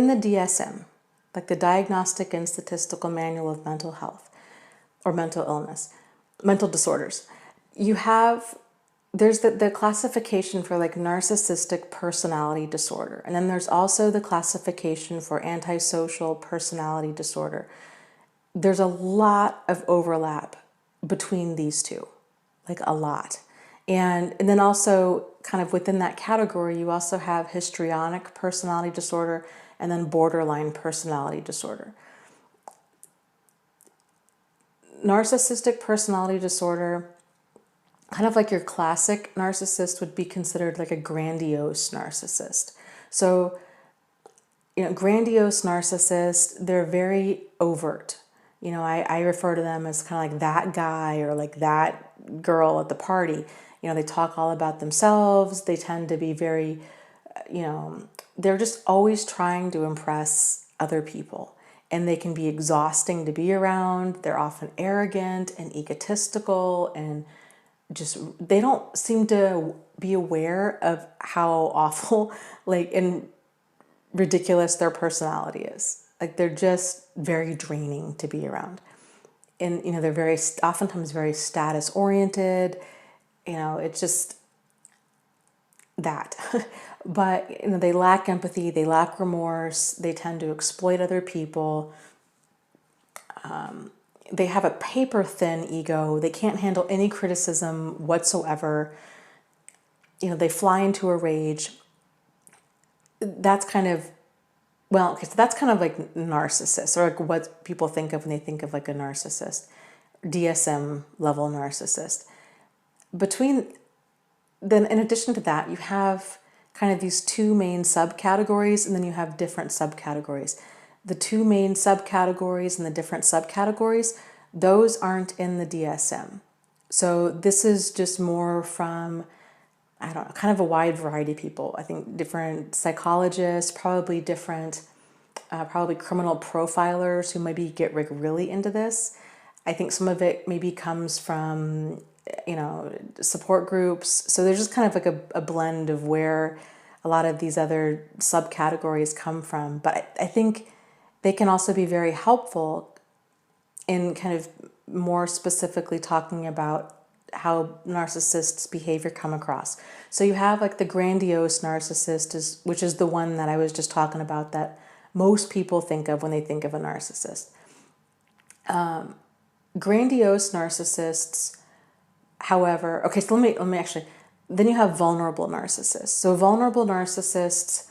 the DSM, like the Diagnostic and Statistical Manual of Mental Health or Mental Illness, mental disorders, there's the classification for like narcissistic personality disorder. And then there's also the classification for antisocial personality disorder. There's a lot of overlap between these two, like a lot. And then also kind of within that category, you also have histrionic personality disorder and then borderline personality disorder. Narcissistic personality disorder, kind of like your classic narcissist, would be considered like a grandiose narcissist. So, grandiose narcissists, they're very overt. I refer to them as kind of like that guy or like that girl at the party. They talk all about themselves. They tend to be very, they're just always trying to impress other people. And they can be exhausting to be around. They're often arrogant and egotistical and they don't seem to be aware of how awful and ridiculous their personality is. Like they're just very draining to be around. And they're oftentimes very status oriented. It's just that. But they lack empathy, they lack remorse, they tend to exploit other people. They have a paper-thin ego. They can't handle any criticism whatsoever. They fly into a rage. That's kind of, so that's kind of like narcissist, or like what people think of when they think of like a narcissist, DSM level narcissist. Then in addition to that, you have kind of these two main subcategories, and then you have different subcategories. The two main subcategories and the different subcategories, those aren't in the DSM. So this is just more from, I don't know, kind of a wide variety of people. I think different psychologists, probably criminal profilers who maybe get really into this. I think some of it maybe comes from, support groups. So there's just kind of like a blend of where a lot of these other subcategories come from. But I think they can also be very helpful in kind of more specifically talking about how narcissists' behavior come across. So you have like the grandiose narcissist, which is the one that I was just talking about that most people think of when they think of a narcissist. Grandiose narcissists, however, okay, so let me actually, then you have vulnerable narcissists. So vulnerable narcissists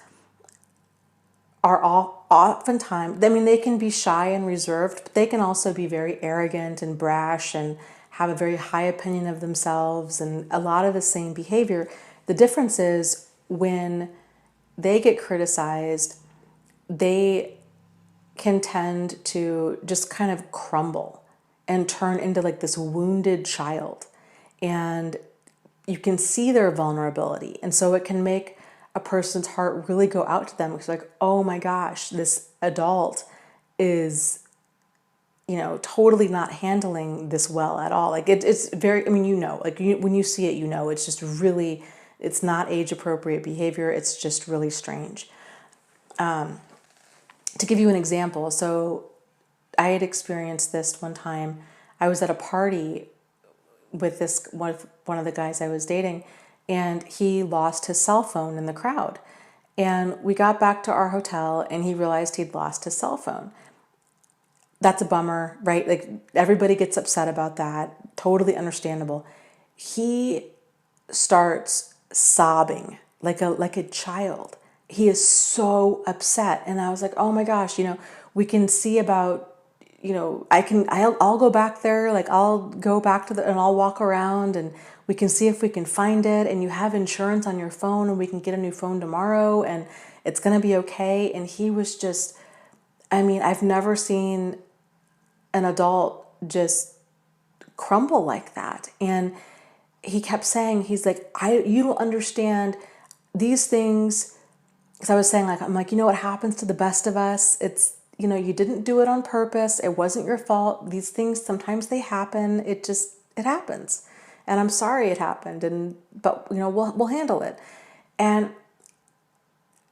are oftentimes, they can be shy and reserved, but they can also be very arrogant and brash and have a very high opinion of themselves and a lot of the same behavior. The difference is when they get criticized, they can tend to just kind of crumble and turn into like this wounded child. And you can see their vulnerability. And so it can make a person's heart really go out to them. It's like, oh my gosh, this adult is, totally not handling this well at all. Like it's very, when you see it, it's just really, it's not age appropriate behavior. It's just really strange. To give you an example, so I had experienced this one time. I was at a party with one of the guys I was dating, and he lost his cell phone in the crowd. And we got back to our hotel and he realized he'd lost his cell phone. That's a bummer, right? Like everybody gets upset about that. Totally understandable. He starts sobbing like a child. He is so upset. And I was like, oh my gosh, we can see about, I'll go back there. Like I'll go back and I'll walk around and we can see if we can find it. And you have insurance on your phone and we can get a new phone tomorrow and it's going to be okay. And he was just, I've never seen an adult just crumble like that. And he kept saying, he's like, you don't understand these things. Because I was saying, I'm like, what happens to the best of us? It's, you didn't do it on purpose. It wasn't your fault. These things, sometimes they happen. It happens. And I'm sorry it happened. But we'll handle it. And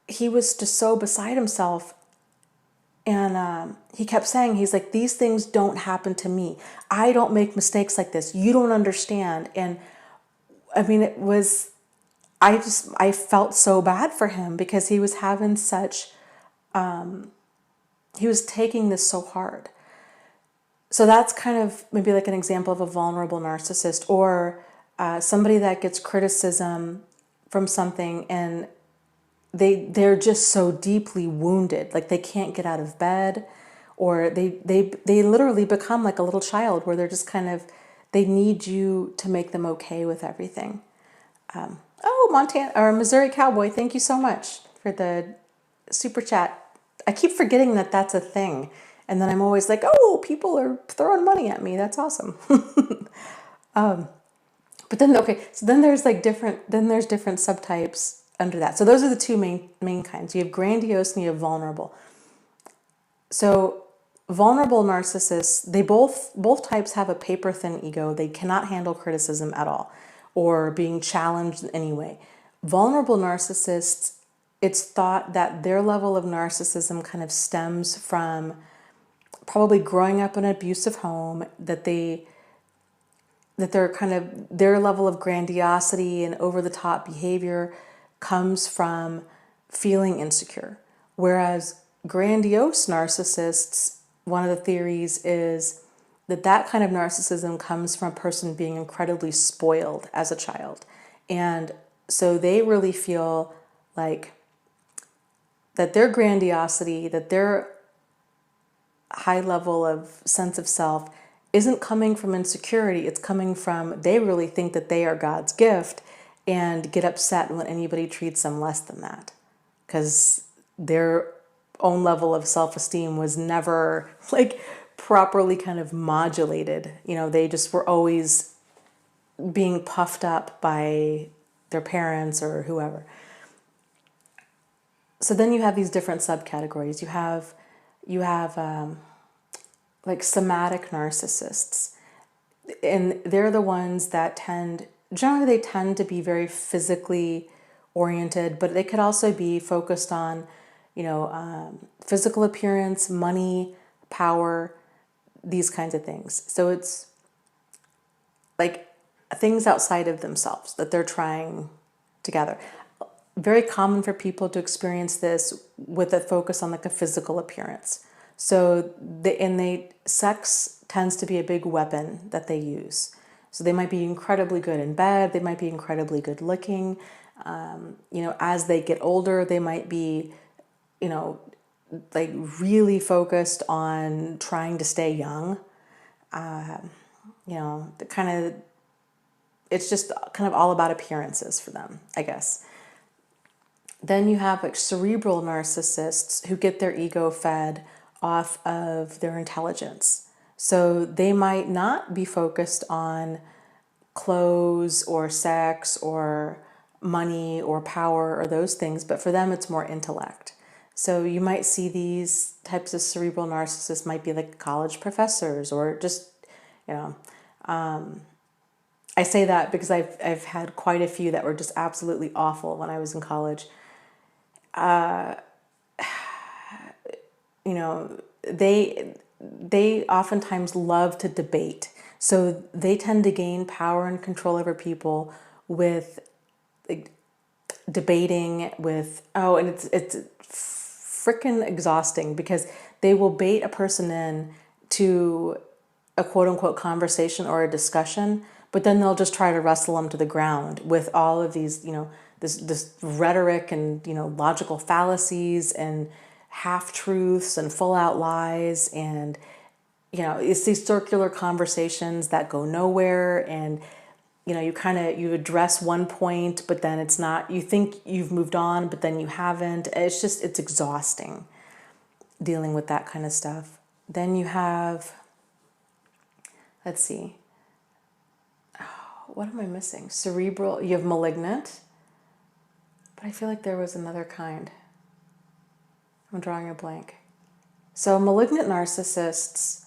he was just so beside himself. And he kept saying, he's like, these things don't happen to me. I don't make mistakes like this. You don't understand. And it was, I felt so bad for him because he was having he was taking this so hard. So that's kind of maybe like an example of a vulnerable narcissist, or somebody that gets criticism from something and they're just so deeply wounded, like they can't get out of bed, or they literally become like a little child where they're just kind of, they need you to make them okay with everything. Montana or Missouri Cowboy, thank you so much for the super chat. I keep forgetting that that's a thing, and then I'm always like, oh, people are throwing money at me. That's awesome. But then so then there's different subtypes under that. So those are the two main kinds. You have grandiose and you have vulnerable. So vulnerable narcissists, they both types have a paper thin ego. They cannot handle criticism at all or being challenged in any way. Vulnerable narcissists, it's thought that their level of narcissism kind of stems from probably growing up in an abusive home, that they're kind of, their level of grandiosity and over the top behavior comes from feeling insecure. Whereas grandiose narcissists, one of the theories is that kind of narcissism comes from a person being incredibly spoiled as a child. And so they really feel like that their grandiosity, that their high level of sense of self isn't coming from insecurity. It's coming from, they really think that they are God's gift and get upset when anybody treats them less than that, because their own level of self-esteem was never properly kind of modulated. They just were always being puffed up by their parents or whoever. So then you have these different subcategories. You have somatic narcissists, and they're the ones that generally tend to be very physically oriented, but they could also be focused on, physical appearance, money, power, these kinds of things. So it's like things outside of themselves that they're trying to gather. Very common for people to experience this with a focus on a physical appearance. So sex tends to be a big weapon that they use. So they might be incredibly good in bed. They might be incredibly good looking. As they get older, they might be, really focused on trying to stay young. It's just kind of all about appearances for them, I guess. Then you have cerebral narcissists who get their ego fed off of their intelligence. So they might not be focused on clothes or sex or money or power or those things, but for them it's more intellect. So you might see these types of cerebral narcissists might be college professors or just, I say that because I've had quite a few that were just absolutely awful when I was in college. They oftentimes love to debate. So they tend to gain power and control over people with like, debating with, and it's freaking exhausting because they will bait a person in to a quote unquote conversation or a discussion, but then they'll just try to wrestle them to the ground with all of these, this rhetoric and, logical fallacies and half truths and full out lies. And, it's these circular conversations that go nowhere. And, you address one point, but then it's not, you think you've moved on, but then you haven't. It's exhausting dealing with that kind of stuff. Then you have, let's see, what am I missing? Cerebral, you have malignant, but I feel like there was another kind. I'm drawing a blank. So malignant narcissists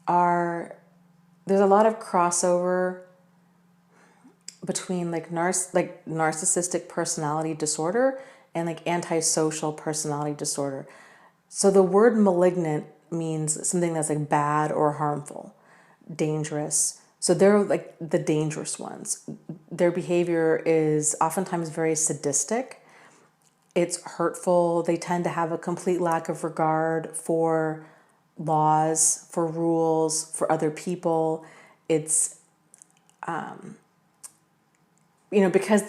there's a lot of crossover between like narcissistic personality disorder and like antisocial personality disorder. So the word malignant means something that's like bad or harmful, dangerous. So they're like the dangerous ones. Their behavior is oftentimes very sadistic. It's hurtful. They tend to have a complete lack of regard for laws, for rules, for other people. It's because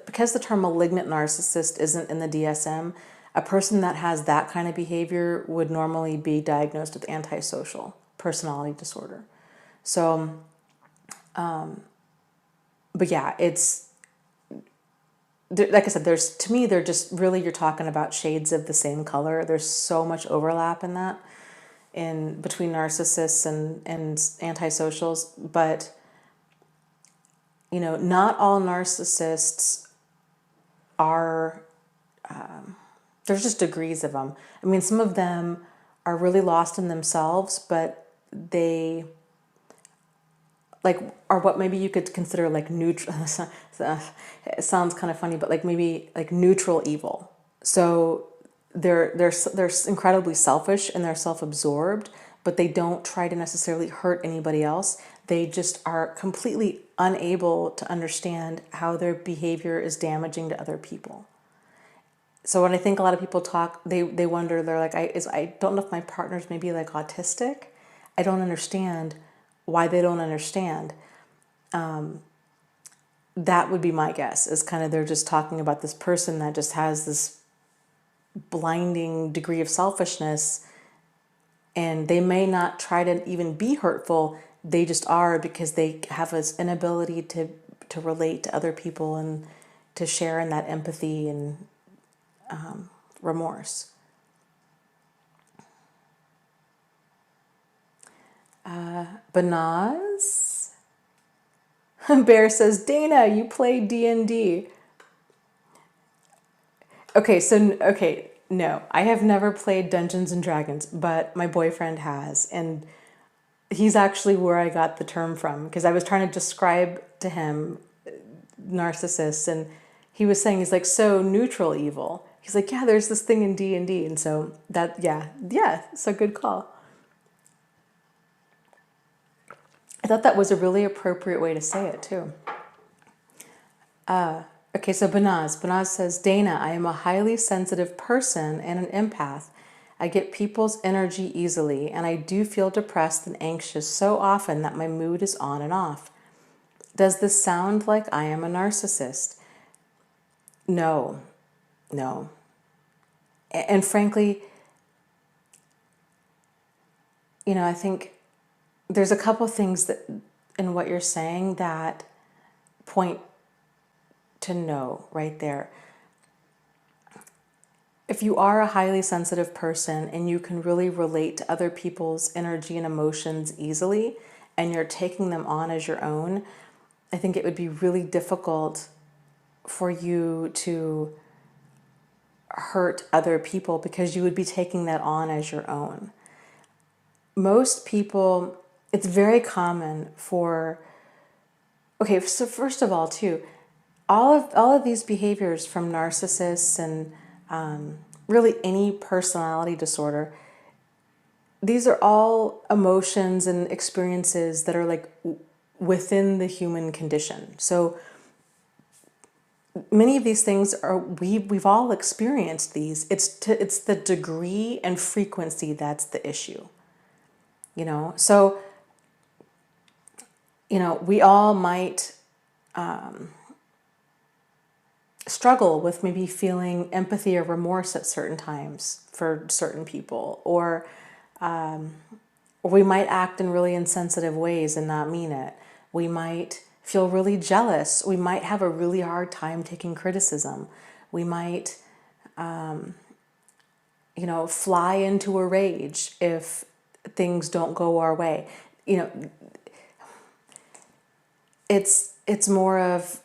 because the term malignant narcissist isn't in the DSM, a person that has that kind of behavior would normally be diagnosed with antisocial personality disorder. So, but yeah, it's, like I said, to me, they're just really, you're talking about shades of the same color. There's so much overlap in that, in between narcissists and antisocials, but not all narcissists are, there's just degrees of them. I mean, some of them are really lost in themselves, but they are what maybe you could consider like neutral. It sounds kind of funny, but like maybe like neutral evil. So they're incredibly selfish and they're self-absorbed, but they don't try to necessarily hurt anybody else. They just are completely unable to understand how their behavior is damaging to other people. So when I think a lot of people talk, they wonder, they're like, I don't know if my partner's maybe like autistic. I don't understand why they don't understand. That would be my guess, is kind of they're just talking about this person that just has this blinding degree of selfishness, and they may not try to even be hurtful. They just are, because they have this inability to relate to other people and to share in that empathy and remorse. Banaz Bear says, Dana, you play D&D. Okay, no, I have never played Dungeons and Dragons, but my boyfriend has, and he's actually where I got the term from, because I was trying to describe to him narcissists, and he was saying, he's like, so neutral evil. He's like, yeah, there's this thing in D&D, and so that, yeah, it's a good call. I thought that was a really appropriate way to say it, too. Okay, so Banaz says, Dana, I am a highly sensitive person and an empath. I get people's energy easily, and I do feel depressed and anxious so often that my mood is on and off. Does this sound like I am a narcissist? No. And frankly, I think there's a couple things that in what you're saying that point to no right there. If you are a highly sensitive person and you can really relate to other people's energy and emotions easily, and you're taking them on as your own, I think it would be really difficult for you to hurt other people, because you would be taking that on as your own. Most people, it's very common for, okay, so first of all, too, all of these behaviors from narcissists and really any personality disorder, these are all emotions and experiences that are like within the human condition. So many of these things are, we've all experienced these. It's the degree and frequency that's the issue. So we all might struggle with maybe feeling empathy or remorse at certain times for certain people, or we might act in really insensitive ways and not mean it. We might feel really jealous. We might have a really hard time taking criticism. We might, fly into a rage if things don't go our way. It's more of,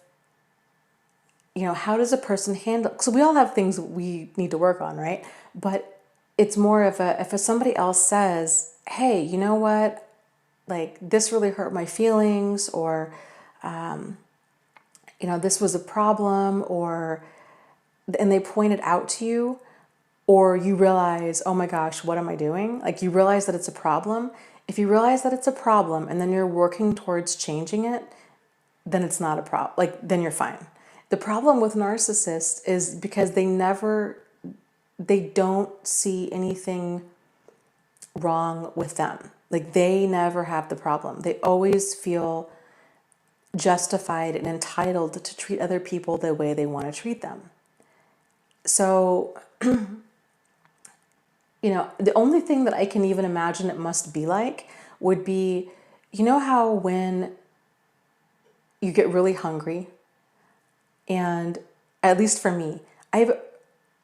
how does a person handle, so we all have things we need to work on, right? But it's more of if somebody else says, hey, you know what, like this really hurt my feelings, or, this was a problem, and they point it out to you, or you realize, oh my gosh, what am I doing? Like you realize that it's a problem. If you realize that it's a problem and then you're working towards changing it, then it's not a problem. Like, then you're fine. The problem with narcissists is because they don't see anything wrong with them. Like, they never have the problem. They always feel justified and entitled to treat other people the way they want to treat them. So, the only thing that I can even imagine it must be like would be, how when you get really hungry, and at least for me, I have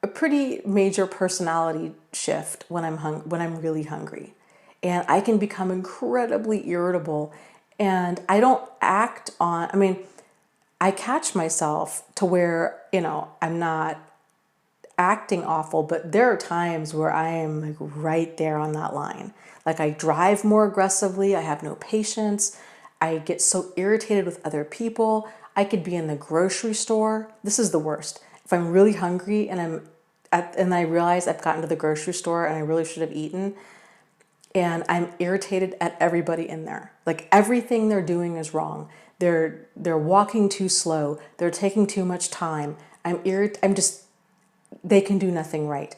a pretty major personality shift when I'm really hungry, and I can become incredibly irritable, and I don't act on. I mean, I catch myself to where I'm not acting awful, but there are times where I am like right there on that line. Like I drive more aggressively. I have no patience. I get so irritated with other people. I could be in the grocery store. This is the worst. If I'm really hungry and I realize I've gotten to the grocery store and I really should have eaten, and I'm irritated at everybody in there. Like everything they're doing is wrong. They're walking too slow. They're taking too much time. They can do nothing right.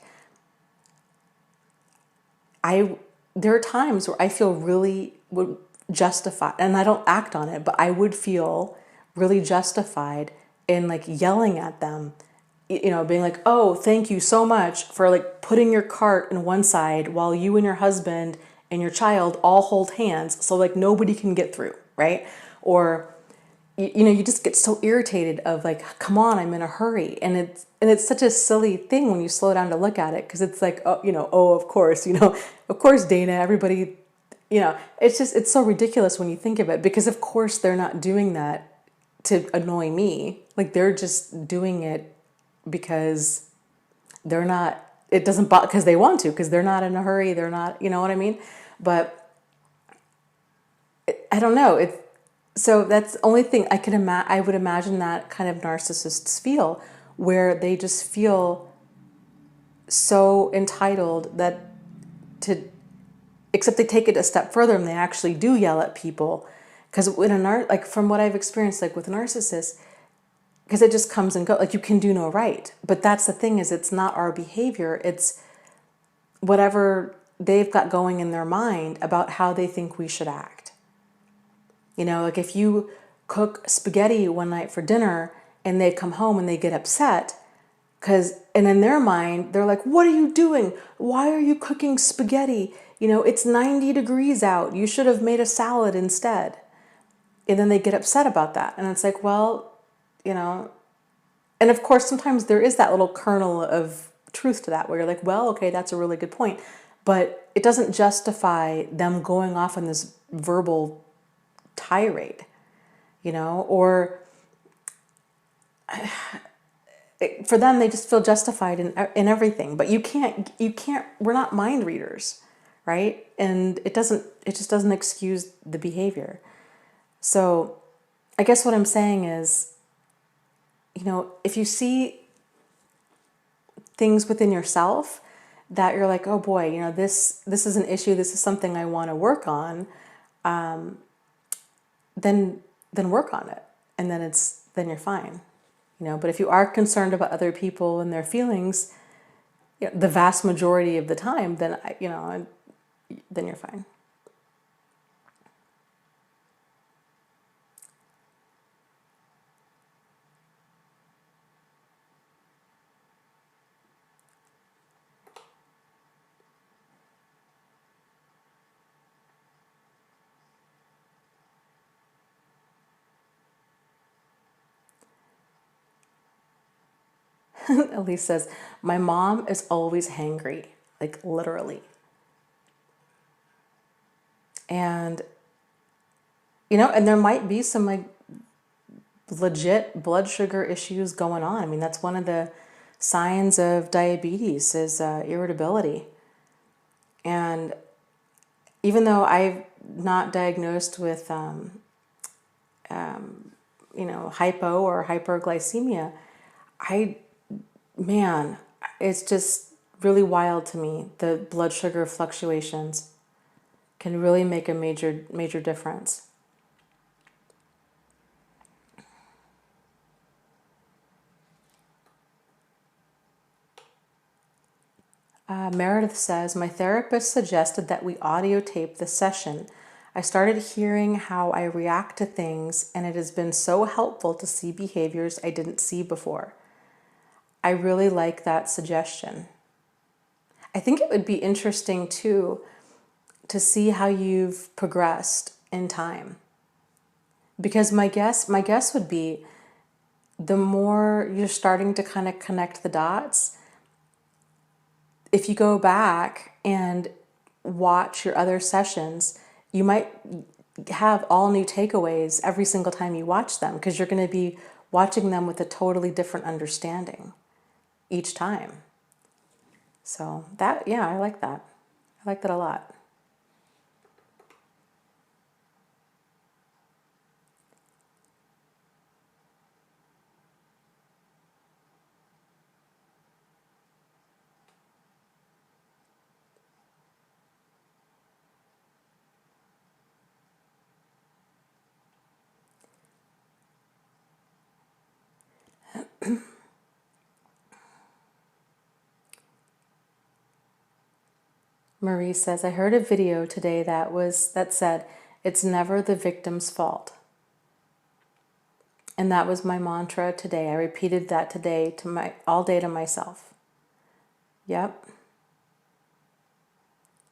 There are times where I feel really justified, and I don't act on it, but I would feel really justified in like yelling at them, being like, oh, thank you so much for like putting your cart in one side while you and your husband and your child all hold hands so like nobody can get through, right? Or you just get so irritated of like, come on, I'm in a hurry. And it's such a silly thing when you slow down to look at it, because it's like, oh, of course, of course, Dana, everybody, it's so ridiculous when you think of it, because of course they're not doing that to annoy me. Like they're just doing it because it doesn't bother, because they want to, because they're not in a hurry. They're not, you know what I mean? But I don't know. So that's the only thing I would imagine that kind of narcissists feel, where they just feel so entitled except they take it a step further and they actually do yell at people. Because like from what I've experienced, like with narcissists, because it just comes and goes, like you can do no right. But that's the thing, is it's not our behavior. It's whatever they've got going in their mind about how they think we should act. Like if you cook spaghetti one night for dinner and they come home and they get upset, and in their mind, they're like, what are you doing? Why are you cooking spaghetti? It's 90 degrees out. You should have made a salad instead. And then they get upset about that. And it's like, well, and of course, sometimes there is that little kernel of truth to that, where you're like, well, okay, that's a really good point. But it doesn't justify them going off on this verbal tirade, or for them, they just feel justified in everything. But you can't, we're not mind readers, right? And it just doesn't excuse the behavior. So I guess what I'm saying is, if you see things within yourself that you're like, oh boy, you know, this is an issue, this is something I want to work on, then work on it, and then you're fine, you know. But if you are concerned about other people and their feelings, you know, the vast majority of the time, then you know, then you're fine. Elise says, my mom is always hangry, like literally. And, you know, and there might be some like legit blood sugar issues going on. I mean, that's one of the signs of diabetes is irritability. And even though I'm not diagnosed with, you know, hypo or hyperglycemia, man, it's just really wild to me. The blood sugar fluctuations can really make a major difference. Meredith says, my therapist suggested that we audio tape the session. I started hearing how I react to things, and it has been so helpful to see behaviors I didn't see before. I really like that suggestion. I think it would be interesting too to see how you've progressed in time. Because my guess would be the more you're starting to kind of connect the dots, if you go back and watch your other sessions, you might have all new takeaways every single time you watch them, because you're going to be watching them with a totally different understanding each time. So that, yeah, I like that. I like that a lot. Marie says, I heard a video today that said, it's never the victim's fault. And that was my mantra today. I repeated that today all day to myself. Yep.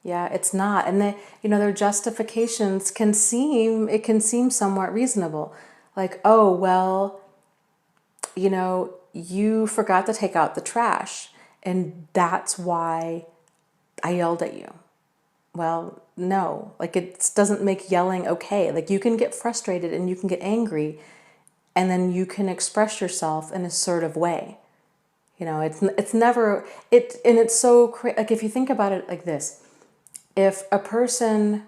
Yeah, it's not. And their justifications can seem somewhat reasonable. Like, oh, well, you forgot to take out the trash, and that's why I yelled at you. Well, no, like it doesn't make yelling okay. Like you can get frustrated and you can get angry, and then you can express yourself in an assertive way. It's never and it's so like if you think about it like this, if a person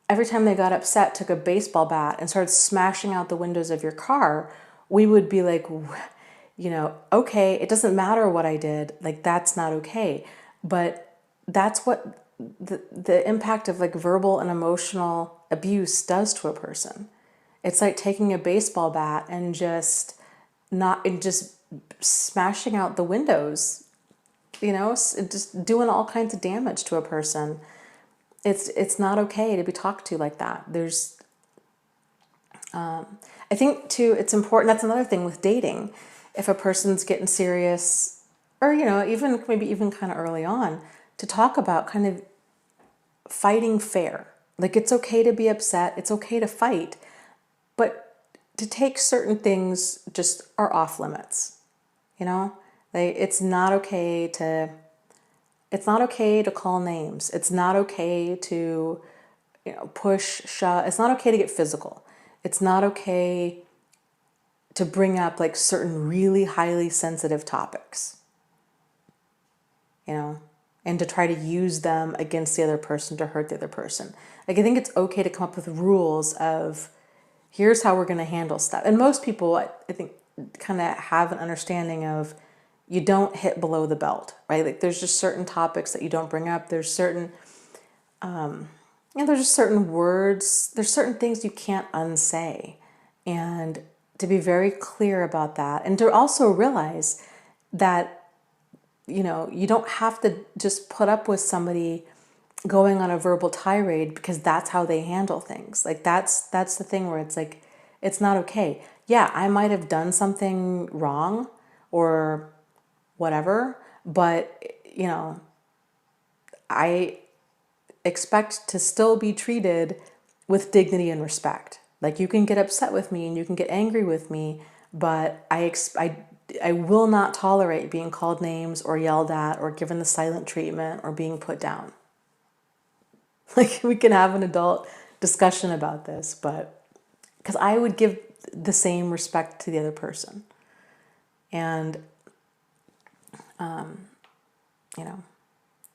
every time they got upset took a baseball bat and started smashing out the windows of your car, we would be like, okay, it doesn't matter what I did, like that's not okay. But that's what the impact of like verbal and emotional abuse does to a person. It's like taking a baseball bat and just smashing out the windows, just doing all kinds of damage to a person. It's not okay to be talked to like that. I think too, it's important. That's another thing with dating. If a person's getting serious, or maybe even kind of early on, to talk about kind of fighting fair. Like it's okay to be upset. It's okay to fight, but to take certain things just are off limits. It's not okay to call names. It's not okay to, push, shove. It's not okay to get physical. It's not okay to bring up like certain really highly sensitive topics, and to try to use them against the other person to hurt the other person. Like I think it's okay to come up with rules of here's how we're going to handle stuff. And most people, I think, kind of have an understanding of, you don't hit below the belt, right? Like there's just certain topics that you don't bring up. There's certain, there's just certain words, there's certain things you can't unsay. And to be very clear about that, and to also realize that, you don't have to just put up with somebody going on a verbal tirade because that's how they handle things. Like that's the thing where it's like, it's not okay. Yeah, I might have done something wrong or whatever, but I expect to still be treated with dignity and respect. Like you can get upset with me and you can get angry with me, but I will not tolerate being called names or yelled at or given the silent treatment or being put down. Like we can have an adult discussion about this, but because I would give the same respect to the other person. And,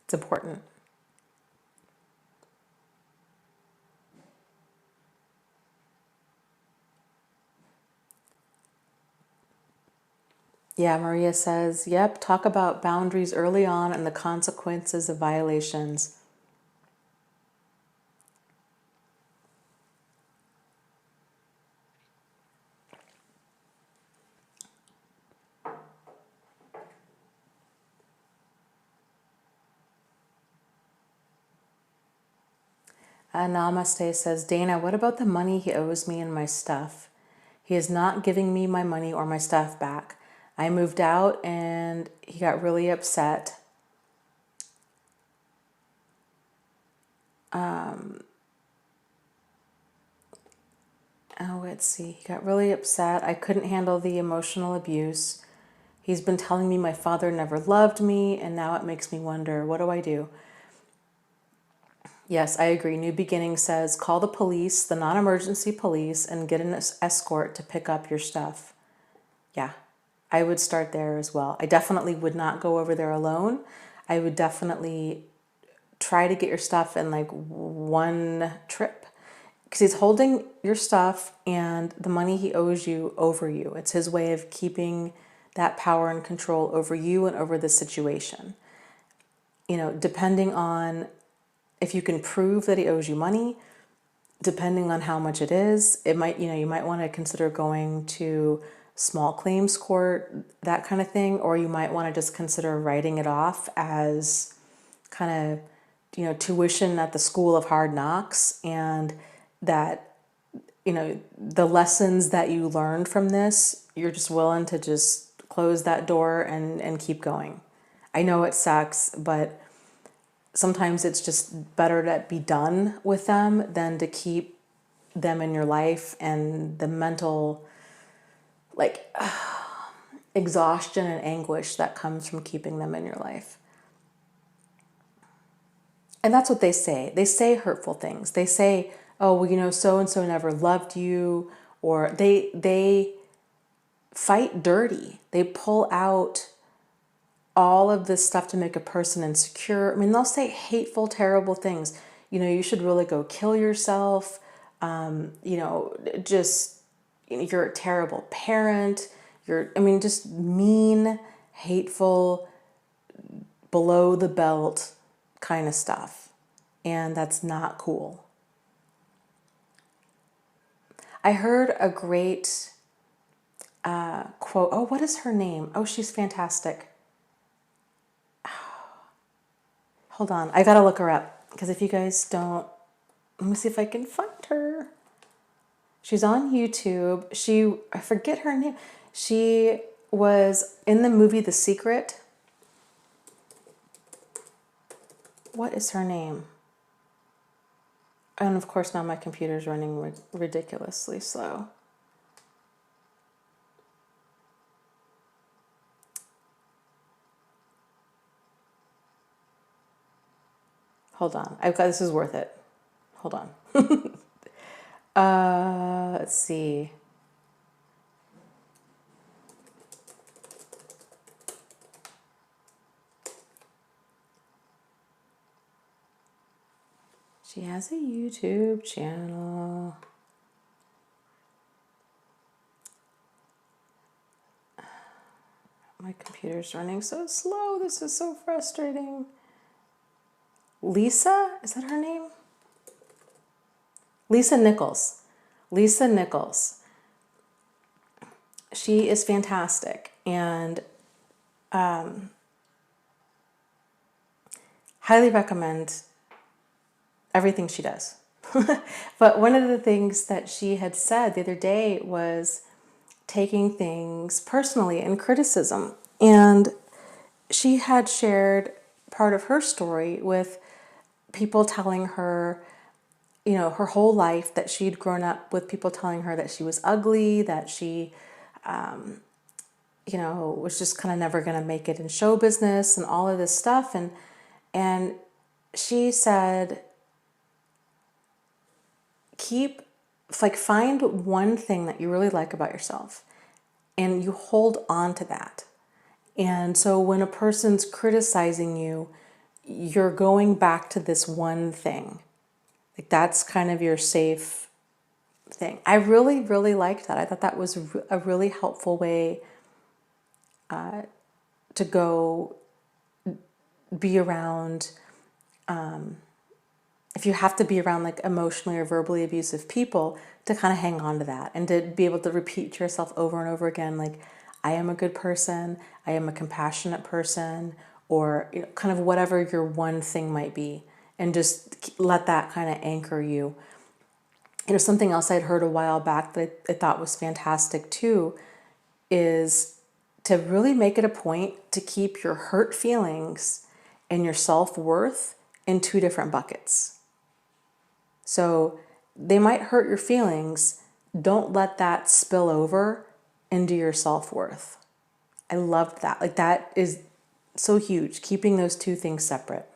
it's important. Yeah, Maria says, yep, talk about boundaries early on and the consequences of violations. Namaste says, Dana, what about the money he owes me and my stuff? He is not giving me my money or my stuff back. I moved out and he got really upset. Let's see. He got really upset. I couldn't handle the emotional abuse. He's been telling me my father never loved me, and now it makes me wonder, what do I do? Yes, I agree. New Beginning says, call the police, the non-emergency police, and get an escort to pick up your stuff. Yeah, I would start there as well. I definitely would not go over there alone. I would definitely try to get your stuff in like one trip, because he's holding your stuff and the money he owes you over you. It's his way of keeping that power and control over you and over the situation. Depending on if you can prove that he owes you money, depending on how much it is, it might, you might want to consider going to small claims court, that kind of thing, or you might want to just consider writing it off as kind of, tuition at the school of hard knocks, and that, the lessons that you learned from this, you're just willing to just close that door and keep going. I know it sucks, but sometimes it's just better to be done with them than to keep them in your life and the mental, exhaustion and anguish that comes from keeping them in your life. And that's what they say. They say hurtful things. They say, oh, well, so-and-so never loved you, or they fight dirty. They pull out all of this stuff to make a person insecure. I mean, they'll say hateful, terrible things. You should really go kill yourself. Just, you're a terrible parent. Just mean, hateful, below the belt kind of stuff. And that's not cool. I heard a great quote. Oh, what is her name? Oh, she's fantastic. Hold on. I got to look her up, because if you guys don't, let me see if I can find her. She's on YouTube. I forget her name. She was in the movie The Secret. What is her name? And of course now my computer's running ridiculously slow. Hold on. This is worth it. Hold on. Let's see. She has a YouTube channel. My Computer's running so slow. This is so frustrating. Lisa, is that her name? Lisa Nichols. Lisa Nichols. She is fantastic and highly recommend everything she does. But one of the things that she had said the other day was taking things personally and criticism. And she had shared part of her story with people telling her, you know, her whole life that she'd grown up with people telling her that she was ugly, that she, you know, was just kind of never going to make it in show business and all of this stuff. And she said, find one thing that you really like about yourself and you hold on to that. And so when a person's criticizing you, you're going back to this one thing. Like that's kind of your safe thing. I really, really liked that. I thought that was a really helpful way to go be around. If you have to be around like emotionally or verbally abusive people, to kind of hang on to that and to be able to repeat to yourself over and over again, like, I am a good person, I am a compassionate person, or you know, kind of whatever your one thing might be, and just let that kind of anchor you. You know, something else I'd heard a while back that I thought was fantastic too is to really make it a point to keep your hurt feelings and your self-worth in two different buckets. So they might hurt your feelings. Don't let that spill over into your self-worth. I loved that. Like that is so huge, keeping those two things separate.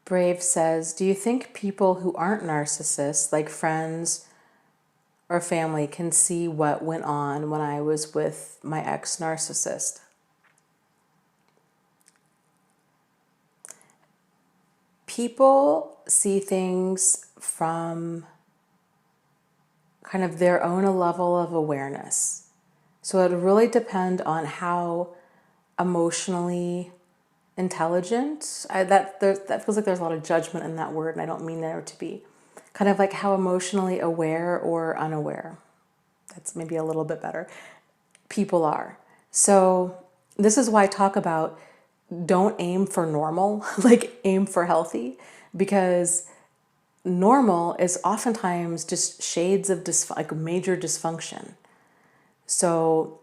Brave says, do you think people who aren't narcissists, like friends or family, can see what went on when I was with my ex-narcissist? People see things from kind of their own level of awareness. So it would really depend on how emotionally intelligent, that feels like there's a lot of judgment in that word, and I don't mean there to be. Kind of like how emotionally aware or unaware, that's maybe a little bit better, people are. So this is why I talk about don't aim for normal, like aim for healthy, because normal is oftentimes just shades of like major dysfunction. So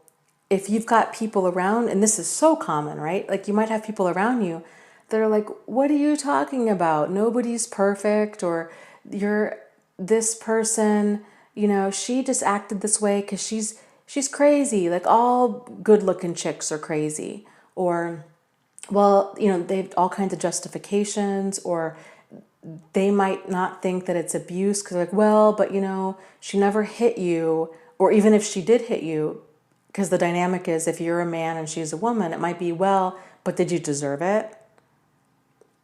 if you've got people around, and this is so common, right? Like you might have people around you that are like, what are you talking about? Nobody's perfect, or you're this person, you know, she just acted this way because she's crazy. Like all good looking chicks are crazy. Or, well, you know, they have all kinds of justifications, or they might not think that it's abuse because like, well, but you know, she never hit you. Or even if she did hit you, because the dynamic is if you're a man and she's a woman, it might be, well, but did you deserve it?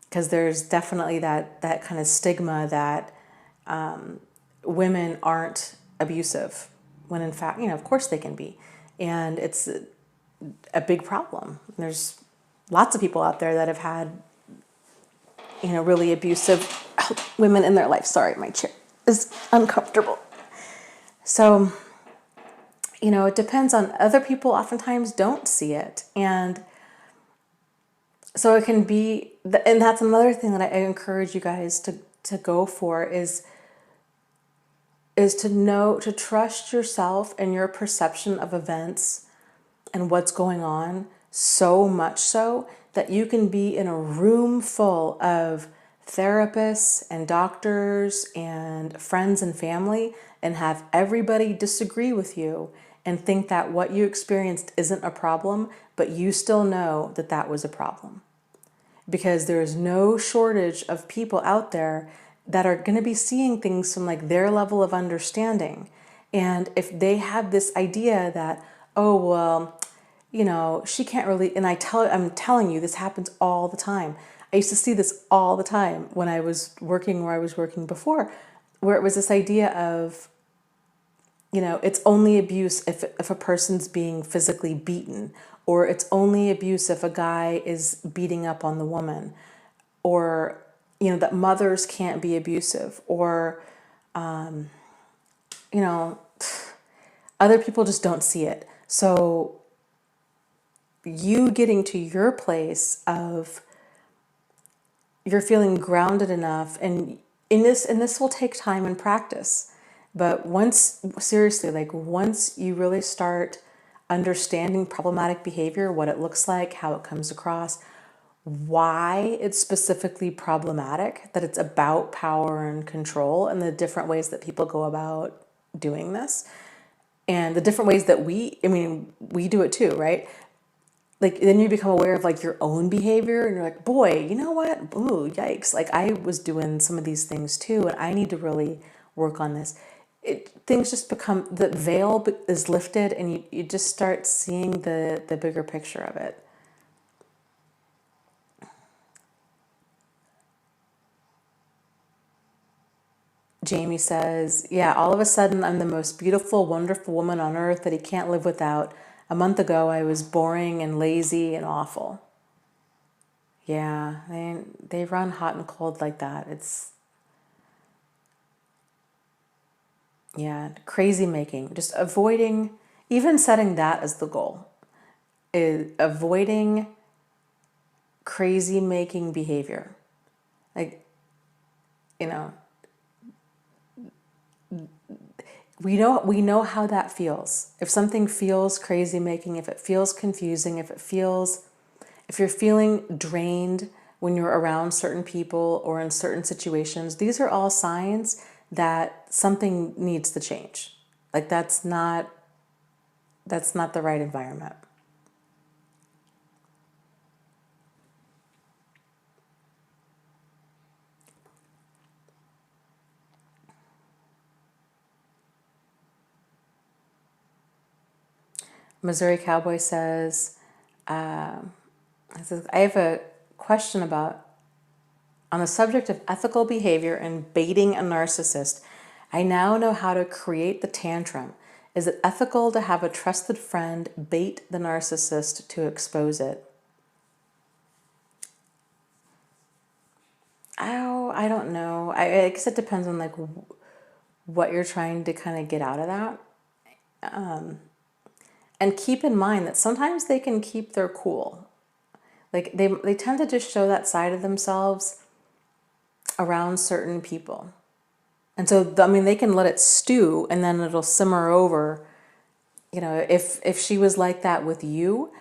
Because there's definitely that kind of stigma that women aren't abusive, when in fact, you know, of course they can be. And it's a big problem. There's lots of people out there that have had, you know, really abusive women in their life. Sorry, my chair is uncomfortable. So, you know, it depends on other people oftentimes don't see it. And so it can be, and that's another thing that I encourage you guys to go for is to know, to trust yourself and your perception of events and what's going on, so much so that you can be in a room full of therapists and doctors and friends and family and have everybody disagree with you and think that what you experienced isn't a problem, but you still know that that was a problem. Because there is no shortage of people out there that are going to be seeing things from like their level of understanding. And if they have this idea that, oh, well, she can't really, and I'm telling you, this happens all the time. I used to see this all the time when I was working where I was working before, where it was this idea of, it's only abuse if a person's being physically beaten, or it's only abuse if a guy is beating up on the woman, or, that mothers can't be abusive, or, you know, other people just don't see it. So you getting to your place of you're feeling grounded enough, and this will take time and practice. But once you really start understanding problematic behavior, what it looks like, how it comes across, why it's specifically problematic, that it's about power and control, and the different ways that people go about doing this, and the different ways that we do it too, right? Like, then you become aware of like your own behavior, and you're like, boy, you know what? Ooh, yikes. Like, I was doing some of these things too, and I need to really work on this. Things just become, the veil is lifted, and you just start seeing the bigger picture of it. Jamie says, yeah, all of a sudden I'm the most beautiful, wonderful woman on earth that he can't live without. A month ago I was boring and lazy and awful. Yeah, they run hot and cold like that. It's, yeah, crazy making. Just avoiding, even setting that as the goal, is avoiding crazy making behavior. Like, we know how that feels. If something feels crazy making, if it feels confusing, if you're feeling drained when you're around certain people or in certain situations, these are all signs that something needs to change. Like, that's not the right environment. Missouri Cowboy says, I have a question on the subject of ethical behavior and baiting a narcissist. I now know how to create the tantrum. Is it ethical to have a trusted friend bait the narcissist to expose it? Oh, I don't know. I guess it depends on like what you're trying to kind of get out of that. And keep in mind that sometimes they can keep their cool. Like, they tend to just show that side of themselves around certain people. And so, they can let it stew and then it'll simmer over. If she was like that with you,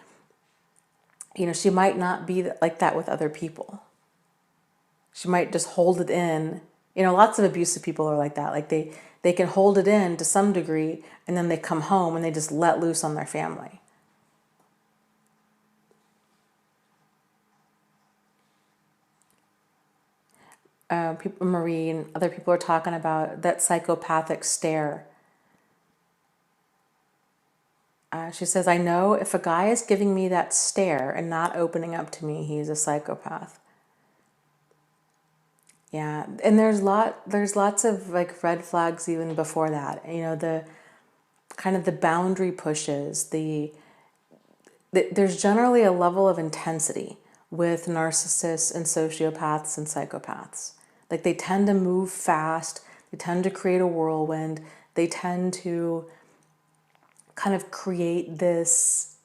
she might not be like that with other people. She might just hold it in. Lots of abusive people are like that. Like, they can hold it in to some degree, and then they come home and they just let loose on their family. Marie and other people are talking about that psychopathic stare. She says, I know if a guy is giving me that stare and not opening up to me, he's a psychopath. Yeah, and there's lots of like red flags even before that. The kind of the boundary pushes, there's generally a level of intensity with narcissists and sociopaths and psychopaths. Like, they tend to move fast, they tend to create a whirlwind, they tend to kind of create this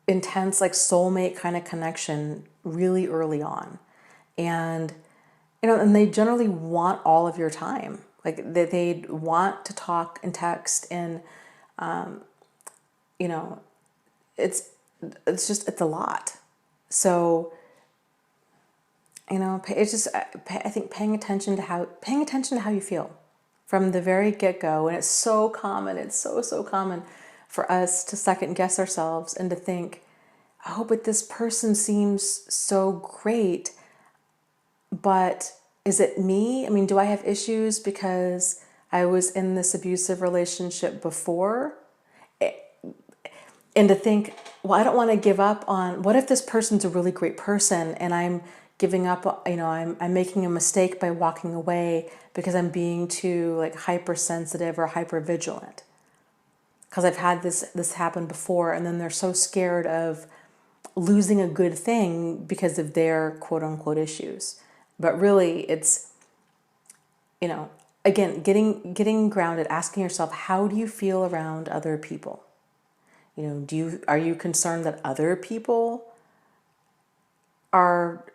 intense, like, soulmate kind of connection really early on. And, and they generally want all of your time. Like, they want to talk and text, and, it's a lot. So, it's just, I think paying attention to how you feel from the very get-go. And it's so common. It's so common for us to second guess ourselves and to think, oh, but this person seems so great, but is it me? Do I have issues because I was in this abusive relationship before? And to think, well, I don't want to give up on, what if this person's a really great person and I'm giving up, I'm making a mistake by walking away because I'm being too like hypersensitive or hypervigilant. Because I've had this happen before, and then they're so scared of losing a good thing because of their quote unquote issues. But really it's, again, getting grounded, asking yourself, how do you feel around other people? Are you concerned that other people are,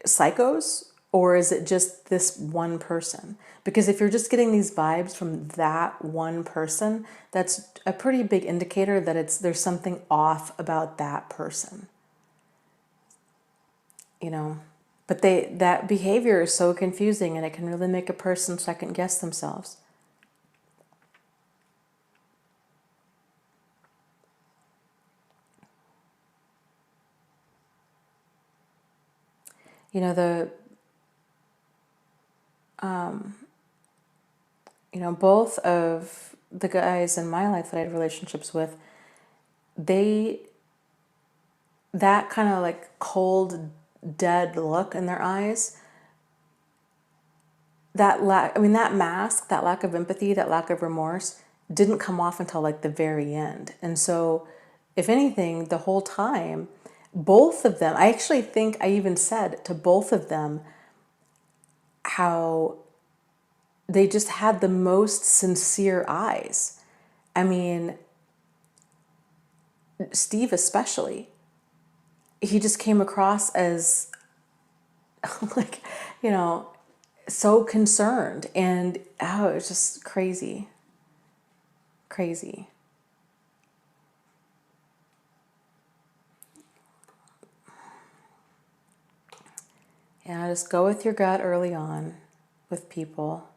psychos? Or is it just this one person? Because if you're just getting these vibes from that one person, that's a pretty big indicator that there's something off about that person. But that behavior is so confusing, and it can really make a person second guess themselves. Both of the guys in my life that I had relationships with, that kind of like cold, dead look in their eyes, that mask, that lack of empathy, that lack of remorse didn't come off until like the very end. And so, if anything, the whole time, both of them, I actually think I even said to both of them how they just had the most sincere eyes. I mean, Steve especially, he just came across as like, so concerned, and it was just crazy. Yeah, just go with your gut early on with people.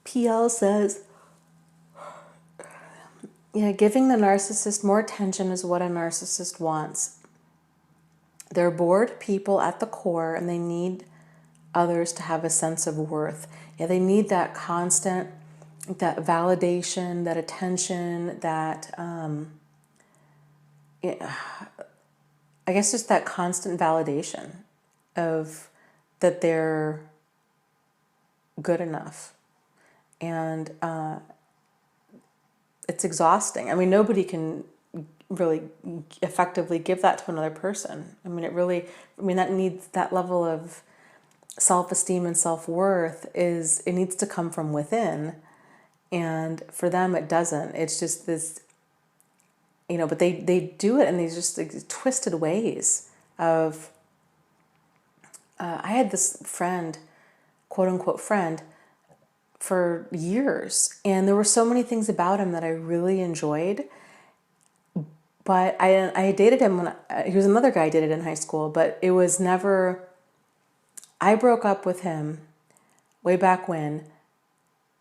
PL says, yeah, giving the narcissist more attention is what a narcissist wants. They're bored people at the core, and they need others to have a sense of worth. Yeah, they need that constant, that validation, that attention, that, I guess just that constant validation of that they're good enough. And it's exhausting. I mean, nobody can really effectively give that to another person. That needs, that level of self-esteem and self-worth it needs to come from within. And for them, it doesn't. It's just this, but they do it in these just like, twisted ways of, I had this friend, quote unquote friend, for years, and there were so many things about him that I really enjoyed. But I dated him when he was another guy I dated in high school, but it was never, I broke up with him way back when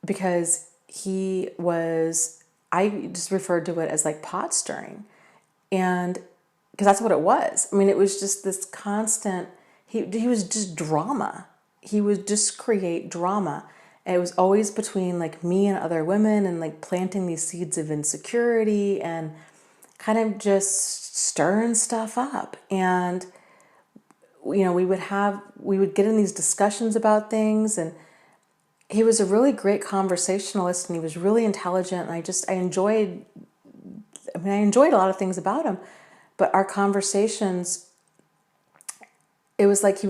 because I just referred to it as like pot stirring. And because that's what it was. I mean, it was just this constant, he was just drama. He would just create drama. And it was always between like me and other women, and like planting these seeds of insecurity and kind of just stirring stuff up. And, we would get in these discussions about things, and he was a really great conversationalist, and he was really intelligent. And I enjoyed a lot of things about him, but our conversations, it was like he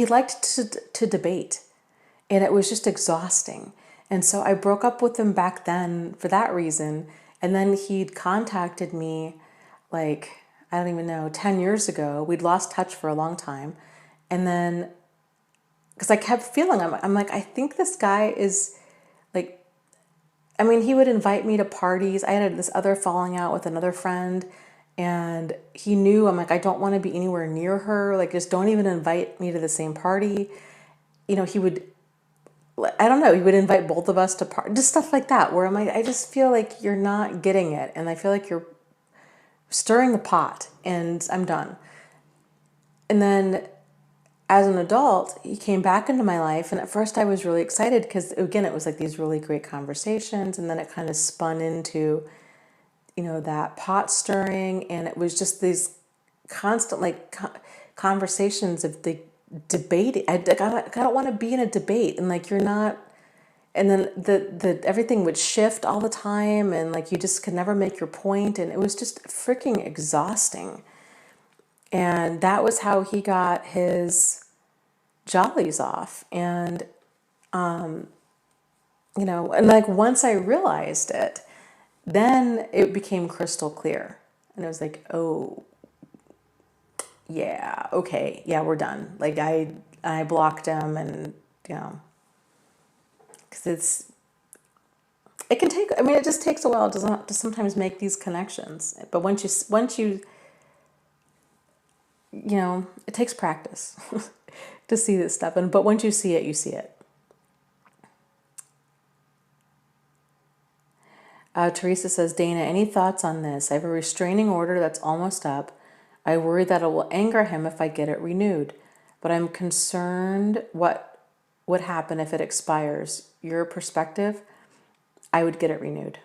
liked to debate, and it was just exhausting. And so I broke up with him back then for that reason. And then he'd contacted me like, I don't even know, 10 years ago. We'd lost touch for a long time. And then, because I kept feeling, I'm like, I think this guy is like, he would invite me to parties. I had this other falling out with another friend, and he knew, I'm like, I don't want to be anywhere near her. Like, just don't even invite me to the same party. He would, I don't know, he would invite both of us to just stuff like that, where I'm like, I just feel like you're not getting it. And I feel like you're stirring the pot, and I'm done. And then as an adult, he came back into my life, and at first I was really excited because, again, it was like these really great conversations, and then it kind of spun into, that pot stirring, and it was just these constant conversations of the debating. I don't want to be in a debate, and like you're not. And then the everything would shift all the time, and like you just could never make your point, and it was just freaking exhausting. And that was how he got his jollies off. And and like once I realized it, then it became crystal clear. And I was like, oh, yeah, okay, yeah, we're done. Like I blocked him, and because it can take. I mean, it just takes a while to sometimes make these connections. But once you it takes practice to see this stuff. But once you see it, you see it. Teresa says, Dana, any thoughts on this? I have a restraining order that's almost up. I worry that it will anger him if I get it renewed, but I'm concerned what would happen if it expires. Your perspective? I would get it renewed.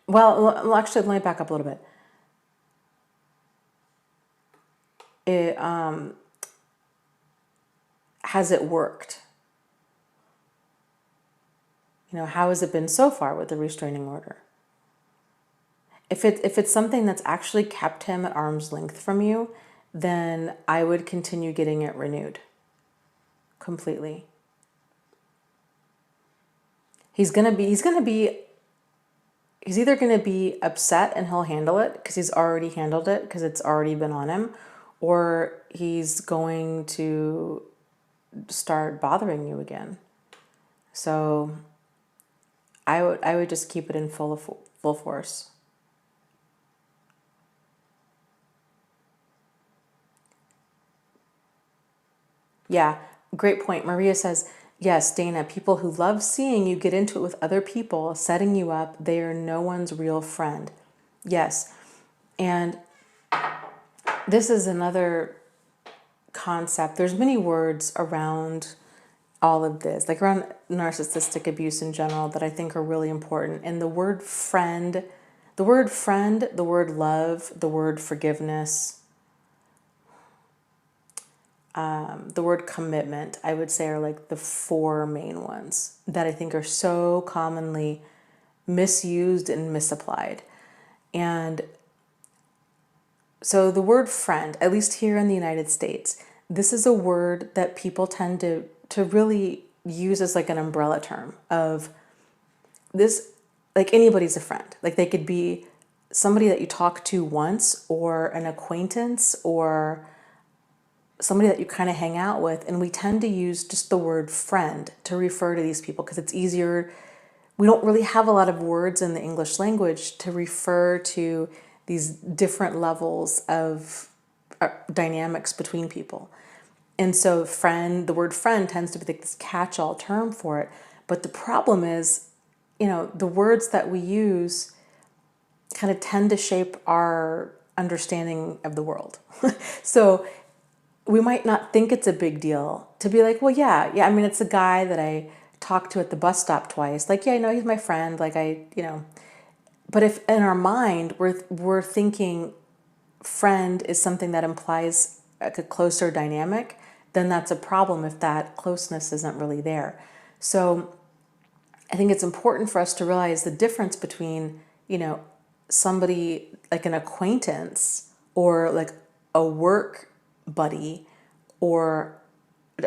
Well, actually, let me back up a little bit. Has it worked? How has it been so far with the restraining order? If it's something that's actually kept him at arm's length from you, then I would continue getting it renewed completely. He's either going to be upset and he'll handle it because he's already handled it because it's already been on him, or he's going to start bothering you again. So I would just keep it in full force. Yeah, great point. Maria says, yes, Dana, people who love seeing you get into it with other people, setting you up, they are no one's real friend. Yes. And this is another concept. There's many words around all of this, like around narcissistic abuse in general, that I think are really important. And the word friend, the word love, the word forgiveness, the word commitment, I would say, are like the four main ones that I think are so commonly misused and misapplied. And so the word friend, at least here in the United States, this is a word that people tend to really use as like an umbrella term of this, like anybody's a friend. Like they could be somebody that you talk to once, or an acquaintance, or somebody that you kind of hang out with. And we tend to use just the word friend to refer to these people because it's easier. We don't really have a lot of words in the English language to refer to these different levels of dynamics between people. And so the word friend tends to be like this catch-all term for it. But the problem is, the words that we use kind of tend to shape our understanding of the world. So we might not think it's a big deal to be like, well, yeah, I mean, it's a guy that I talked to at the bus stop twice. Like, yeah, he's my friend. Like but if in our mind we're thinking friend is something that implies like a closer dynamic, then that's a problem if that closeness isn't really there. So I think it's important for us to realize the difference between, somebody like an acquaintance or like a work buddy or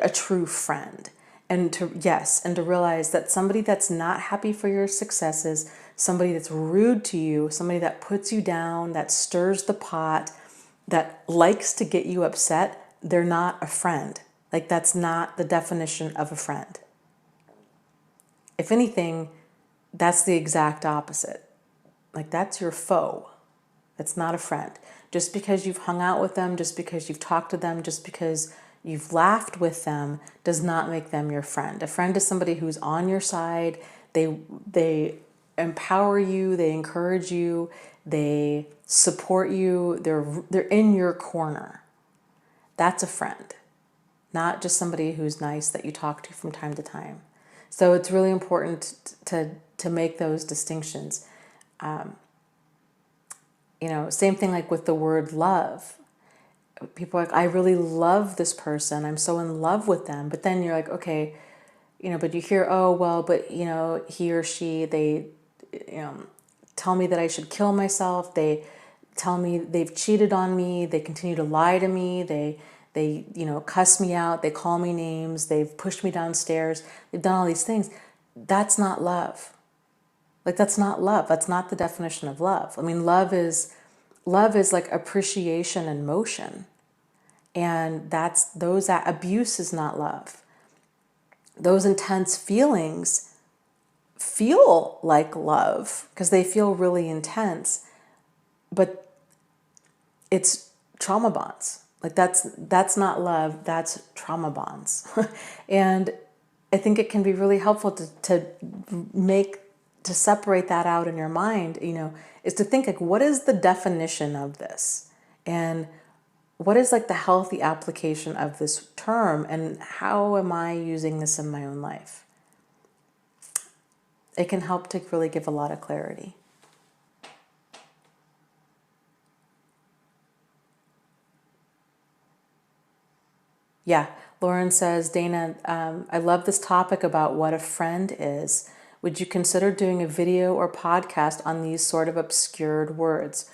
a true friend. And to realize that somebody that's not happy for your successes, somebody that's rude to you, somebody that puts you down, that stirs the pot, that likes to get you upset, they're not a friend. Like that's not the definition of a friend. If anything, that's the exact opposite. Like that's your foe. That's not a friend. Just because you've hung out with them, just because you've talked to them, just because you've laughed with them does not make them your friend. A friend is somebody who's on your side. They empower you, they encourage you, they support you, they're in your corner. That's a friend, not just somebody who's nice that you talk to from time to time. So it's really important to make those distinctions. Same thing like with the word love. People are like, I really love this person. I'm so in love with them. But then you're like, okay, but you hear, oh, well, but, he or she, they, tell me that I should kill myself. They tell me they've cheated on me. They continue to lie to me. They cuss me out. They call me names. They've pushed me downstairs. They've done all these things. That's not love. Like, that's not love. That's not the definition of love. I mean, love is like appreciation and motion. And that abuse is not love. Those intense feelings feel like love because they feel really intense, but it's trauma bonds. Like that's not love, that's trauma bonds. And I think it can be really helpful to separate that out in your mind, is to think like, what is the definition of this? And what is like the healthy application of this term, and how am I using this in my own life? It can help to really give a lot of clarity. Yeah, Lauren says, Dana, I love this topic about what a friend is. Would you consider doing a video or podcast on these sort of obscured words?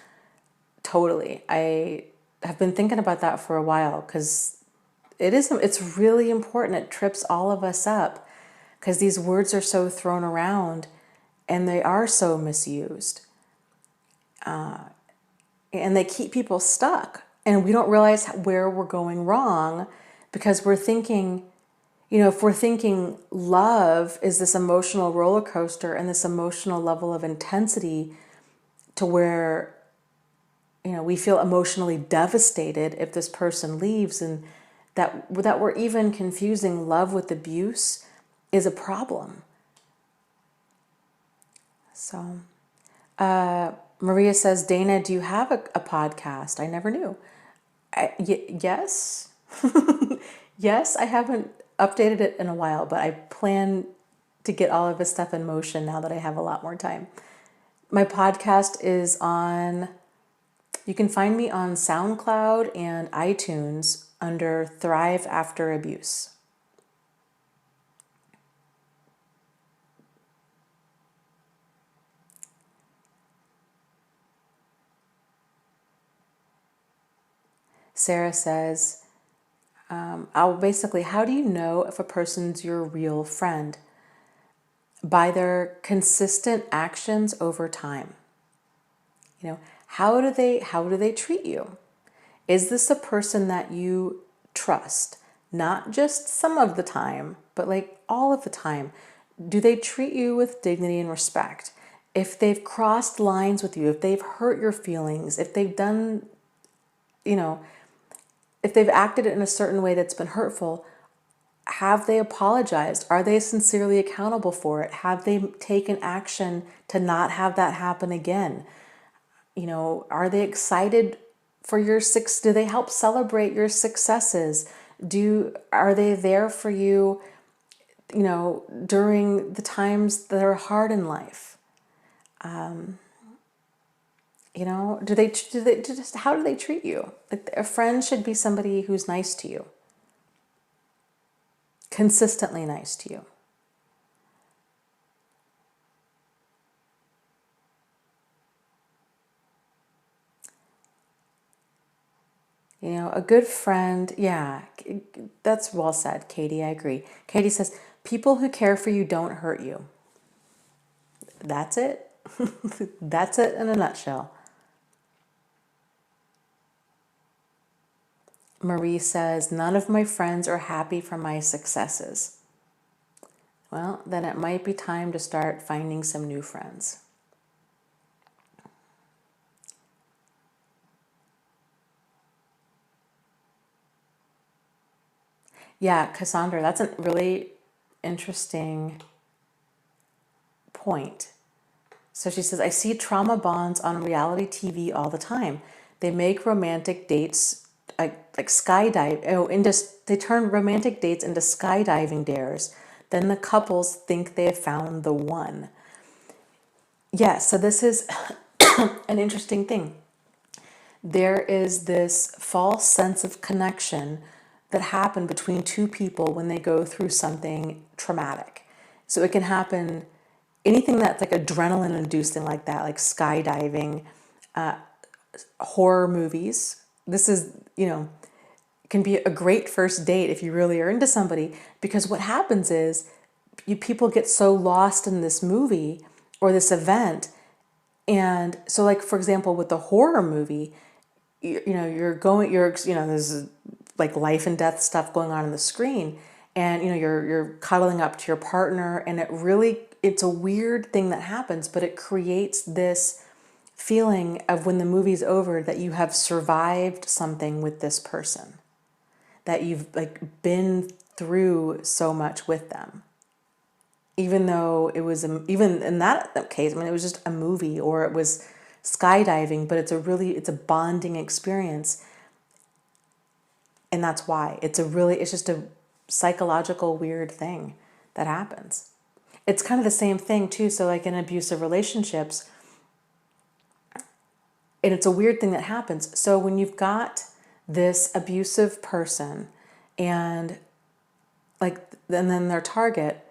Totally. I have been thinking about that for a while because it's really important. It trips all of us up because these words are so thrown around and they are so misused. And they keep people stuck. And we don't realize where we're going wrong because we're thinking, if we're thinking love is this emotional roller coaster and this emotional level of intensity to where, we feel emotionally devastated if this person leaves, and that we're even confusing love with abuse is a problem. So, Maria says, Dana, do you have a podcast? I never knew. Yes. Yes, I haven't updated it in a while, but I plan to get all of this stuff in motion now that I have a lot more time. My podcast is you can find me on SoundCloud and iTunes under Thrive After Abuse. Sarah says, how do you know if a person's your real friend? By their consistent actions over time. How do they treat you? Is this a person that you trust? Not just some of the time, but like all of the time. Do they treat you with dignity and respect? If they've crossed lines with you, if they've hurt your feelings, if they've done, if they've acted in a certain way that's been hurtful, have they apologized? Are they sincerely accountable for it? Have they taken action to not have that happen again? Are they excited for your success? Do they help celebrate your successes? Are they there for you, during the times that are hard in life? How do they treat you? Like, a friend should be somebody who's nice to you. Consistently nice to you. A good friend, yeah, that's well said, Katie, I agree. Katie says, people who care for you don't hurt you. That's it. That's it in a nutshell. Marie says, none of my friends are happy for my successes. Well, then it might be time to start finding some new friends. Yeah, Cassandra, that's a really interesting point. So she says, I see trauma bonds on reality TV all the time. They make romantic dates like skydive. Oh, they turn romantic dates into skydiving dares. Then the couples think they have found the one. Yeah, so this is an interesting thing. There is this false sense of connection that happened between two people when they go through something traumatic. So it can happen, anything that's like adrenaline inducing like that, like skydiving, horror movies. This is, can be a great first date if you really are into somebody, because what happens is people get so lost in this movie or this event. And so, like, for example, with the horror movie, there's like life and death stuff going on the screen, and you're cuddling up to your partner, and it's a weird thing that happens, but it creates this feeling of, when the movie's over, that you have survived something with this person, that you've like been through so much with them, even though it was even in that case, it was just a movie, or it was skydiving, but it's a bonding experience. And that's why it's just a psychological weird thing that happens. It's kind of the same thing too. So like in abusive relationships, and it's a weird thing that happens. So when you've got this abusive person and then their target,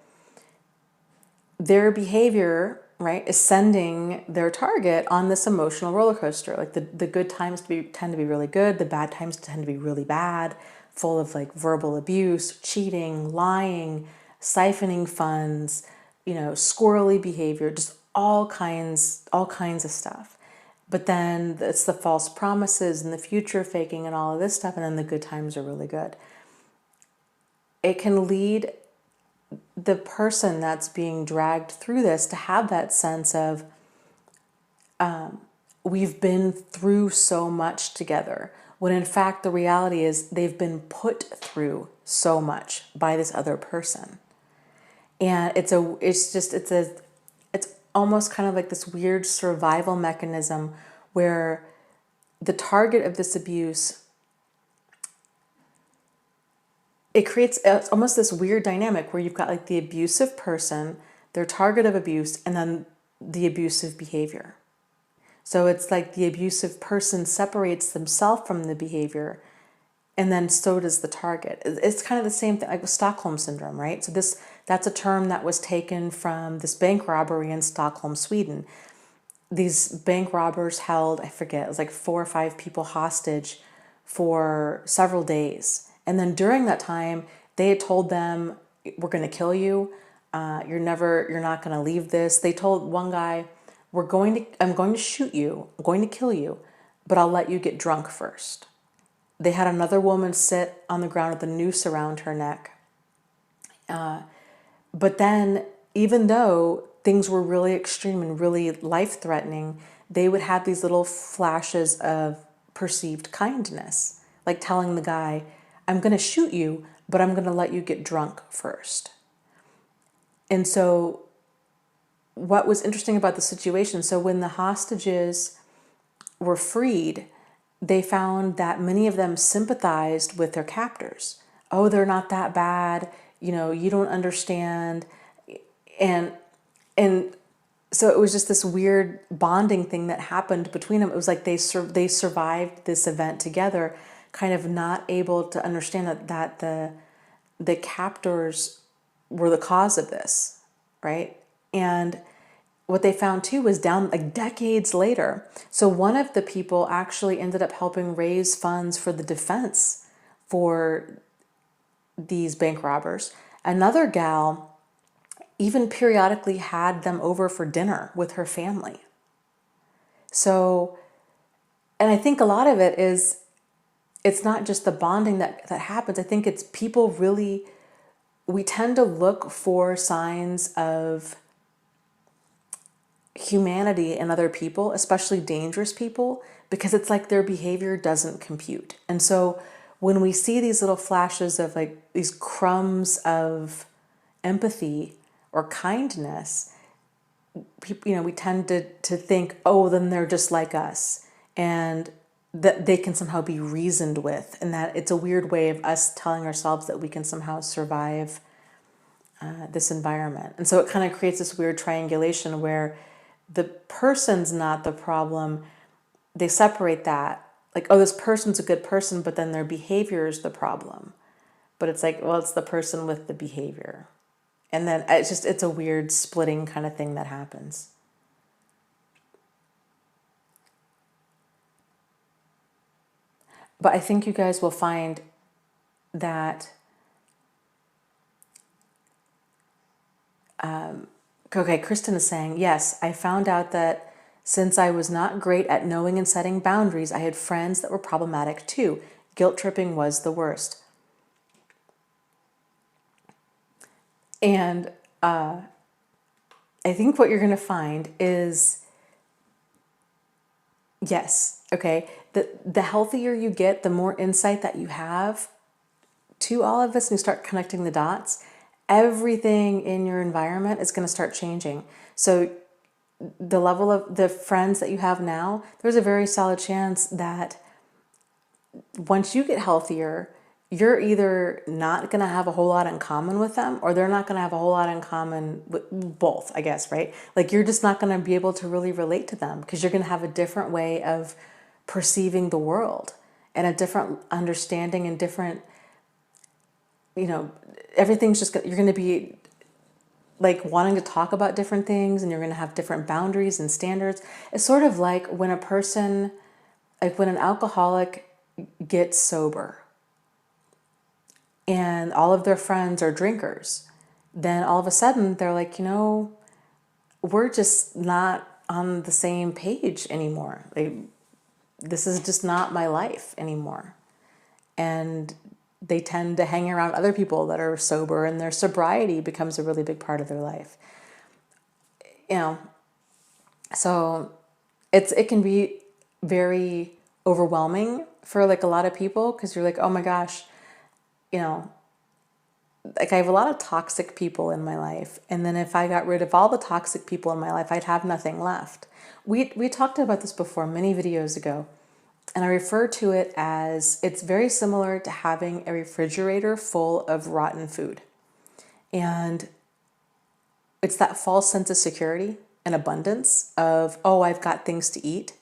their behavior, right, is sending their target on this emotional roller coaster. Like the good times tend to be really good, the bad times tend to be really bad, full of like verbal abuse, cheating, lying, siphoning funds, squirrely behavior, just all kinds of stuff. But then it's the false promises and the future faking and all of this stuff, and then the good times are really good. It can lead the person that's being dragged through this to have that sense of, we've been through so much together, when in fact the reality is they've been put through so much by this other person. And it's almost kind of like this weird survival mechanism where the target of this abuse, it creates almost this weird dynamic where you've got like the abusive person, their target of abuse, and then the abusive behavior. So it's like the abusive person separates themselves from the behavior, and then so does the target. It's kind of the same thing, like with Stockholm syndrome, right? So that's a term that was taken from this bank robbery in Stockholm, Sweden. These bank robbers held, I forget, it was like 4 or 5 people hostage for several days. And then during that time, they had told them, we're going to kill you. You're not going to leave this. They told one guy, I'm going to shoot you. I'm going to kill you, but I'll let you get drunk first. They had another woman sit on the ground with a noose around her neck. But then, even though things were really extreme and really life-threatening, they would have these little flashes of perceived kindness, like telling the guy, I'm going to shoot you, but I'm going to let you get drunk first. And so what was interesting about the situation, so when the hostages were freed, they found that many of them sympathized with their captors. Oh, they're not that bad. You don't understand. And so it was just this weird bonding thing that happened between them. It was like they survived this event together, kind of not able to understand that the captors were the cause of this, right? And what they found too was down like decades later. So one of the people actually ended up helping raise funds for the defense for these bank robbers. Another gal even periodically had them over for dinner with her family. So, and I think a lot of it is, it's not just the bonding that happens. I think it's people really, we tend to look for signs of humanity in other people, especially dangerous people, because it's like their behavior doesn't compute. And so when we see these little flashes of like these crumbs of empathy or kindness, we tend to think, oh, then they're just like us, and that they can somehow be reasoned with, and that it's a weird way of us telling ourselves that we can somehow survive this environment. And so it kind of creates this weird triangulation where the person's not the problem. They separate that, like, oh, this person's a good person, but then their behavior is the problem. But it's like, well, it's the person with the behavior. And then it's a weird splitting kind of thing that happens. But I think you guys will find that, okay, Kristen is saying, yes, I found out that since I was not great at knowing and setting boundaries, I had friends that were problematic too. Guilt tripping was the worst. And I think what you're going to find is, yes, okay, the healthier you get, the more insight that you have to all of this, and you start connecting the dots, everything in your environment is going to start changing. So the level of the friends that you have now, there's a very solid chance that once you get healthier, you're either not going to have a whole lot in common with them, or they're not going to have a whole lot in common with both, I guess, right? Like, you're just not going to be able to really relate to them because you're going to have a different way of perceiving the world and a different understanding and different, everything's just, you're going to be like wanting to talk about different things, and you're going to have different boundaries and standards. It's sort of like when a person, like when an alcoholic gets sober and all of their friends are drinkers, then all of a sudden they're like, we're just not on the same page anymore. Like, this is just not my life anymore. And they tend to hang around other people that are sober, and their sobriety becomes a really big part of their life. So it can be very overwhelming for like a lot of people, because you're like, oh my gosh, like, I have a lot of toxic people in my life. And then if I got rid of all the toxic people in my life, I'd have nothing left. We talked about this before many videos ago. And I refer to it as, it's very similar to having a refrigerator full of rotten food. And it's that false sense of security and abundance of, oh, I've got things to eat.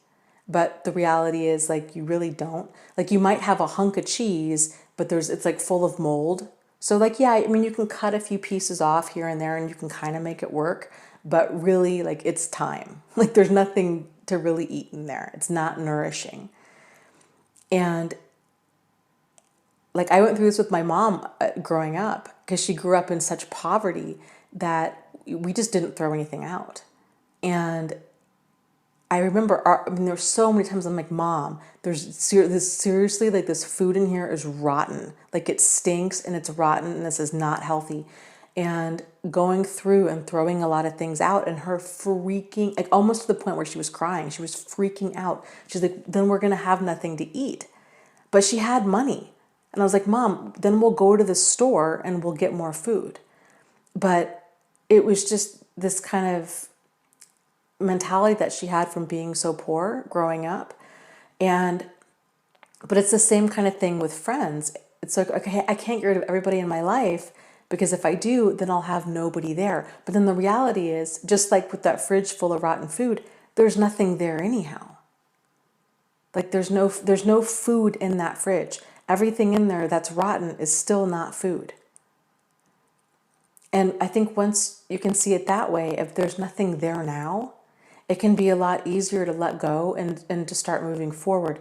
But the reality is, like, you really don't. Like, you might have a hunk of cheese, but it's like full of mold. So like, yeah, I mean, you can cut a few pieces off here and there and you can kind of make it work. But really, like, it's time. Like, there's nothing to really eat in there. It's not nourishing. And like, I went through this with my mom growing up, because she grew up in such poverty that we just didn't throw anything out. And I remember, there were so many times I'm like, Mom, there's seriously, like, this food in here is rotten. Like, it stinks and it's rotten and this is not healthy. And going through and throwing a lot of things out, and her freaking, like, almost to the point where she was crying. She was freaking out. She's like, then we're going to have nothing to eat. But she had money. And I was like, Mom, then we'll go to the store and we'll get more food. But it was just this kind of mentality that she had from being so poor growing up. But it's the same kind of thing with friends. It's like, okay, I can't get rid of everybody in my life, because if I do, then I'll have nobody there. But then the reality is, just like with that fridge full of rotten food, there's nothing there anyhow. Like, there's no food in that fridge. Everything in there that's rotten is still not food. And I think once you can see it that way, if there's nothing there now, it can be a lot easier to let go and to start moving forward.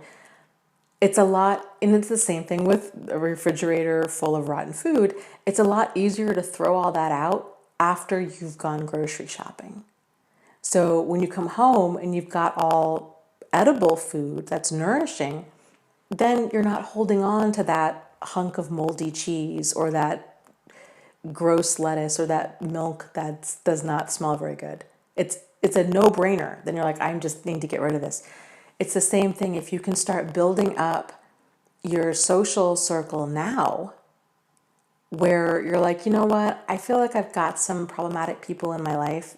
It's a lot, and it's the same thing with a refrigerator full of rotten food. It's a lot easier to throw all that out after you've gone grocery shopping. So when you come home and you've got all edible food that's nourishing, then you're not holding on to that hunk of moldy cheese or that gross lettuce or that milk that does not smell very good. It's a no-brainer. Then you're like, I just need to get rid of this. It's the same thing. If you can start building up your social circle now, where you're like, you know what, I feel like I've got some problematic people in my life.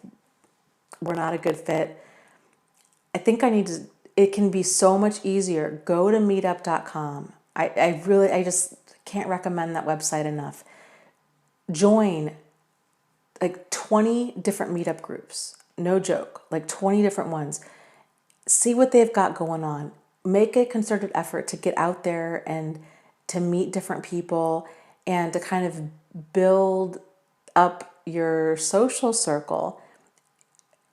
we're not a good fit. I think it can be so much easier. Go to meetup.com. I just can't recommend that website enough. Join like 20 different meetup groups. No joke, like 20 different ones. See what they've got going on. Make a concerted effort to get out there and to meet different people and to kind of build up your social circle.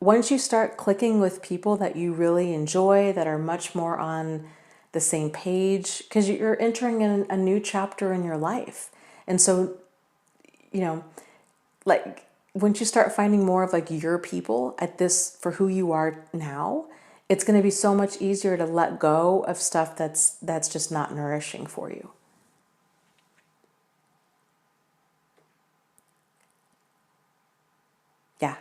Once you start clicking with people that you really enjoy, that are much more on the same page, because you're entering in a new chapter in your life. And so, like, once you start finding more of like your people at this for who you are now, it's going to be so much easier to let go of stuff that's just not nourishing for you. Yeah.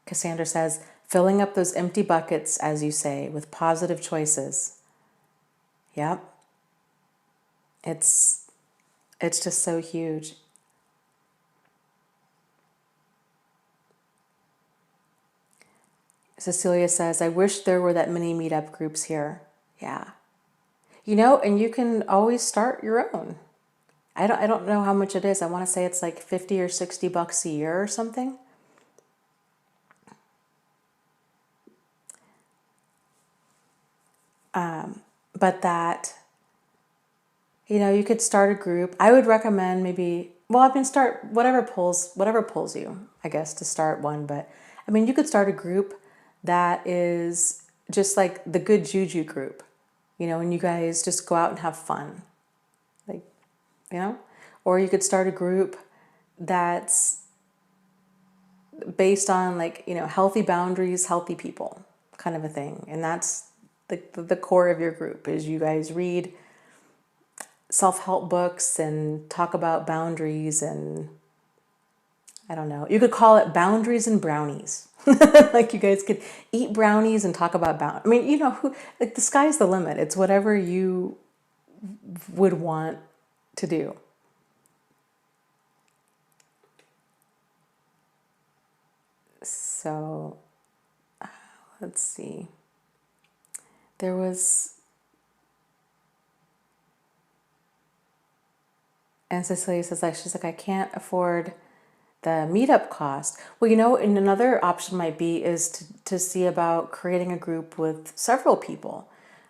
Cassandra says, filling up those empty buckets, as you say, with positive choices. Yep. It's just so huge. Cecilia says, I wish there were that many meetup groups here. Yeah. And you can always start your own. I don't know how much it is. I want to say it's like 50 or $60 a year or something. But that, you could start a group. I would recommend start whatever pulls you, I guess, to start one. But you could start a group that is just like the good juju group, and you guys just go out and have fun. Like, or you could start a group that's based on like, healthy boundaries, healthy people kind of a thing. And that's the core of your group is you guys read self-help books and talk about boundaries, and I don't know, you could call it boundaries and brownies. Like you guys could eat brownies and talk about boundaries. Like the sky's the limit. It's whatever you would want to do. So let's see. There was, and Cecilia says, she's like, I can't afford the meetup cost. Well, and another option might be is to see about creating a group with several people.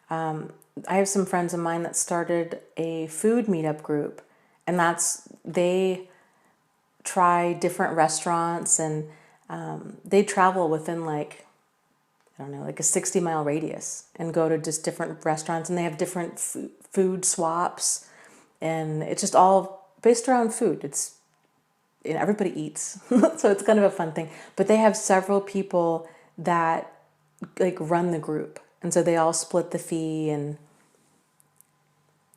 I have some friends of mine that started a food meetup group, and they try different restaurants, and they travel within like, I don't know, like a 60-mile radius and go to just different restaurants, and they have different food swaps, and it's just all based around food. It's, everybody eats, so it's kind of a fun thing. But they have several people that like run the group, and so they all split the fee, and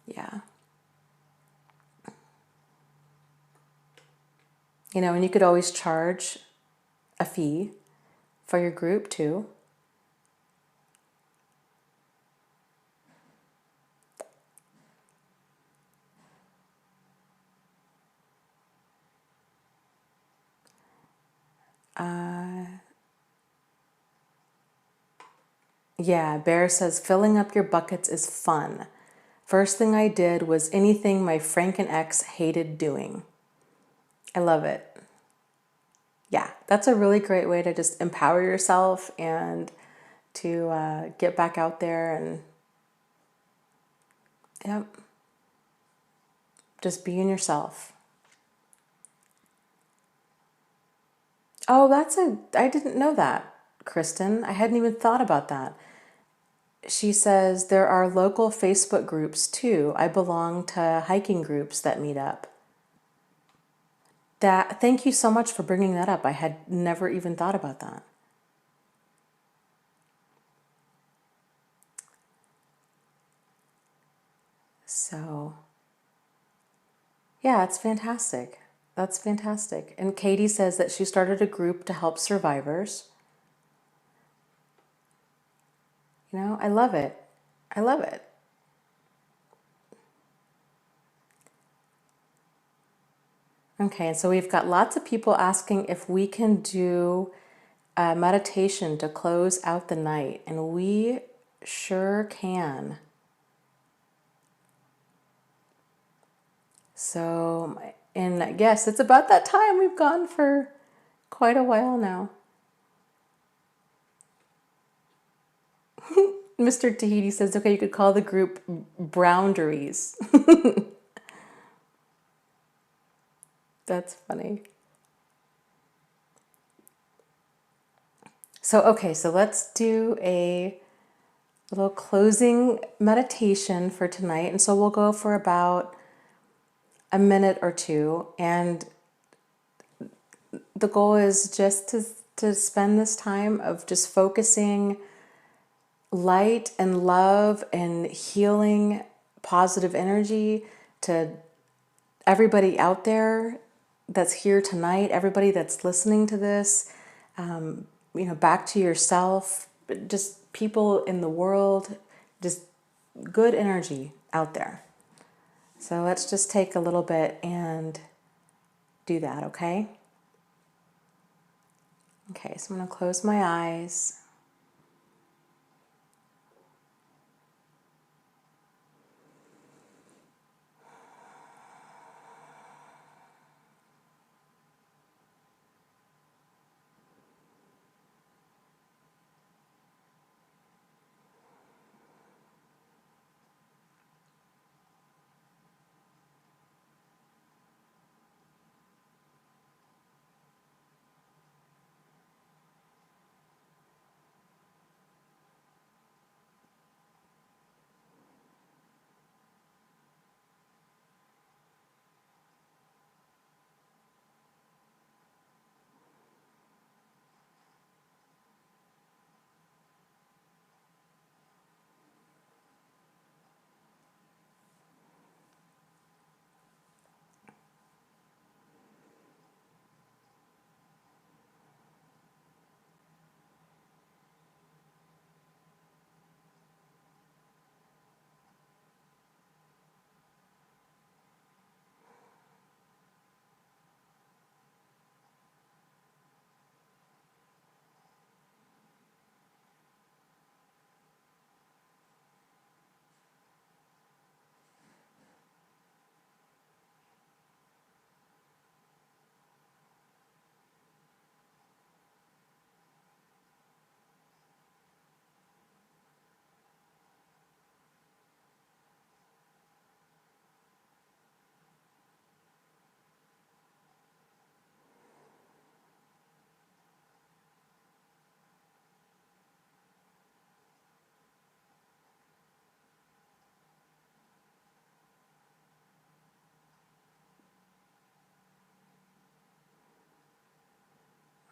yeah. And you could always charge a fee for your group too. Yeah, Bear says, filling up your buckets is fun. First thing I did was anything my Franken ex hated doing. I love it. Yeah, that's a really great way to just empower yourself and to get back out there and, yep, just being yourself. Oh, I didn't know that, Kristen. I hadn't even thought about that. She says, there are local Facebook groups too. I belong to hiking groups that meet up. Thank you so much for bringing that up. I had never even thought about that. So, yeah, it's fantastic. That's fantastic. And Katie says that she started a group to help survivors. I love it. I love it. Okay, so we've got lots of people asking if we can do a meditation to close out the night, and we sure can. So, and I guess it's about that time. We've gone for quite a while now. Mr. Tahiti says, okay, you could call the group Browndaries. That's funny. So, okay, so let's do a little closing meditation for tonight. And so we'll go for about a minute or two. And the goal is just to spend this time of just focusing light and love and healing positive energy to everybody out there that's here tonight, everybody that's listening to this, back to yourself, just people in the world, just good energy out there. So let's just take a little bit and do that, okay? Okay, so I'm going to close my eyes.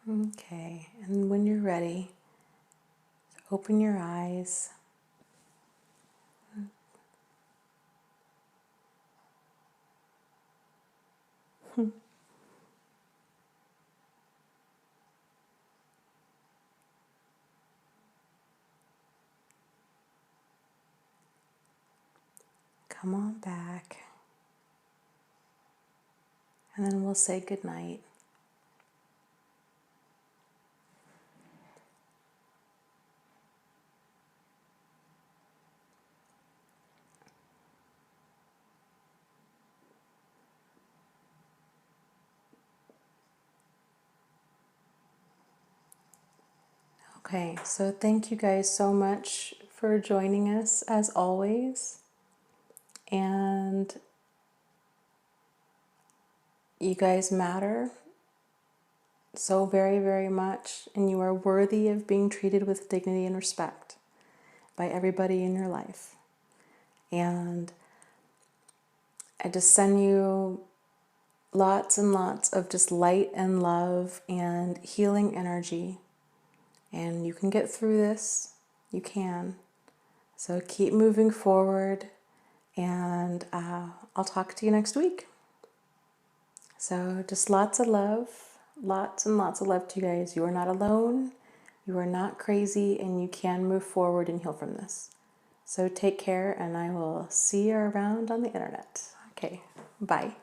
Okay, and when you're ready, open your eyes. Come on back. And then we'll say goodnight. Okay, so thank you guys so much for joining us as always. And you guys matter so very, very much. And you are worthy of being treated with dignity and respect by everybody in your life. And I just send you lots and lots of just light and love and healing energy. And you can get through this. You can. So keep moving forward. And I'll talk to you next week. So just lots of love. Lots and lots of love to you guys. You are not alone. You are not crazy. And you can move forward and heal from this. So take care. And I will see you around on the internet. Okay. Bye.